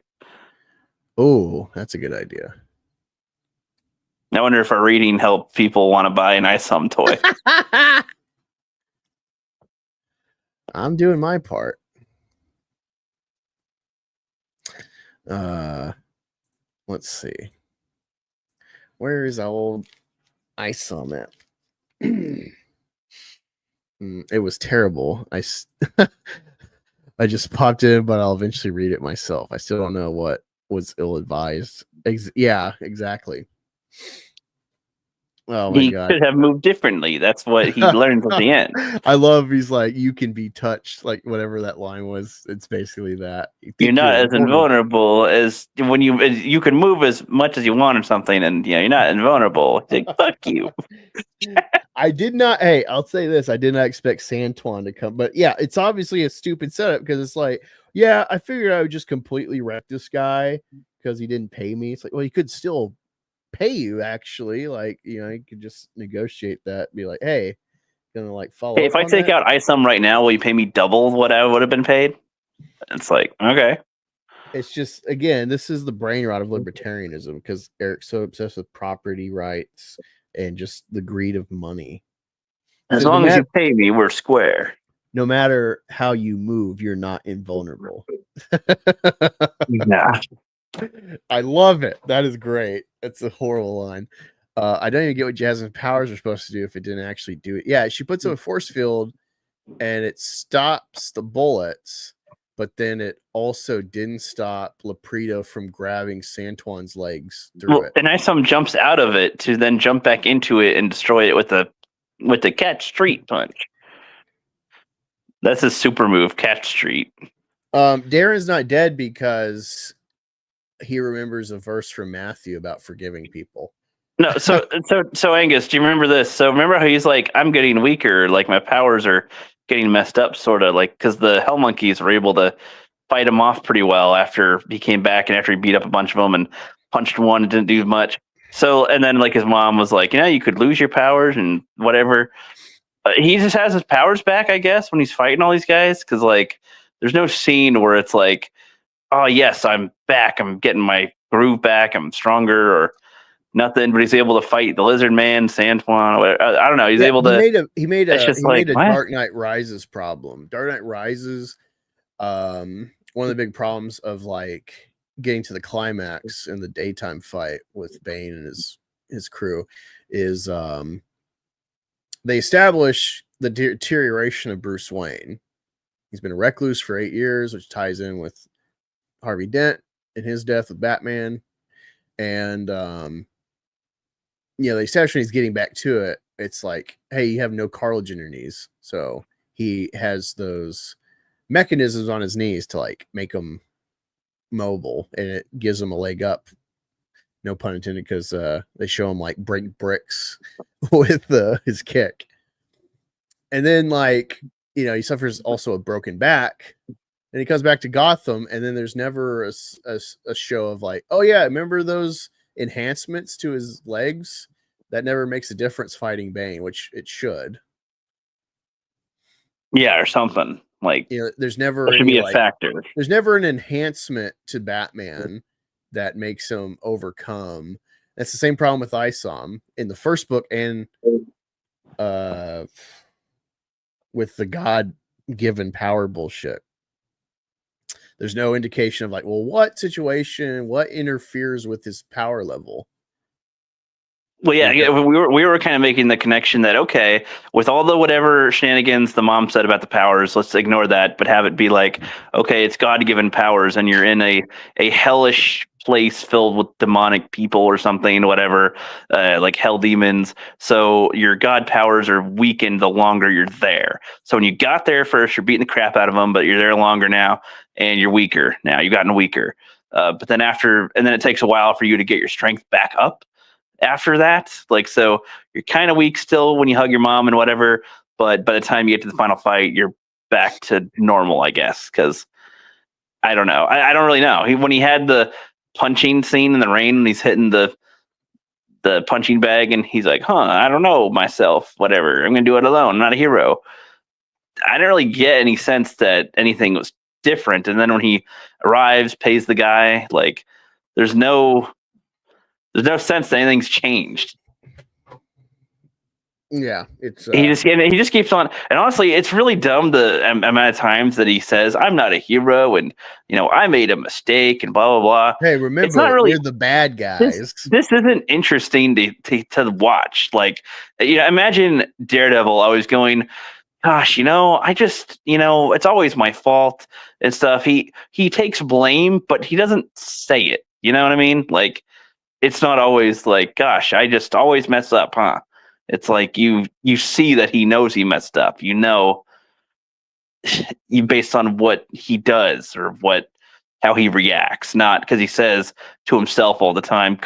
Oh, that's a good idea. I wonder if our reading helped people want to buy an Isom toy. I'm doing my part. Let's see. Where is old Isom at? It was terrible. I just popped in, but I'll eventually read it myself. I still don't know what was ill-advised. Yeah, exactly. Oh my He god. could have moved differently. That's what he learns at the end. I love he's like, you can be touched, like whatever that line was. It's basically that. You're not as invulnerable as when you can move as much as you want or something, and you're not invulnerable. It's like, fuck you. I did not. Hey, I'll say this: I did not expect Santuan to come, but yeah, it's obviously a stupid setup because it's like, yeah, I figured I would just completely wreck this guy because he didn't pay me. It's like, well, he could still pay you actually, like, you could just negotiate that, be like, hey, gonna like follow. Hey, if I take out Isom right now, will you pay me double what I would have been paid? It's like, okay. It's just, again, this is the brain rot of libertarianism because Eric's so obsessed with property rights and just the greed of money. As long as you pay me, we're square. No matter how you move, you're not invulnerable. Yeah. I love it. That is great. That's a horrible line. I don't even get what Jasmine's powers are supposed to do if it didn't actually do it. Yeah, she puts up a force field and it stops the bullets, but then it also didn't stop Laprito from grabbing Santuan's legs through it. And Isom jumps out of it to then jump back into it and destroy it with the catch street punch. That's his super move, catch street. Darren's not dead because he remembers a verse from Matthew about forgiving people. No, so Angus, do you remember this? So remember how he's like, I'm getting weaker, like my powers are getting messed up, sort of like because the Hell Monkeys were able to fight him off pretty well after he came back and after he beat up a bunch of them and punched one and didn't do much. So and then like his mom was like, you could lose your powers and whatever. He just has his powers back, I guess, when he's fighting all these guys because like there's no scene where it's like, oh yes, I'm back, I'm getting my groove back, I'm stronger or nothing, but he's able to fight the Lizard Man, Santuan, whatever. I don't know. He's able to. He made a what? Dark Knight Rises problem. Dark Knight Rises, one of the big problems of like getting to the climax in the daytime fight with Bane and his crew is they establish the deterioration of Bruce Wayne. He's been a recluse for 8 years, which ties in with Harvey Dent and his death with Batman, and they establish when he's getting back to it. It's like, hey, you have no cartilage in your knees, so he has those mechanisms on his knees to like make them mobile, and it gives him a leg up. No pun intended, because they show him like break bricks with his kick, and then like he suffers also a broken back, and he comes back to Gotham, and then there's never a show of like, oh yeah, remember those enhancements to his legs? That never makes a difference fighting Bane, which it should. Yeah, or something like. There's never there should be a factor. There's never an enhancement to Batman that makes him overcome. That's the same problem with Isom in the first book and with the God-given power bullshit. There's no indication of like, well, what situation, what interferes with his power level? Well, yeah, we were kind of making the connection that, okay, with all the whatever shenanigans the mom said about the powers, let's ignore that, but have it be like, okay, it's God-given powers, and you're in a hellish place filled with demonic people or something, whatever, like hell demons. So your God powers are weakened the longer you're there. So when you got there first, you're beating the crap out of them, but you're there longer now, and you're weaker now. You've gotten weaker. But then then it takes a while for you to get your strength back up. After that, like, so you're kind of weak still when you hug your mom and whatever, but by the time you get to the final fight, you're back to normal, I guess, because I don't know. I don't really know. When he had the punching scene in the rain and he's hitting the punching bag and he's like, I don't know myself, whatever, I'm gonna do it alone, I'm not a hero. I didn't really get any sense that anything was different. And then when he arrives, pays the guy, like, there's no sense that anything's changed. Yeah, it's he just keeps on, and honestly, it's really dumb the amount of times that he says, "I'm not a hero," and I made a mistake, and blah blah blah. Hey, remember, it's not really, we're the bad guys. This isn't interesting to watch. Like, imagine Daredevil always going, "Gosh, I just, it's always my fault and stuff." He takes blame, but he doesn't say it. You know what I mean? Like, it's not always like, "Gosh, I just always mess up," huh? It's like you see that he knows he messed up. You based on what he does or how he reacts, not because he says to himself all the time,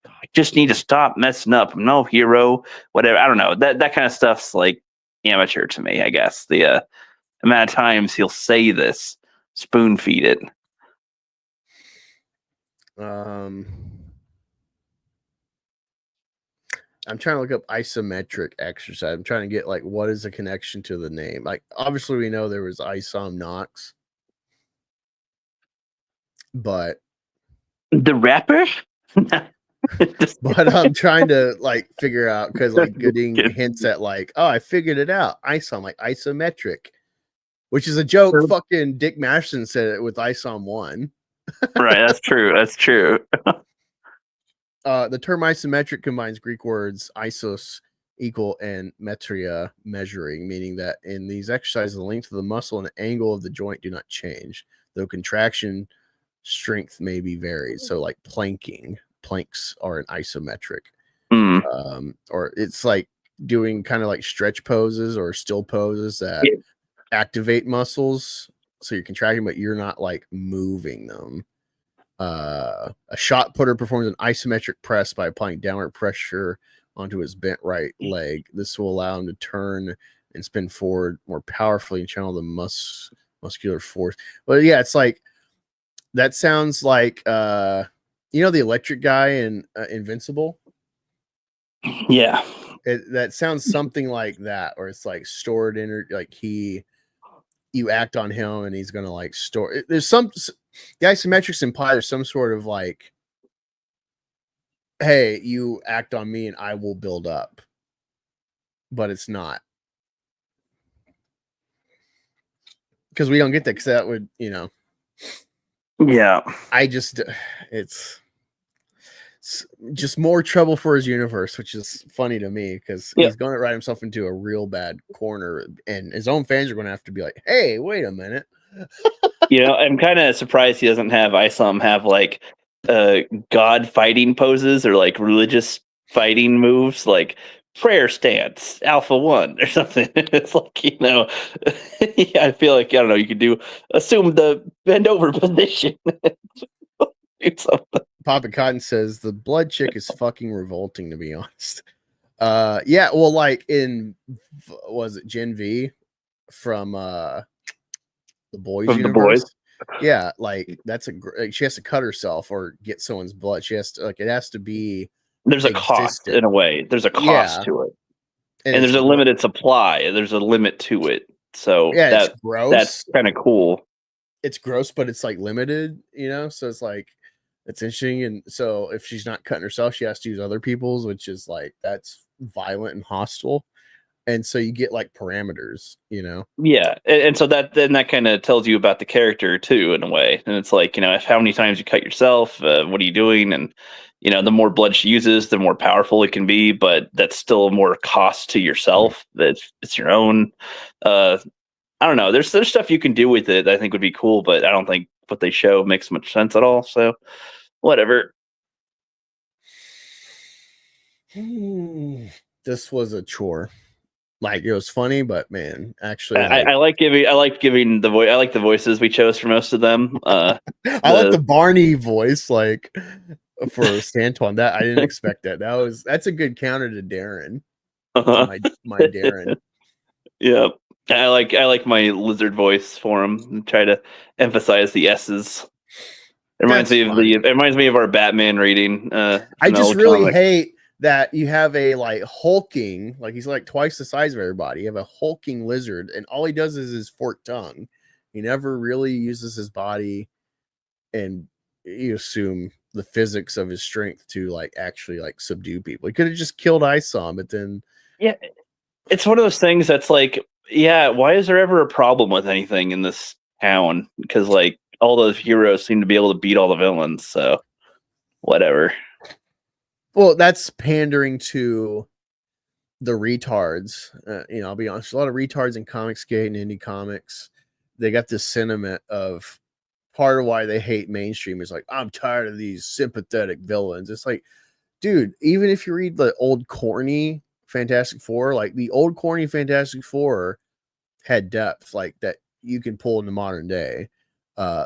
"I just need to stop messing up. I'm no hero," whatever. I don't know. That kind of stuff's like amateur to me, I guess. The amount of times he'll say this, spoon feed it. I'm trying to look up isometric exercise. I'm trying to get like, what is the connection to the name? Like, obviously we know there was Isom Knox, but the rapper. But I'm trying to like figure out, because like getting hints at like, oh, I figured it out. Isom, like isometric, which is a joke. Fucking Dick Masterson said it with Isom 1. Right, that's true. That's true. The term isometric combines Greek words isos, equal and metria measuring, meaning that in these exercises, the length of the muscle and the angle of the joint do not change, though contraction strength may be varied. So like planks are an isometric. Or it's like doing kind of like stretch poses or still poses that activate muscles. So you're contracting, but you're not like moving them. A shot putter performs an isometric press by applying downward pressure onto his bent right leg. This will allow him to turn and spin forward more powerfully and channel the muscular force. But yeah, it's like that sounds like the electric guy in Invincible. Yeah, that sounds something like that, or it's like stored in, like you act on him and he's gonna like store it. There's the isometrics imply there's some sort of like, hey, you act on me and I will build up, but it's not, because we don't get that, because that would, it's just more trouble for his universe, which is funny to me, because he's going to write himself into a real bad corner, and his own fans are going to have to be like, hey, wait a minute. I'm kind of surprised he doesn't have Isom have like god fighting poses or like religious fighting moves, like prayer stance alpha 1 or something. It's like, I feel like, I don't know, you could assume the bend over position. Do something. Papa Cotton says the blood chick is fucking revolting, to be honest. Yeah, well, like in, was it Gen V from the Boys From universe? The Boys. Yeah, like that's she has to cut herself or get someone's blood. She has to, like, it has to be. There's a cost in a way. There's a cost to it, and there's a limited supply. There's a limit to it. So yeah, it's gross. That's kind of cool. It's gross, but it's like limited, So it's like, it's interesting. And so if she's not cutting herself, she has to use other people's, which is like, that's violent and hostile. And so you get like parameters, Yeah, and so that kind of tells you about the character too, in a way. And it's like, if how many times you cut yourself, what are you doing? And the more blood she uses, the more powerful it can be. But that's still more cost to yourself. It's your own. I don't know. There's stuff you can do with it that I think would be cool, but I don't think what they show makes much sense at all. So whatever. This was a chore. Like, it was funny, but man, actually, I like giving the voice. I like the voices we chose for most of them. I like the Barney voice, like for Santuan. That I didn't expect that. That's a good counter to Darren. My Darren. Yeah, I like my lizard voice for him. And try to emphasize the S's. It reminds me of our Batman reading. I just really hate that you have a like hulking, like he's like twice the size of everybody. You have a hulking lizard, and all he does is his forked tongue. He never really uses his body, and you assume the physics of his strength to like actually like subdue people. He could have just killed Isom, but then it's one of those things that's like, why is there ever a problem with anything in this town? Because like all those heroes seem to be able to beat all the villains, so whatever. Well, that's pandering to the retards. I'll be honest, a lot of retards in Comicsgate and indie comics, they got this sentiment of part of why they hate mainstream is like, I'm tired of these sympathetic villains. It's like, dude, even if you read the old corny Fantastic Four, like the old corny Fantastic Four had depth like that you can pull in the modern day.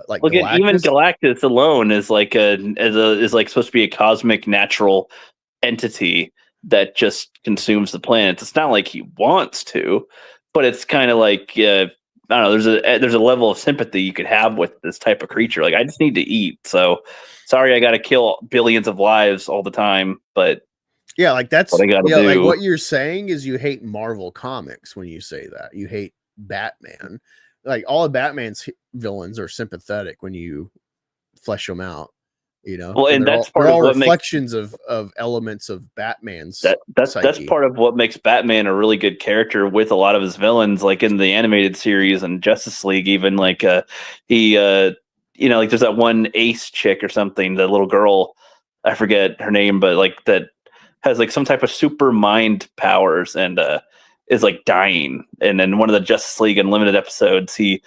Like look at even Galactus alone is like is like supposed to be a cosmic natural entity that just consumes the planets. It's not like he wants to, but it's kind of like I don't know. There's a level of sympathy you could have with this type of creature. Like, I just need to eat, so sorry, I got to kill billions of lives all the time. But yeah, like that's what I got to do. Like what you're saying is you hate Marvel comics when you say that. You hate Batman. Like all of Batman's villains are sympathetic when you flesh them out, Well, and that's part of what reflections of elements of Batman's. That's part of what makes Batman a really good character with a lot of his villains, like in the animated series and Justice League. Even like like there's that one Ace chick or something, the little girl, I forget her name, but like that has like some type of super mind powers and is like dying. And then one of the Justice League Unlimited episodes, he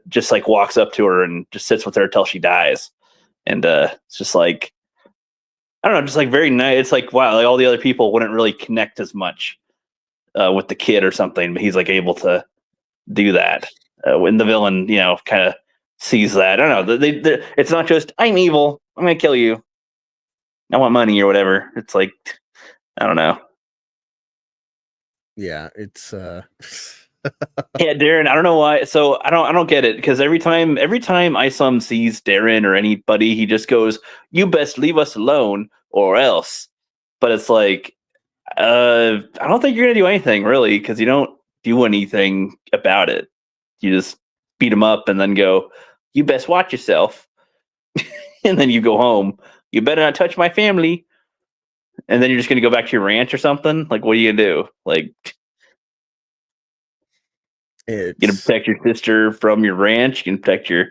just like walks up to her and just sits with her until she dies. And it's just like, I don't know, just like very nice. It's like, wow, like all the other people wouldn't really connect as much with the kid or something, but he's like able to do that when the villain, you know, kind of sees that. I don't know. It's not just, I'm evil, I'm going to kill you, I want money or whatever. It's like, I don't know. Yeah, it's Yeah, Darren, I don't know why. So I don't get it, because every time Isom sees Darren or anybody, he just goes, "You best leave us alone or else." But it's like, I don't think you're gonna do anything really, because you don't do anything about it. You just beat him up and then go, "You best watch yourself," and then you go home. You better not touch my family. And then you're just gonna go back to your ranch or something. Like, what are you gonna do? Like, you can protect your sister from your ranch. You can protect your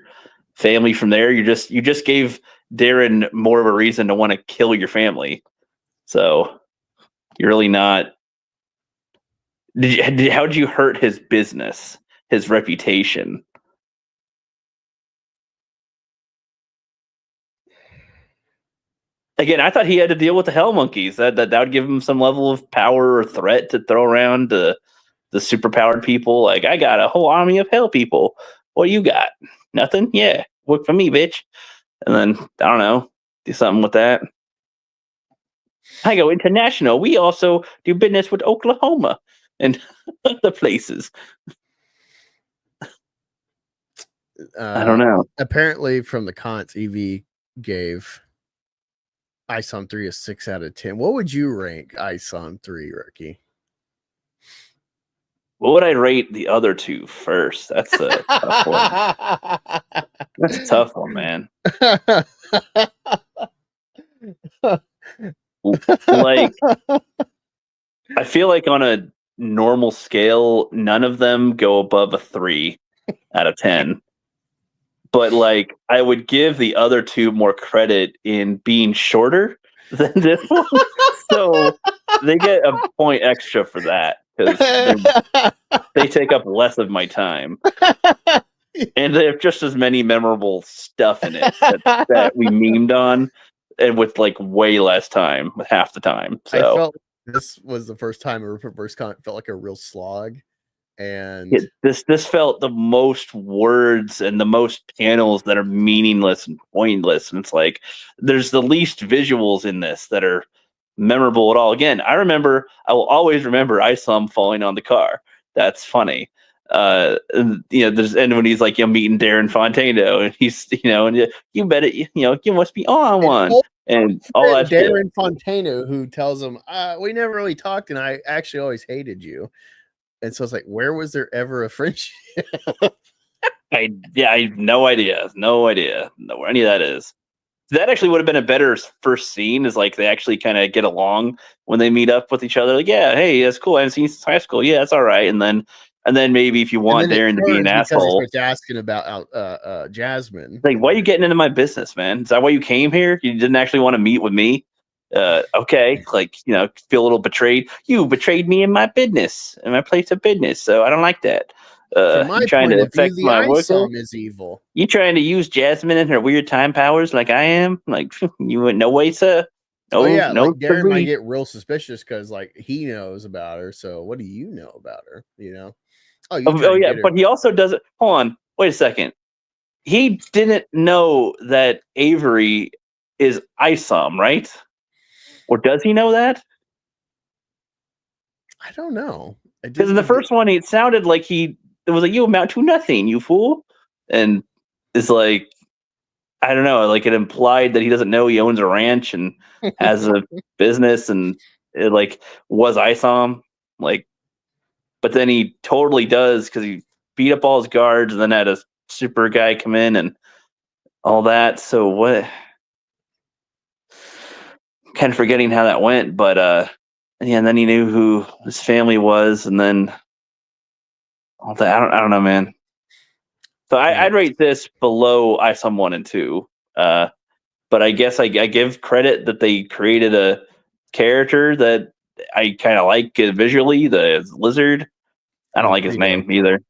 family from there. You just gave Darren more of a reason to want to kill your family. So you're really not. How'd you hurt his business, his reputation? Again, I thought he had to deal with the Hell Monkeys. That would give him some level of power or threat to throw around to the superpowered people. Like, I got a whole army of hell people. What do you got? Nothing? Yeah. Work for me, bitch. And then, I don't know, do something with that. I go international. We also do business with Oklahoma and other places. I don't know. Apparently, from the comments, Evie gave Isom 3 a 6 out of 10. What would you rank Isom 3, Ricky? What would I rate the other two first? That's a tough one. That's a tough one, man. Like, I feel like on a normal scale, none of them go above a 3 out of 10. But like, I would give the other two more credit in being shorter than this one. So they get a point extra for that, because they take up less of my time. And they have just as many memorable stuff in it that we memed on, and with like way less time, with half the time. So I felt this was the first time a Rippaverse con felt like a real slog. And this felt the most words and the most panels that are meaningless and pointless. And it's like, there's the least visuals in this that are memorable at all. Again, I will always remember Isom falling on the car. That's funny. And, you know, and when he's like, you know, meeting Darren Fontano, and he's, you know, and you bet it, you know, you must be on one, and all that shit. Darren Fontano, who tells him, we never really talked, and I actually always hated you. And so it's like, where was there ever a friendship? I have no idea where any of that is. That actually would have been a better first scene, is like they actually kind of get along when they meet up with each other. Like, yeah, hey, that's cool. I haven't seen you since high school. Yeah, that's all right. And then maybe if you want Darren to be an asshole, he's asking about Jasmine. Like, why are you getting into my business, man? Is that why you came here? You didn't actually want to meet with me? Okay, like, you know, feel a little betrayed. You betrayed me in my business, in my place of business. So I don't like that. You trying to affect my work? Is evil. You trying to use Jasmine and her weird time powers like I am? Like, you went, no way, sir. No, no. Like Darren might get real suspicious because like he knows about her. So what do you know about her? You know? Oh yeah, but he also doesn't. Hold on, wait a second. He didn't know that Avery is Isom, right? Or does he know that? I don't know. Because in the first one, it sounded like it was like, you amount to nothing, you fool. And it's like, I don't know, like it implied that he doesn't know he owns a ranch and has a business, and it like was Isom. Like, but then he totally does, because he beat up all his guards and then had a super guy come in and all that. So what? Kind of forgetting how that went, but yeah, and then he knew who his family was, and then all that. I don't know, man. So I'd rate this below Isom 1 and 2. But I guess I give credit that they created character that I kind of like visually, the lizard. I don't like his name either.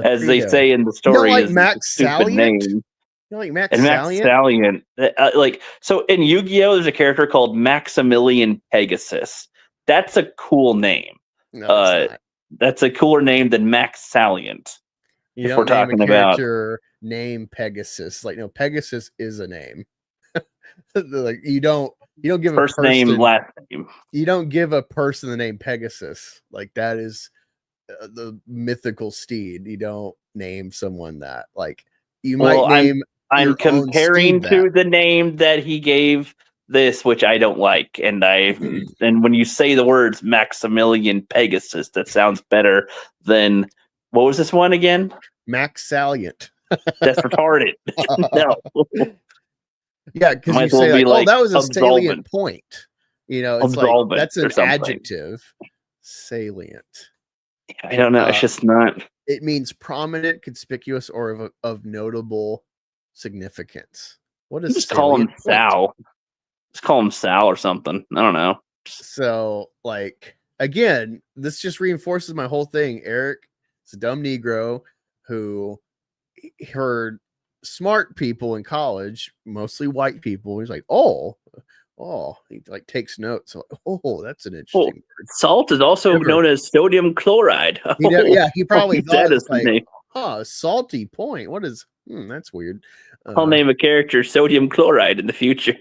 As they say in the story, like is Max stupid Salient? name. You like Max And Max Salient? Salient, like so in Yu-Gi-Oh, there's a character called Maximilian Pegasus. That's a cool name. No, it's not. That's a cooler name than Max Salient. You if don't we're name talking a about character name Pegasus. Like, no, Pegasus is a name. Like, you don't give first a person name, last name. you don't give a person the name Pegasus. Like, that is the mythical steed. You don't name someone that. Like, you might name I'm your own comparing steed to that. the name that he gave this, which I don't like. And and when you say the words Maximilian Pegasus, that sounds better than what was this one again? Max Salient. That's retarded. No. Yeah, because Might you as well say be like, oh, that was a absolvent. salient point. You know, it's like Absolvent that's or an something. adjective. Salient. I don't know. It's just not. It means prominent, conspicuous, or of notable significance. What is Just call him salient point? Sal. Just call him Sal or something. I don't know. So, like, again, this just reinforces my whole thing. Eric is a dumb Negro who heard smart people in college, mostly white people. He's like, oh, he like takes notes. Like, oh, that's an interesting word. Salt is also known as sodium chloride. He probably thought that it's is like, name. Salty point. What is? That's weird. I'll name a character sodium chloride in the future.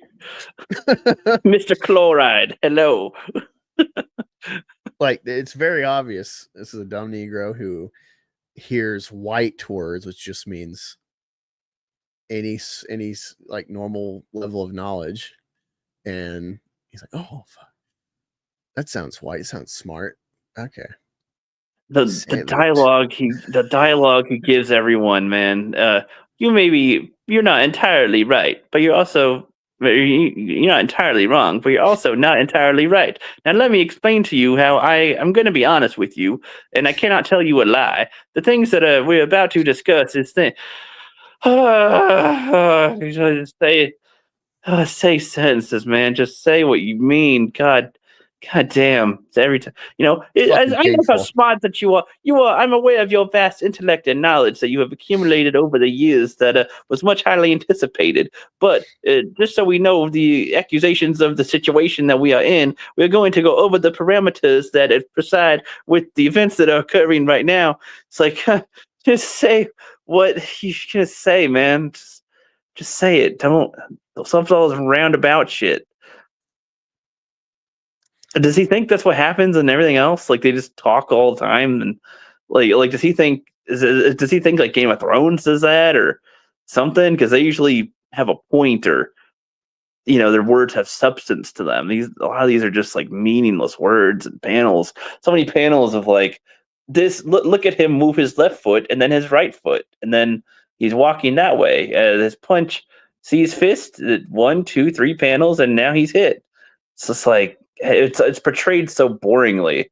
Mr. Chloride, hello. Like, it's very obvious. This is a dumb Negro who hears white words, which just means any like normal level of knowledge, and he's like, oh, fuck. That sounds white. It sounds smart. Okay. The dialogue he gives everyone, man. You're not entirely right, but you're not entirely wrong, but you're also not entirely right. Now let me explain to you how I'm going to be honest with you, and I cannot tell you a lie. The things that we're about to discuss is say sentences, man. Just say what you mean. God damn. It's every time. You know, I know how smart that you are. I'm aware of your vast intellect and knowledge that you have accumulated over the years that was much highly anticipated. But just so we know the accusations of the situation that we are in, we're going to go over the parameters that preside with the events that are occurring right now. It's like, just say what you're going to say, man. Just say it. Don't stop all this roundabout shit. Does he think that's what happens and everything else? Like, they just talk all the time, and like does he think like Game of Thrones does that or something? Because they usually have a point, or their words have substance to them. A lot of these are just like meaningless words and panels. So many panels of like this. Look at him move his left foot and then his right foot, and then he's walking that way. His punch. See his fist. 1, 2, 3 panels, and now he's hit. It's just like it's portrayed so boringly.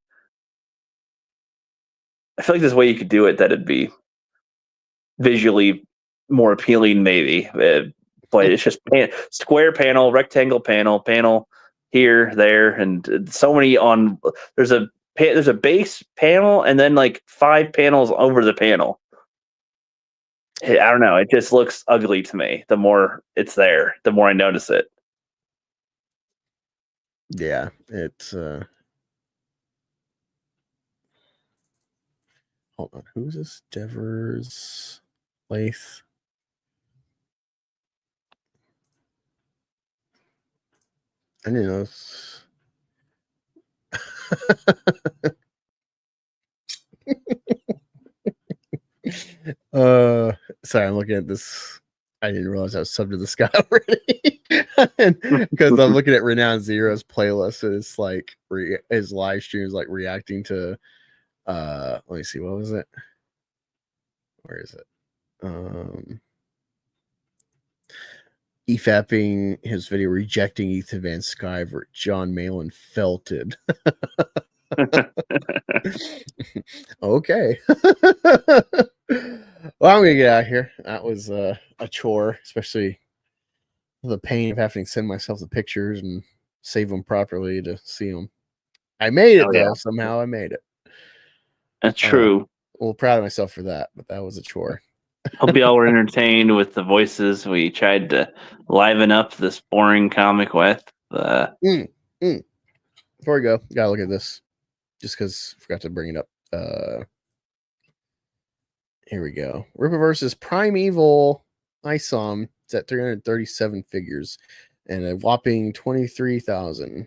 I feel like there's a way you could do it that it'd be visually more appealing, maybe. But it's just square panel, rectangle panel here, there, and so many on. There's a base panel, and then like 5 panels over the panel. I don't know. It just looks ugly to me. The more it's there, the more I notice it. Yeah, it's hold on. Who's this? Devers Lath. I didn't know. Sorry, I'm looking at this. I didn't realize I was subbed to this guy already. Because I'm looking at Renowned Zero's playlist, and it's like his live stream is like reacting to let me see, what was it? Where is it? EFAPing his video rejecting Ethan Van Sciver, John Malin felted. Okay. Well, I'm gonna get out of here. That was a chore, especially the pain of having to send myself the pictures and save them properly to see them. I made it Oh, though. yeah. Somehow I made it. That's true. Well, proud of myself for that, but that was a chore. Hope y'all were entertained with the voices we tried to liven up this boring comic with. Before we go, gotta look at this. Just because I forgot to bring it up. Here we go. Rippaverse's Primeval Isom. It's at 337 figures and a whopping 23,000.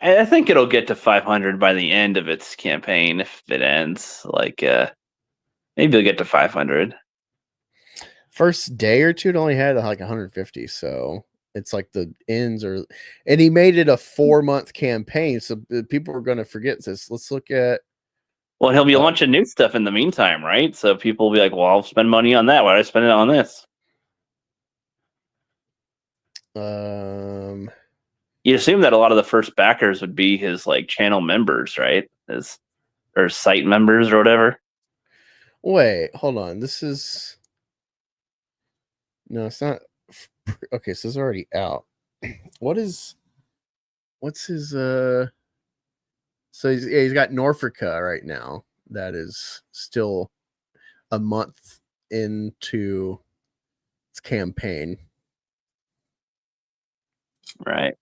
I think it'll get to 500 by the end of its campaign if it ends. Like, maybe it'll get to 500. First day or two, it only had like 150. So it's like the ends are, and he made it a 4-month campaign. So people are going to forget this. Let's look at. Well, he'll be launching new stuff in the meantime, right? So people will be like, well, I'll spend money on that. Why did I spend it on this? You assume that a lot of the first backers would be his like channel members, right? Or site members or whatever. Wait, hold on. This is no, it's not. Okay, so it's already out. What's his So he's got Norfolka right now. That is still a month into its campaign. Right.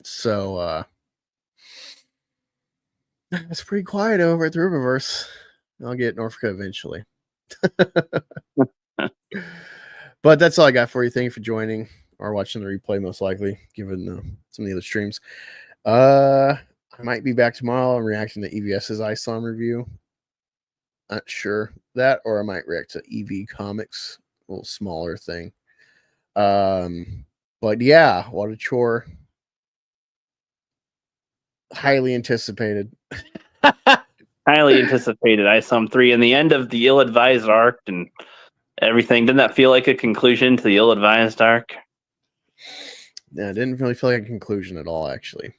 So it's pretty quiet over at the Rippaverse. I'll get Norfolka eventually. But that's all I got for you. Thank you for joining or watching the replay, most likely, given some of the other streams. I might be back tomorrow and reacting to EVS's Isom review. Not sure that, or I might react to EV Comics, a little smaller thing. But yeah, what a chore. Highly anticipated. Highly anticipated Isom 3 and the end of the ill-advised arc and everything. Didn't that feel like a conclusion to the ill-advised arc? Yeah, it didn't really feel like a conclusion at all, actually.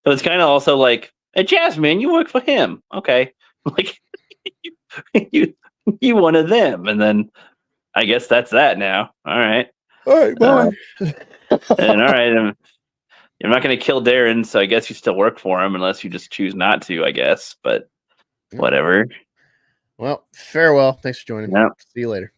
So it's kind of also like, hey, Jasmine, you work for him. Okay. Like, you one of them. And then I guess that's that now. All right. All right, bye. And all right. I'm not going to kill Darren, so I guess you still work for him unless you just choose not to, I guess. But whatever. Well, farewell. Thanks for joining. Yep. See you later.